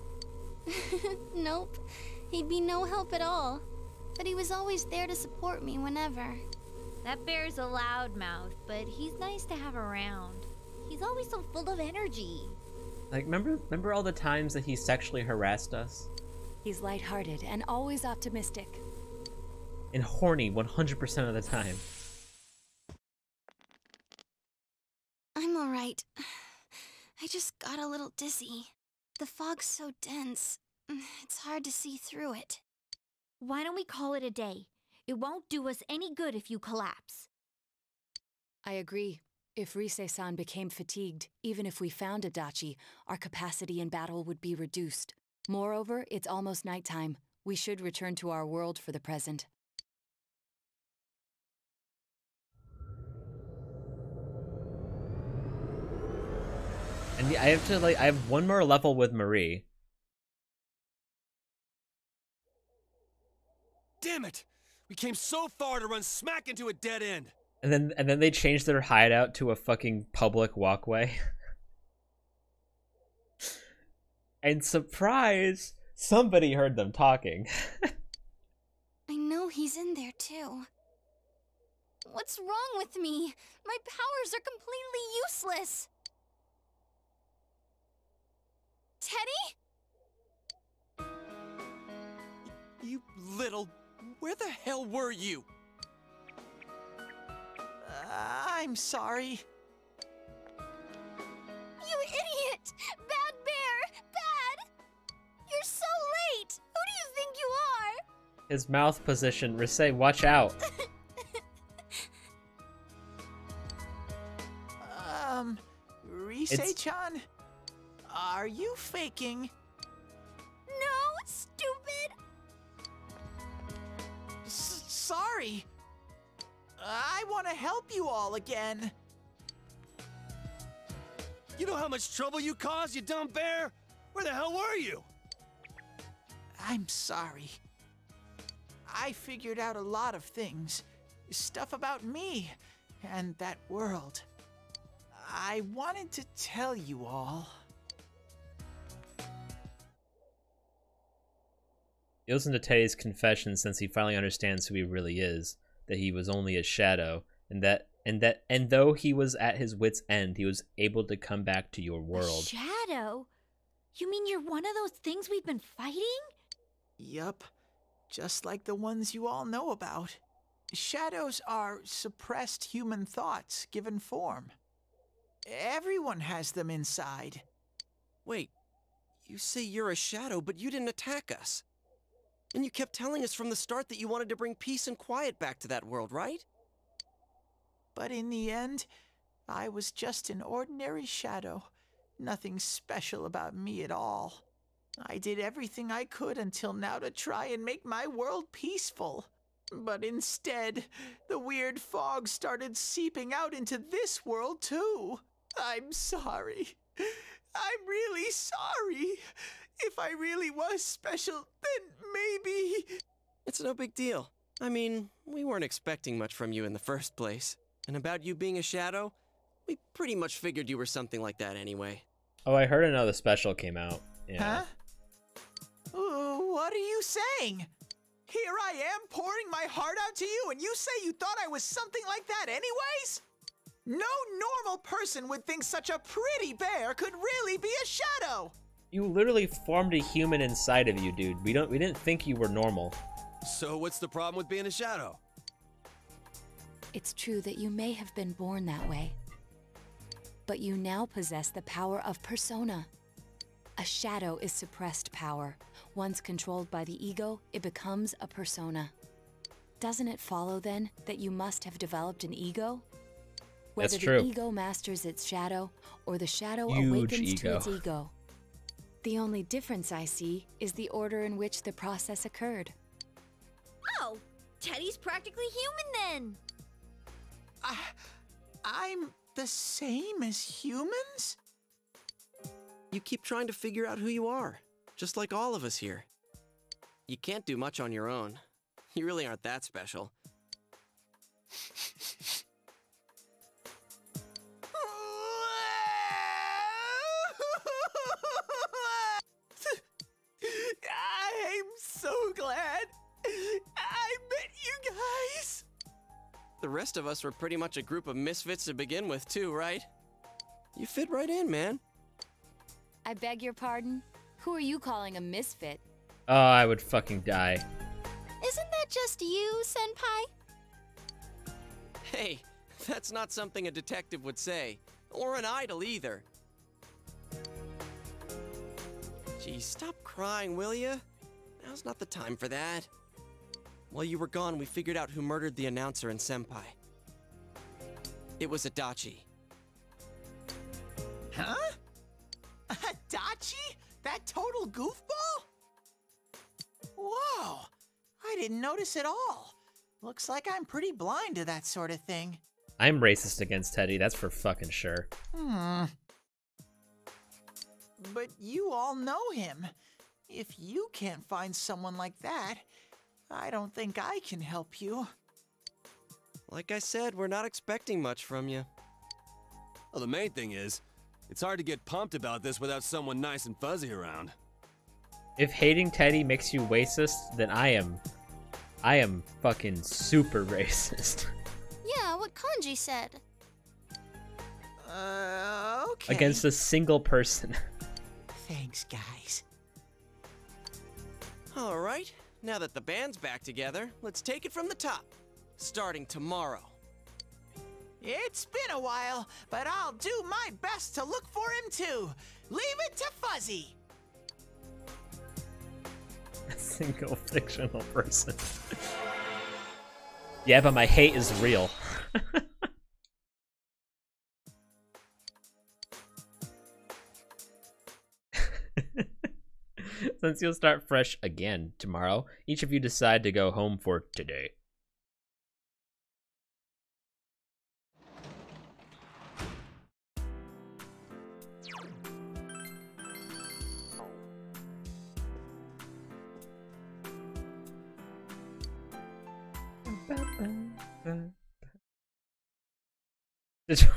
Nope. He'd be no help at all. But he was always there to support me whenever. That bear's a loudmouth, but he's nice to have around. He's always so full of energy. Like, remember all the times that he sexually harassed us? He's lighthearted and always optimistic. And horny 100% of the time. I'm alright. I just got a little dizzy. The fog's so dense, it's hard to see through it. Why don't we call it a day? It won't do us any good if you collapse. I agree. If Rise-san became fatigued, even if we found Adachi, our capacity in battle would be reduced. Moreover, it's almost nighttime. We should return to our world for the present. And I have to, like, I have one more level with Marie. Damn it! We came so far to run smack into a dead end. And then they changed their hideout to a fucking public walkway. And surprise, somebody heard them talking. I know he's in there too. What's wrong with me? My powers are completely useless. Teddy? You little... Where the hell were you? I'm sorry. You idiot! Bad bear! Bad! You're so late! Who do you think you are? His mouth position, Risei, watch out. Rise-chan? Are you faking? No, stupid! Sorry. I want to help you all again. You know how much trouble you caused, you dumb bear? Where the hell were you? I'm sorry. I figured out a lot of things. Stuff about me and that world. I wanted to tell you all. He listens to Teddy's confession since he finally understands who he really is, that he was only a shadow, and though he was at his wit's end, he was able to come back to your world. Shadow? You mean you're one of those things we've been fighting? Yup. Just like the ones you all know about. Shadows are suppressed human thoughts given form. Everyone has them inside. Wait, you say you're a shadow, but you didn't attack us. And you kept telling us from the start that you wanted to bring peace and quiet back to that world, right? But in the end, I was just an ordinary shadow. Nothing special about me at all. I did everything I could until now to try and make my world peaceful. But instead, the weird fog started seeping out into this world too. I'm sorry. I'm really sorry. If I really was special, then maybe... It's no big deal. I mean, we weren't expecting much from you in the first place. And about you being a shadow, we pretty much figured you were something like that anyway. Oh, I heard another special came out. Yeah. Huh? What are you saying? Here I am pouring my heart out to you, and you say you thought I was something like that anyways? No normal person would think such a pretty bear could really be a shadow. You literally formed a human inside of you, dude. We didn't think you were normal. So what's the problem with being a shadow? It's true that you may have been born that way, but you now possess the power of persona. A shadow is suppressed power. Once controlled by the ego, it becomes a persona. Doesn't it follow, then, that you must have developed an ego? Whether That's true. the ego masters its shadow, or the shadow Huge awakens to ego. its ego. The only difference I see is the order in which the process occurred. Oh, Teddy's practically human then. I'm the same as humans? You keep trying to figure out who you are, just like all of us here. You can't do much on your own. You really aren't that special. I'm so glad I met you guys. The rest of us were pretty much a group of misfits to begin with, too, right? You fit right in, man. I beg your pardon? Who are you calling a misfit? Oh, I would fucking die. Isn't that just you, Senpai? Hey, that's not something a detective would say. Or an idol, either. Gee, stop crying, will ya? Now's not the time for that. While you were gone, we figured out who murdered the announcer and Senpai. It was Adachi. Huh? Adachi? That total goofball? Whoa! I didn't notice at all. Looks like I'm pretty blind to that sort of thing. I'm racist against Teddy, that's for fucking sure. But you all know him. If you can't find someone like that, I don't think I can help you. Like I said, we're not expecting much from you. Well, the main thing is, it's hard to get pumped about this without someone nice and fuzzy around. If hating Teddy makes you racist, then I am fucking super racist. Yeah, what Kanji said. Okay. Against a single person. Thanks, guys. All right, now that the band's back together, let's take it from the top. Starting tomorrow. It's been a while, but I'll do my best to look for him too. Leave it to Fuzzy. A single fictional person. Yeah, but my hate is real. Since you'll start fresh again tomorrow, each of you decide to go home for today.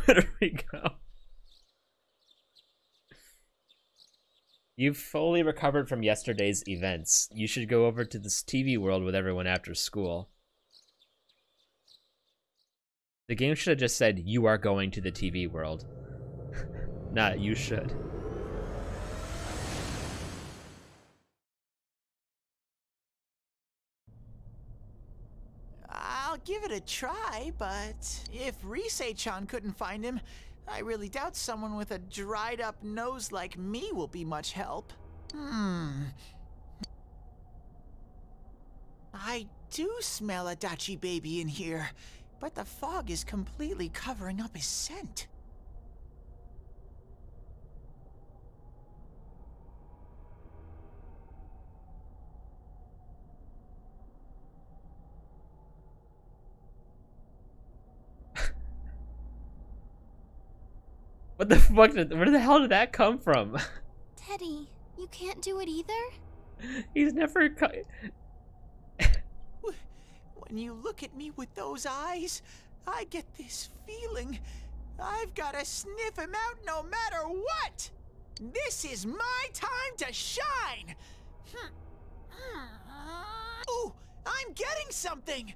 Where do we go? You've fully recovered from yesterday's events. You should go over to this TV world with everyone after school. The game should have just said, you are going to the TV world. Not, you should. I'll I'll give it a try, but if Rise-chan couldn't find him, I really doubt someone with a dried-up nose like me will be much help. I do smell a Dachi baby in here, but the fog is completely covering up his scent. What the fuck? Where the hell did that come from? Teddy, you can't do it either? He's never. When you look at me with those eyes, I get this feeling I've got to sniff him out no matter what. This is my time to shine. Ooh, I'm getting something.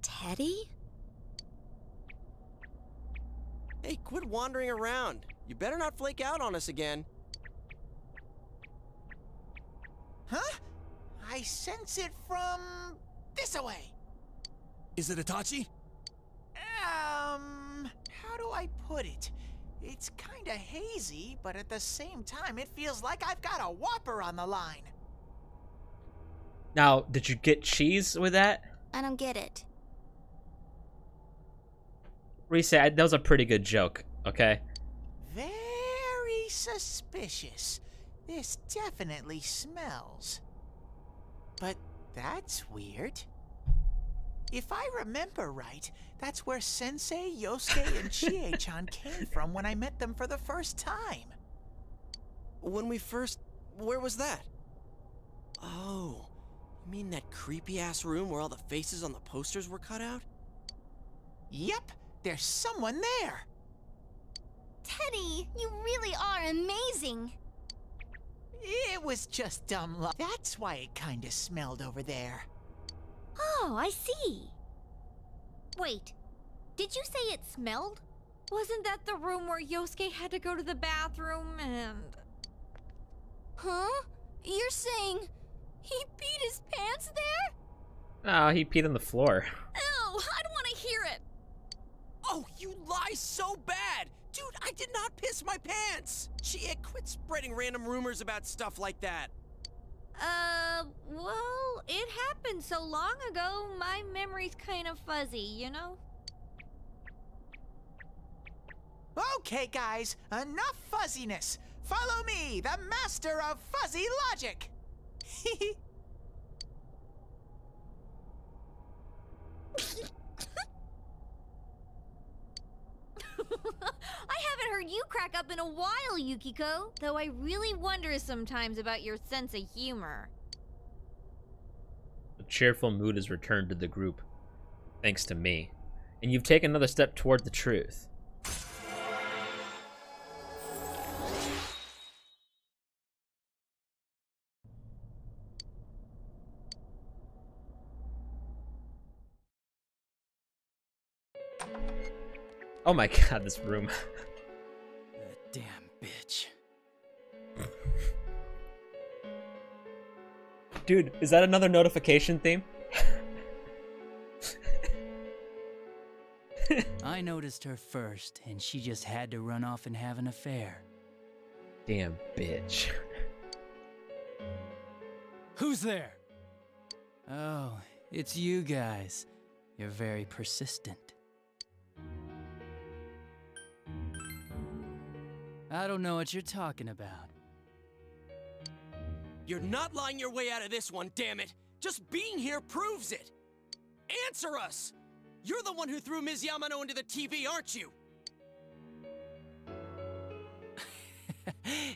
Teddy? Hey, quit wandering around. You better not flake out on us again. Huh? I sense it from this away. Is it Itachi? How do I put it? It's kinda hazy, but at the same time, it feels like I've got a whopper on the line. Now, did you get cheese with that? I don't get it. Reset, that was a pretty good joke, okay? Very suspicious. This definitely smells. But that's weird. If I remember right, that's where Sensei, Yosuke, and Chie-chan came from when I met them for the first time. When we first... where was that? Oh, you mean that creepy-ass room where all the faces on the posters were cut out? Yep, there's someone there. Teddy, you really are amazing. It was just dumb luck. That's why it kinda smelled over there. Oh, I see. Wait, did you say it smelled? Wasn't that the room where Yosuke had to go to the bathroom and... Huh? You're saying he peed his pants there? Oh, he peed on the floor. Ew, I don't want to hear it. Oh, you lie so bad! Dude, I did not piss my pants! Chie, quit spreading random rumors about stuff like that. Well, it happened so long ago, my memory's kind of fuzzy, you know? Okay, guys, enough fuzziness. Follow me, the master of fuzzy logic. I haven't heard you crack up in a while, Yukiko. Though I really wonder sometimes about your sense of humor. A cheerful mood has returned to the group, thanks to me. And you've taken another step toward the truth. Oh my god, this room. That damn bitch. Dude, is that another notification theme? I noticed her first, and she just had to run off and have an affair. Damn bitch. Who's there? Oh, it's you guys. You're very persistent. I don't know what you're talking about. You're not lying your way out of this one, damn it! Just being here proves it! Answer us! You're the one who threw Ms. Yamano into the TV, aren't you?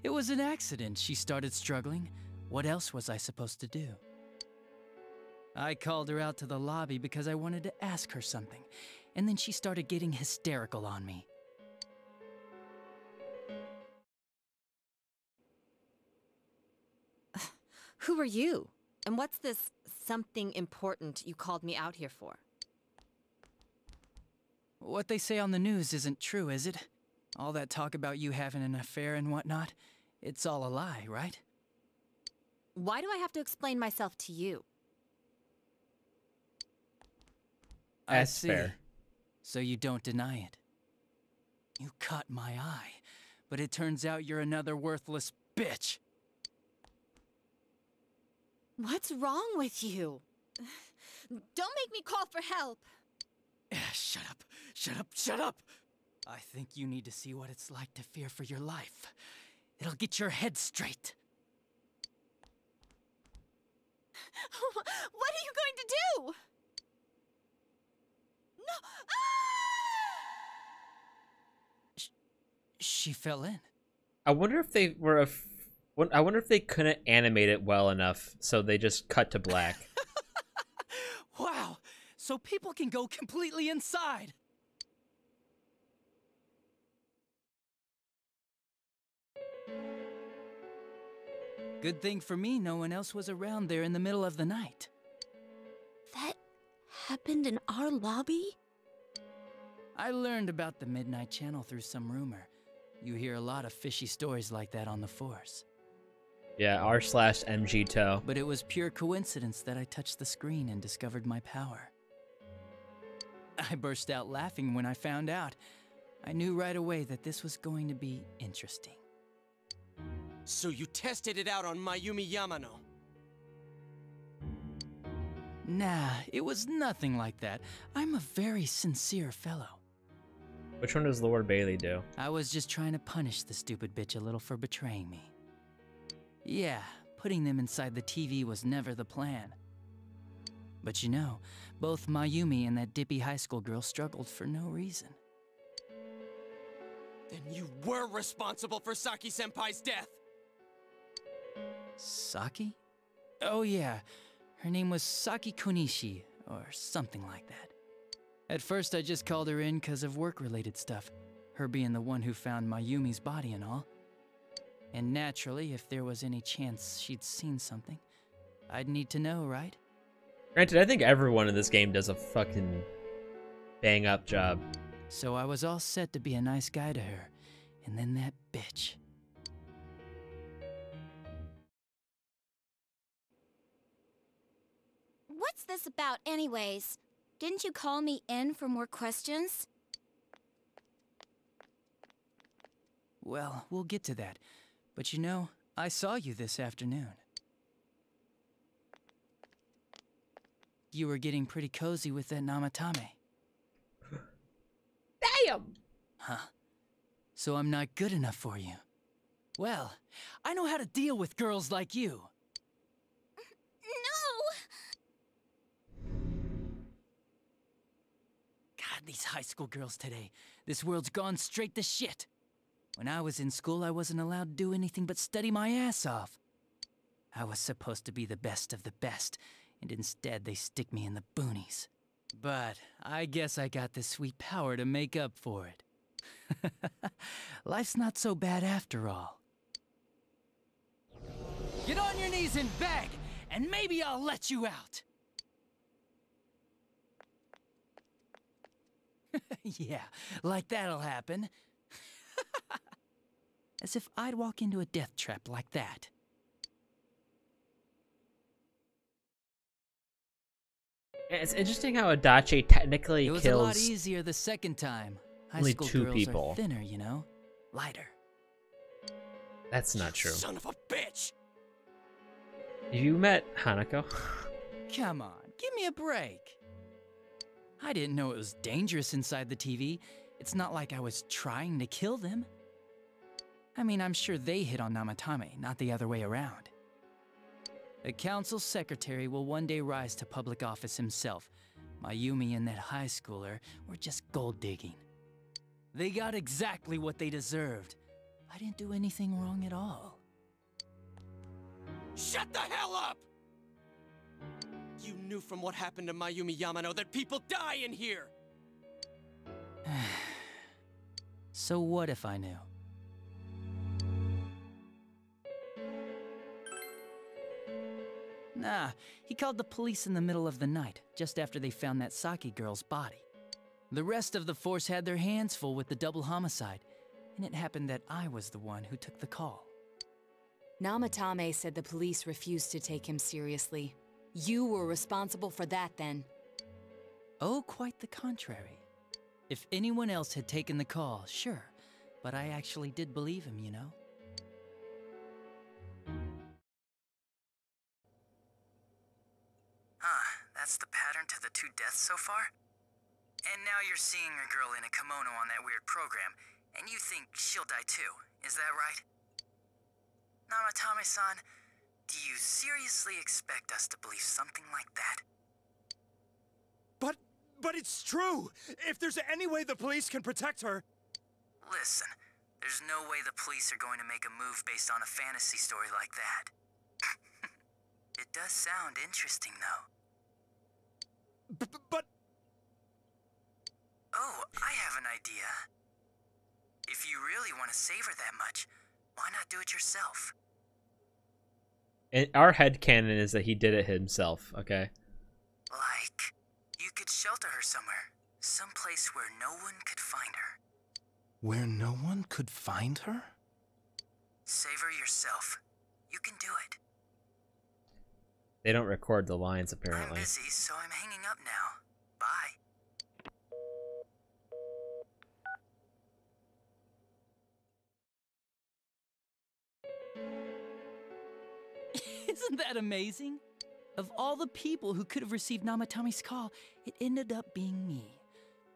It was an accident. She started struggling. What else was I supposed to do? I called her out to the lobby because I wanted to ask her something, and then she started getting hysterical on me. Who are you? And what's this something important you called me out here for? What they say on the news isn't true, is it? All that talk about you having an affair and whatnot, it's all a lie, right? Why do I have to explain myself to you? I That's see. fair. So you don't deny it. You caught my eye, but it turns out you're another worthless bitch. What's wrong with you? Don't make me call for help. Shut up, shut up, shut up! I think you need to see what it's like to fear for your life. It'll get your head straight. What are you going to do? No! She fell in. I wonder if they were I wonder if they couldn't animate it well enough, so they just cut to black. Wow, so people can go completely inside. Good thing for me, no one else was around there in the middle of the night. That happened in our lobby? I learned about the Midnight Channel through some rumor. You hear a lot of fishy stories like that on the Force. Yeah, r/MG Toe. But it was pure coincidence that I touched the screen and discovered my power. I burst out laughing when I found out. I knew right away that this was going to be interesting. So you tested it out on Mayumi Yamano? Nah, it was nothing like that. I'm a very sincere fellow. Which one does Lord Bailey do? I was just trying to punish the stupid bitch a little for betraying me. Yeah, putting them inside the TV was never the plan. But you know, both Mayumi and that dippy high school girl struggled for no reason. Then you were responsible for Saki-senpai's death! Saki? Oh yeah, her name was Saki Konishi, or something like that. At first I just called her in because of work-related stuff, her being the one who found Mayumi's body and all. And naturally, if there was any chance she'd seen something, I'd need to know, right? Granted, I think everyone in this game does a fucking bang-up job. So I was all set to be a nice guy to her, and then that bitch. What's this about anyways? Didn't you call me in for more questions? Well, we'll get to that. But you know, I saw you this afternoon. You were getting pretty cozy with that Namatame. Damn! Huh. So I'm not good enough for you. Well, I know how to deal with girls like you. God, these high school girls today. This world's gone straight to shit. When I was in school, I wasn't allowed to do anything but study my ass off. I was supposed to be the best of the best, and instead they stick me in the boonies. But I guess I got the sweet power to make up for it. Life's not so bad after all. Get on your knees and beg, and maybe I'll let you out. Yeah, like that'll happen. As if I'd walk into a death trap like that. It's interesting how Adachi technically It was kills a lot easier the second time. High only school 2 girls people. are thinner, you know? Lighter. That's not true. Son of a bitch! You met Hanako? Come on, give me a break. I didn't know it was dangerous inside the TV. It's not like I was trying to kill them. I mean, I'm sure they hit on Namatame, not the other way around. The council secretary will one day rise to public office himself. Mayumi and that high schooler were just gold digging. They got exactly what they deserved. I didn't do anything wrong at all. Shut the hell up! You knew from what happened to Mayumi Yamano that people die in here! So what if I knew? Nah, he called the police in the middle of the night, just after they found that Saki girl's body. The rest of the force had their hands full with the double homicide, and it happened that I was the one who took the call. Namatame said the police refused to take him seriously. You were responsible for that then. Oh, quite the contrary. If anyone else had taken the call, sure. But I actually did believe him, you know? That's the pattern to the 2 deaths so far? And now you're seeing a girl in a kimono on that weird program, and you think she'll die too, is that right? Namatame-san, do you seriously expect us to believe something like that? But it's true! If there's any way the police can protect her... Listen, there's no way the police are going to make a move based on a fantasy story like that. It does sound interesting, though. But... Oh, I have an idea. If you really want to save her that much, why not do it yourself? And our headcanon is that he did it himself, okay? Like, you could shelter her somewhere. Someplace where no one could find her. Where no one could find her? Save her yourself. You can do it. They don't record the lines, I'm apparently. busy, so I'm hanging up now. Bye. Isn't that amazing? Of all the people who could have received Namatame's call, it ended up being me.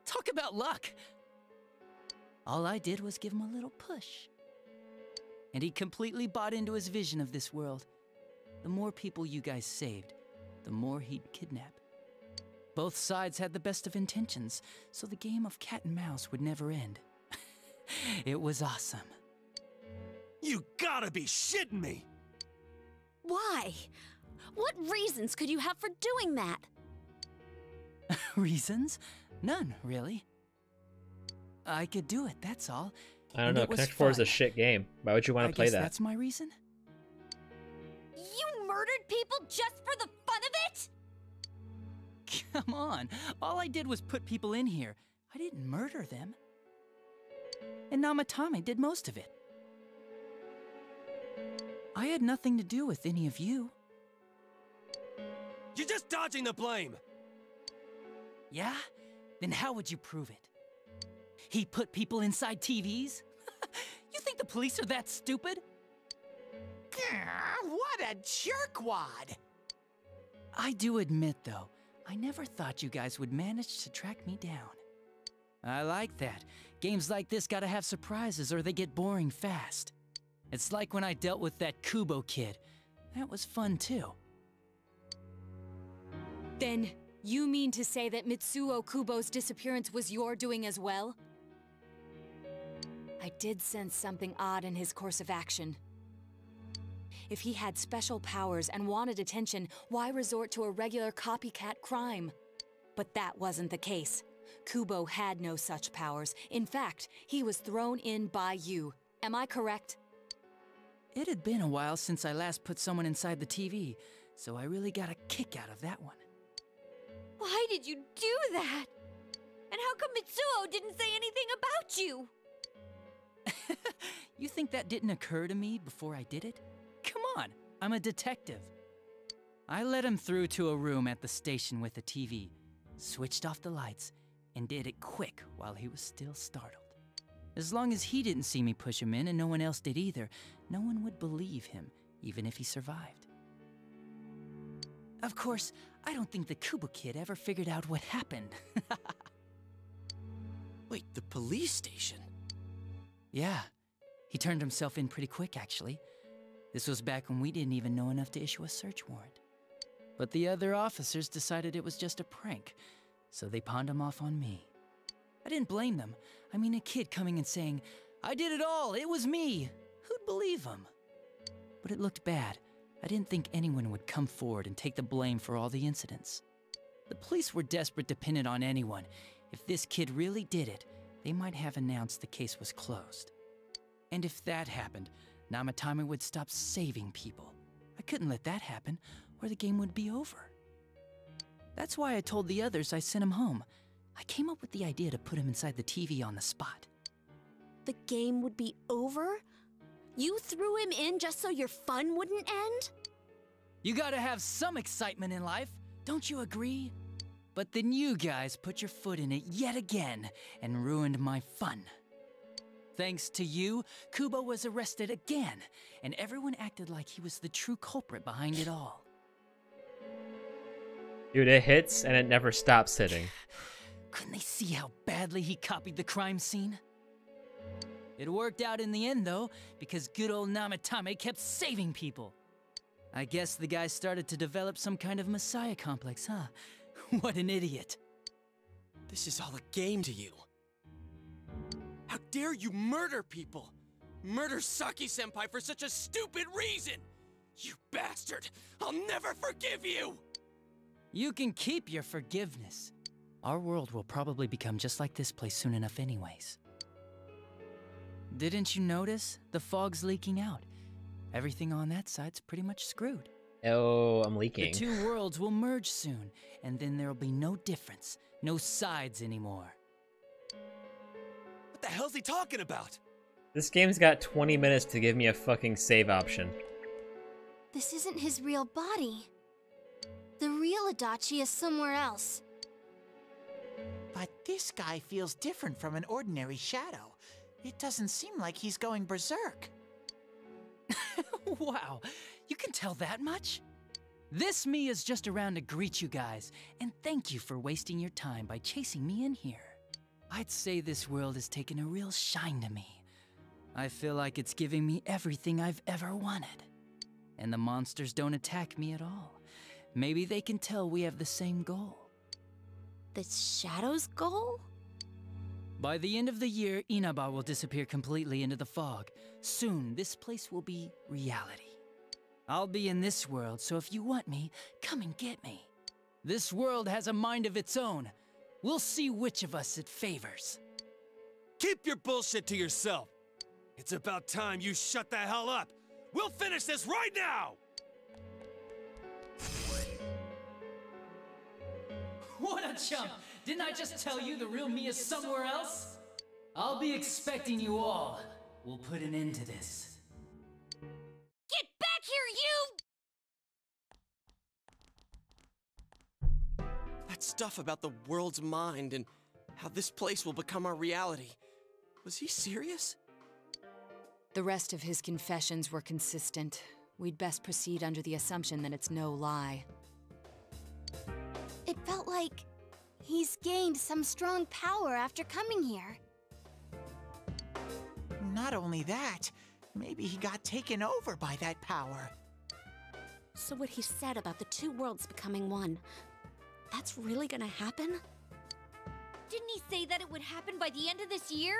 Talk about luck! All I did was give him a little push. And he completely bought into his vision of this world. The more people you guys saved, the more he'd kidnap. Both sides had the best of intentions, so the game of cat and mouse would never end. It was awesome. You gotta be shitting me! Why? What reasons could you have for doing that? Reasons? None, really. I could do it, that's all. I don't know, Connect 4 is a shit game. Why would you want to play that? That's my reason? You murdered people just for the fun of it? Come on, all I did was put people in here. I didn't murder them. And Namatame did most of it. I had nothing to do with any of you. You're just dodging the blame! Yeah? Then how would you prove it? He put people inside TVs? You think the police are that stupid? What a jerkwad! I do admit, though, I never thought you guys would manage to track me down. I like that. Games like this gotta have surprises or they get boring fast. It's like when I dealt with that Kubo kid. That was fun, too. Then, you mean to say that Mitsuo Kubo's disappearance was your doing as well? I did sense something odd in his course of action. If he had special powers and wanted attention, why resort to a regular copycat crime? But that wasn't the case. Kubo had no such powers. In fact, he was thrown in by you. Am I correct? It had been a while since I last put someone inside the TV, so I really got a kick out of that one. Why did you do that? And how come Mitsuo didn't say anything about you? You think that didn't occur to me before I did it? Come on, I'm a detective. I let him through to a room at the station with a TV, switched off the lights, and did it quick while he was still startled. As long as he didn't see me push him in and no one else did either, no one would believe him, even if he survived. Of course, I don't think the Kubo kid ever figured out what happened. Wait, the police station? Yeah, he turned himself in pretty quick, actually. This was back when we didn't even know enough to issue a search warrant. But the other officers decided it was just a prank, so they pawned him off on me. I didn't blame them. I mean, a kid coming and saying, "I did it all, it was me." Who'd believe him? But it looked bad. I didn't think anyone would come forward and take the blame for all the incidents. The police were desperate to pin it on anyone. If this kid really did it, they might have announced the case was closed. And if that happened, Namatame would stop saving people. I couldn't let that happen, or the game would be over. That's why I told the others I sent him home. I came up with the idea to put him inside the TV on the spot. The game would be over? You threw him in just so your fun wouldn't end? You gotta have some excitement in life, don't you agree? But then you guys put your foot in it yet again and ruined my fun. Thanks to you, Kubo was arrested again, and everyone acted like he was the true culprit behind it all. Dude, it hits and it never stops hitting. Couldn't they see how badly he copied the crime scene? It worked out in the end, though, because good old Namatame kept saving people. I guess the guy started to develop some kind of messiah complex, huh? What an idiot. This is all a game to you. How dare you murder people? Murder Saki-senpai for such a stupid reason! You bastard! I'll never forgive you! You can keep your forgiveness. Our world will probably become just like this place soon enough anyways. Didn't you notice? The fog's leaking out. Everything on that side's pretty much screwed. Oh, I'm leaking. The two worlds will merge soon, and then there'll be no difference, no sides anymore. What the hell's he talking about? This game's got 20 minutes to give me a fucking save option. This isn't his real body. The real Adachi is somewhere else. But this guy feels different from an ordinary shadow. It doesn't seem like he's going berserk. Wow, you can tell that much? This me is just around to greet you guys, and thank you for wasting your time by chasing me in here. I'd say this world has taken a real shine to me. I feel like it's giving me everything I've ever wanted. And the monsters don't attack me at all. Maybe they can tell we have the same goal. The Shadow's goal? By the end of the year, Inaba will disappear completely into the fog. Soon, this place will be reality. I'll be in this world, so if you want me, come and get me. This world has a mind of its own. We'll see which of us it favors. Keep your bullshit to yourself. It's about time you shut the hell up. We'll finish this right now! What a chump! Didn't I just tell you the real me is somewhere else? I'll be expecting you all. We'll put an end to this. Get back here, you! That stuff about the world's mind and how this place will become our reality. Was he serious? The rest of his confessions were consistent. We'd best proceed under the assumption that it's no lie. It felt like he's gained some strong power after coming here. Not only that, maybe he got taken over by that power. So what he said about the two worlds becoming one, that's really gonna happen? Didn't he say that it would happen by the end of this year?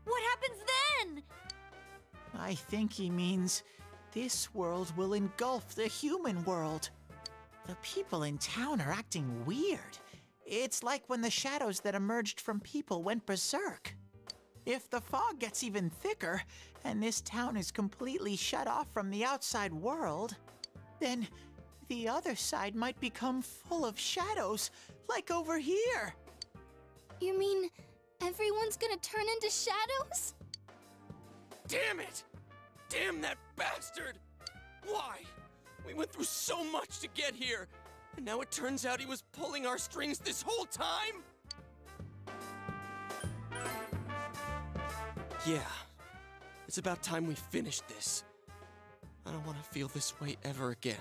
What happens then? I think he means this world will engulf the human world. The people in town are acting weird. It's like when the shadows that emerged from people went berserk. If the fog gets even thicker, and this town is completely shut off from the outside world, then the other side might become full of shadows, like over here. You mean everyone's gonna turn into shadows? Damn it! Damn that bastard! Why? We went through so much to get here, and now it turns out he was pulling our strings this whole time? Yeah, it's about time we finished this. I don't want to feel this way ever again.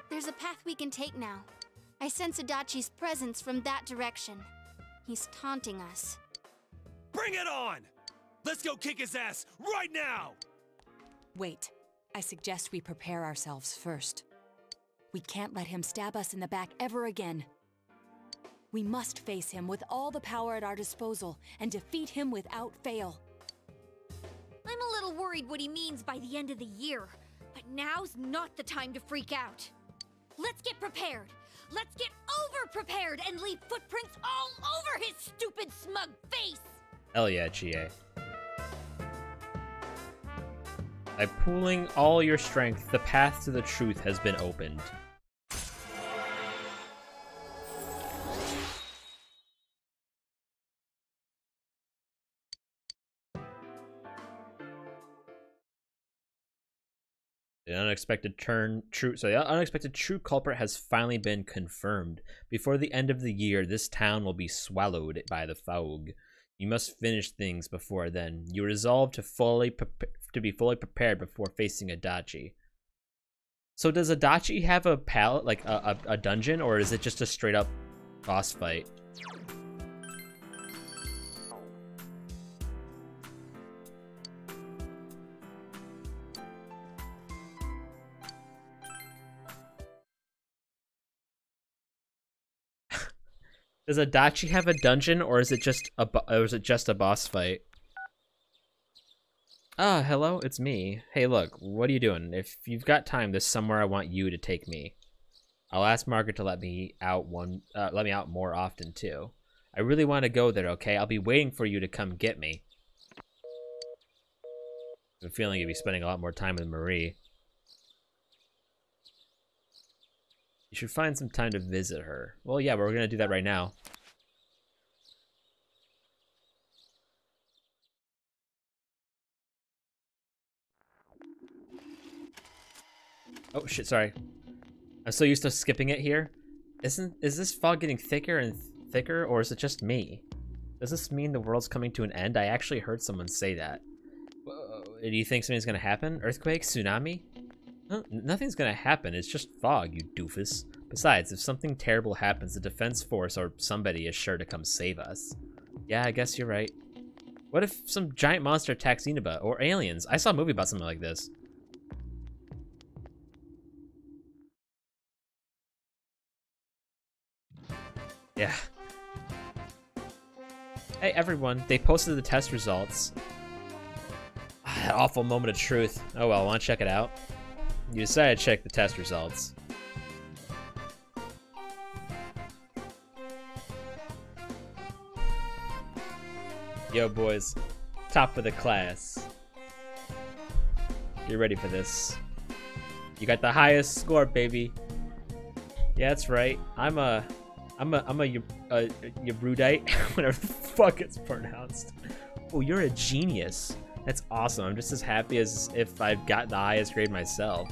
There's a path we can take now. I sense Adachi's presence from that direction. He's taunting us. Bring it on! Let's go kick his ass right now! Wait, I suggest we prepare ourselves first. We can't let him stab us in the back ever again. We must face him with all the power at our disposal and defeat him without fail. I'm a little worried what he means by the end of the year, but now's not the time to freak out. Let's get prepared. Let's get over-prepared and leave footprints all over his stupid, smug face! Hell yeah, GA. By pooling all your strength, the path to the truth has been opened. The unexpected true culprit has finally been confirmed. Before the end of the year, this town will be swallowed by the fog. You must finish things before then. You resolve to be fully prepared before facing Adachi. So does Adachi have a palette, like a dungeon, or is it just a straight up boss fight? Does Adachi have a dungeon, or is it just a boss fight? Ah, hello, it's me. Hey, look, what are you doing? If you've got time, there's somewhere I want you to take me. I'll ask Margaret to let me out more often too. I really want to go there, okay? I'll be waiting for you to come get me. I have a feeling you'll be spending a lot more time with Marie. You should find some time to visit her. Well, yeah, we're gonna do that right now. Oh shit, sorry. I'm so used to skipping it here. Is this fog getting thicker and thicker, or is it just me? Does this mean the world's coming to an end? I actually heard someone say that. Whoa, do you think something's gonna happen? Earthquake? Tsunami? Huh? Nothing's gonna happen, it's just fog, you doofus. Besides, if something terrible happens, the defense force or somebody is sure to come save us. Yeah, I guess you're right. What if some giant monster attacks Inaba, or aliens? I saw a movie about something like this. Yeah. Hey everyone, they posted the test results. That awful moment of truth. Oh well, wanna check it out? You decided to check the test results. Yo boys, top of the class. Get ready for this. You got the highest score, baby. Yeah, that's right. I'm a Yabrudite, whatever the fuck it's pronounced. Oh, you're a genius. That's awesome. I'm just as happy as if I've got the highest grade myself.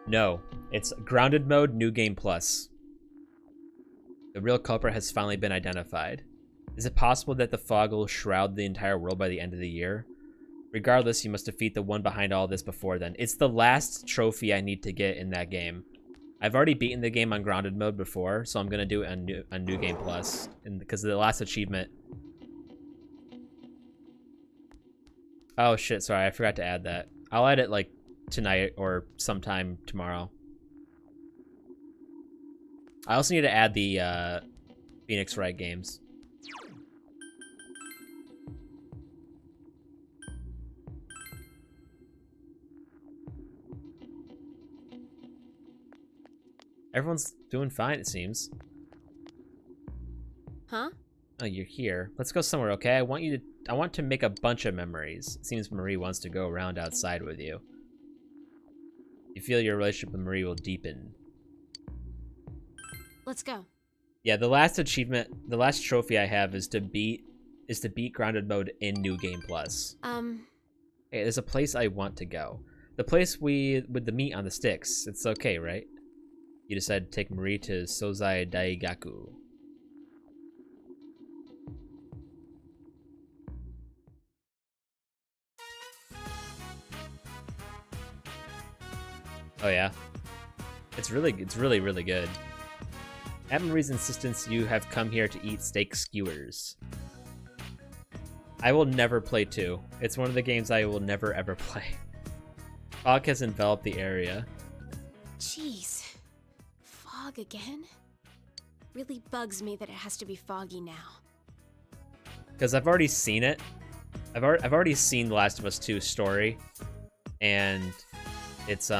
No, it's grounded mode, new game plus. The real culprit has finally been identified. Is it possible that the fog will shroud the entire world by the end of the year? Regardless, you must defeat the one behind all this before then. It's the last trophy I need to get in that game. I've already beaten the game on grounded mode before, so I'm gonna do it on new game plus, because of the last achievement. Oh shit, sorry, I forgot to add that. I'll add it like tonight or sometime tomorrow. I also need to add the Phoenix Wright games. Everyone's doing fine, it seems. Huh? Oh, you're here. Let's go somewhere, okay? I want to make a bunch of memories. It seems Marie wants to go around outside with you. You feel your relationship with Marie will deepen. Let's go. Yeah, the last achievement, the last trophy I have is to beat grounded mode in new game plus. Hey, there's a place I want to go. The place with the meat on the sticks. It's okay, right? You decided to take Marie to Sozai Daigaku. Oh yeah, it's really good. At Marie's insistence, you have come here to eat steak skewers. I will never play 2. It's one of the games I will never ever play. Fog has enveloped the area. Jeez, fog again? Really bugs me that it has to be foggy now. Because I've already seen it. I've already seen The Last of Us 2 story, and it's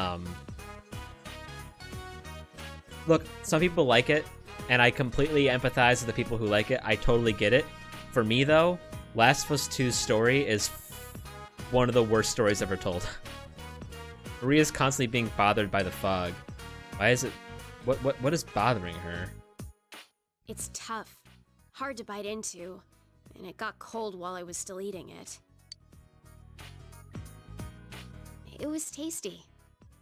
Look, some people like it, and I completely empathize with the people who like it. I totally get it. For me, though, Last of Us 2's story is one of the worst stories ever told. Maria's constantly being bothered by the fog. Why is it... What is bothering her? It's tough. Hard to bite into. And it got cold while I was still eating it. It was tasty.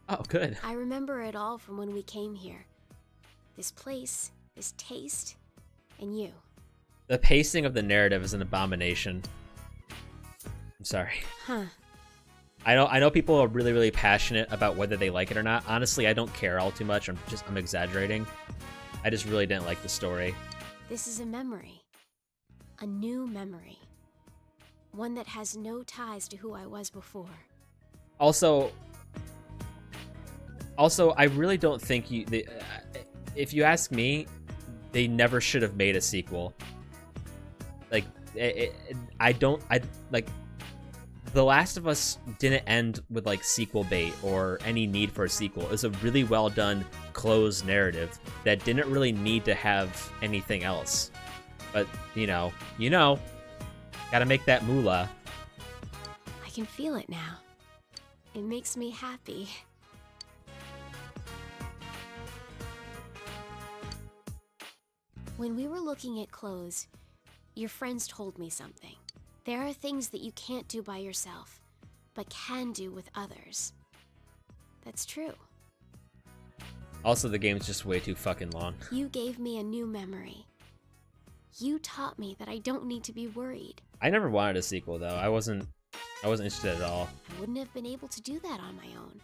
Oh, good. I remember it all from when we came here. This place, this taste, and you. The pacing of the narrative is an abomination. I'm sorry. Huh. I know people are really, really passionate about whether they like it or not. Honestly, I don't care all too much. I'm exaggerating. I just really didn't like the story. This is a memory. A new memory. One that has no ties to who I was before. Also, I really don't think if you ask me, they never should have made a sequel. Like, The Last of Us didn't end with, like, sequel bait or any need for a sequel. It was a really well done, closed narrative that didn't really need to have anything else. But, you know, gotta make that moolah. I can feel it now. It makes me happy. When we were looking at clothes, your friends told me something. There are things that you can't do by yourself, but can do with others. That's true. Also, the game's just way too fucking long. You gave me a new memory. You taught me that I don't need to be worried. I never wanted a sequel, though. I wasn't interested at all. I wouldn't have been able to do that on my own.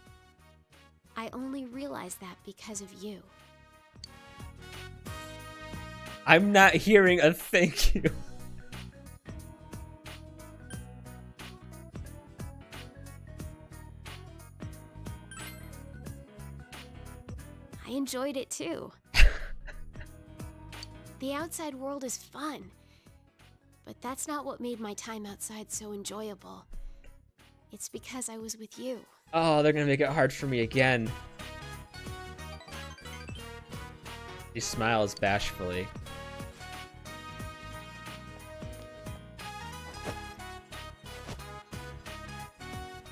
I only realized that because of you. I'm not hearing a thank you. I enjoyed it too. The outside world is fun, but that's not what made my time outside so enjoyable. It's because I was with you. Oh, they're gonna make it hard for me again. She smiles bashfully.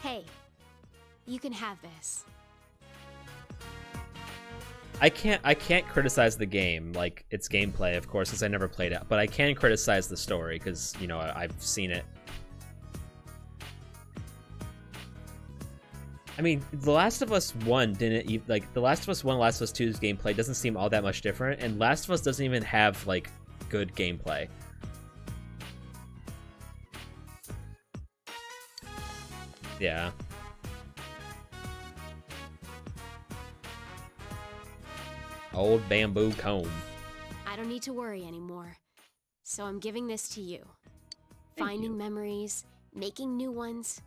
Hey, you can have this. I can't criticize the game, like its gameplay, of course, since I never played it, but I can criticize the story because, you know, I've seen it. I mean, The Last of Us 1 didn't like The Last of Us 1, Last of Us 2's gameplay doesn't seem all that much different, and Last of Us doesn't even have like good gameplay. Yeah. Old bamboo comb. I don't need to worry anymore. So I'm giving this to you. Finding memories, making new ones.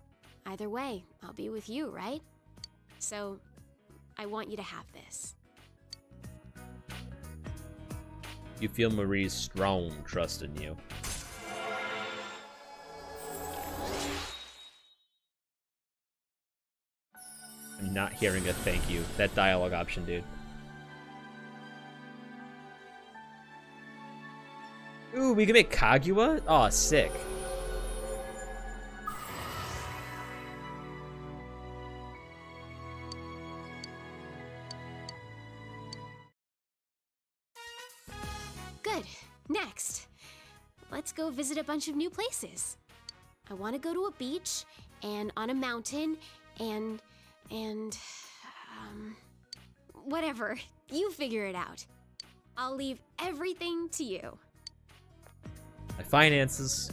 Either way, I'll be with you, right? So, I want you to have this. You feel Marie's strong trust in you. I'm not hearing a thank you. That dialogue option, dude. Ooh, we can make Kaguya? Aw, sick. Good. Next, let's go visit a bunch of new places. I want to go to a beach, and on a mountain, and whatever. You figure it out. I'll leave everything to you. My finances,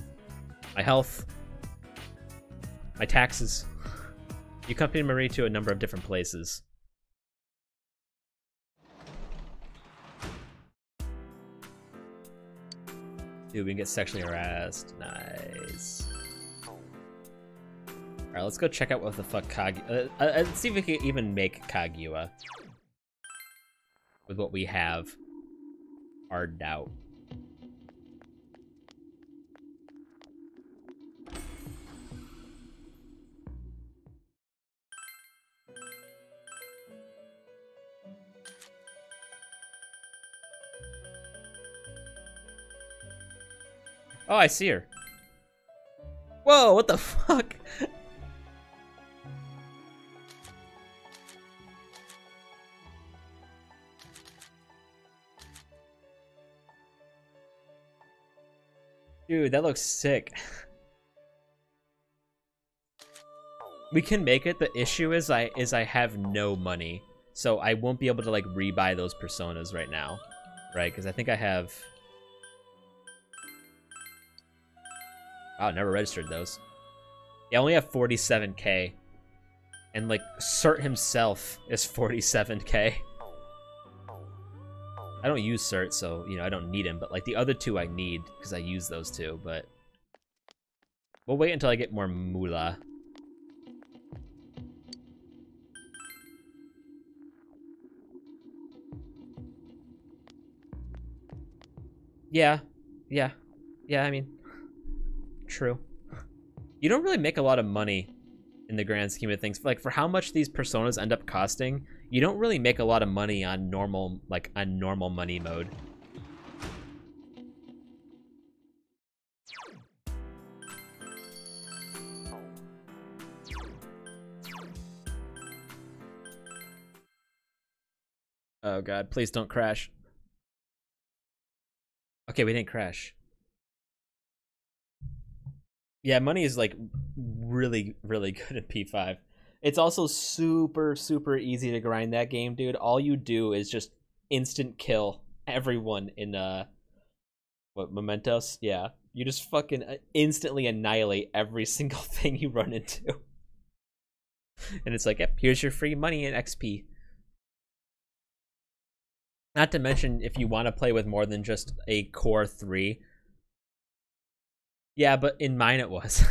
my health, my taxes. You accompany Marie to a number of different places. Dude, we can get sexually harassed. Nice. Alright, let's go check out what the fuck let's see if we can even make Kaguya. With what we have. Hard doubt. Oh, I see her. Whoa, what the fuck? Dude, that looks sick. We can make it. The issue is I have no money, so I won't be able to like rebuy those personas right now, right? Because I think I have. Wow, never registered those. Yeah, I only have 47k, and like Cert himself is 47k. I don't use Cert, so you know I don't need him. But like the other two, I need because I use those two. But we'll wait until I get more moolah. Yeah, I mean, true. You don't really make a lot of money in the grand scheme of things. Like, for how much these personas end up costing, you don't really make a lot of money on normal, like, on normal money mode. Oh god, please don't crash. Okay, we didn't crash. Yeah, money is like really, really good at P5. It's also super, super easy to grind that game, dude. All you do is just instant kill everyone in what, Mementos? Yeah. You just fucking instantly annihilate every single thing you run into. And it's like, yep, here's your free money and XP. Not to mention, if you want to play with more than just a core 3. Yeah, but in mine it was.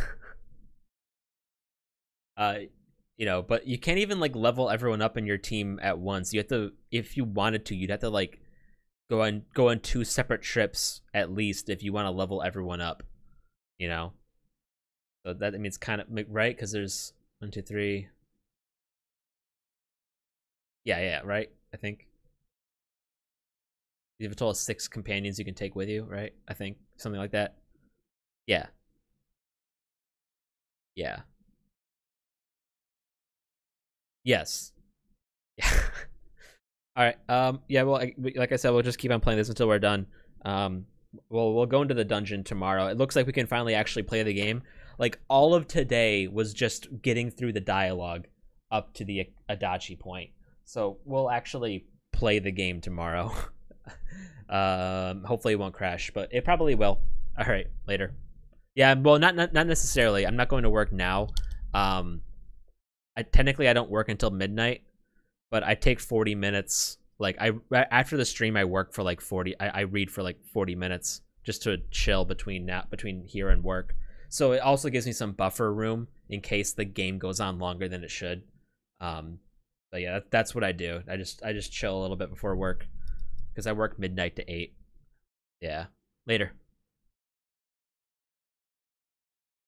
You know, but you can't even like level everyone up in your team at once. You have to, if you wanted to, you'd have to like go on 2 separate trips at least if you want to level everyone up. You know, so that, I mean, it's kind of right because there's 1, 2, 3. Yeah, right. I think you have a total of 6 companions you can take with you, right? I think something like that. Yeah. Yeah. Yes. Yeah. All right. Yeah. Well, like I said, we'll just keep on playing this until we're done. We'll go into the dungeon tomorrow. It looks like we can finally actually play the game. Like, all of today was just getting through the dialogue up to the Adachi point. So we'll actually play the game tomorrow. Hopefully it won't crash, but it probably will. All right, later. Yeah, well, not necessarily. I'm not going to work now. Technically I don't work until midnight, but I take 40 minutes. Like, after the stream I work for like 40. I read for like 40 minutes just to chill between here and work. So it also gives me some buffer room in case the game goes on longer than it should. But yeah, that's what I do. I just chill a little bit before work because I work midnight to 8. Yeah, later.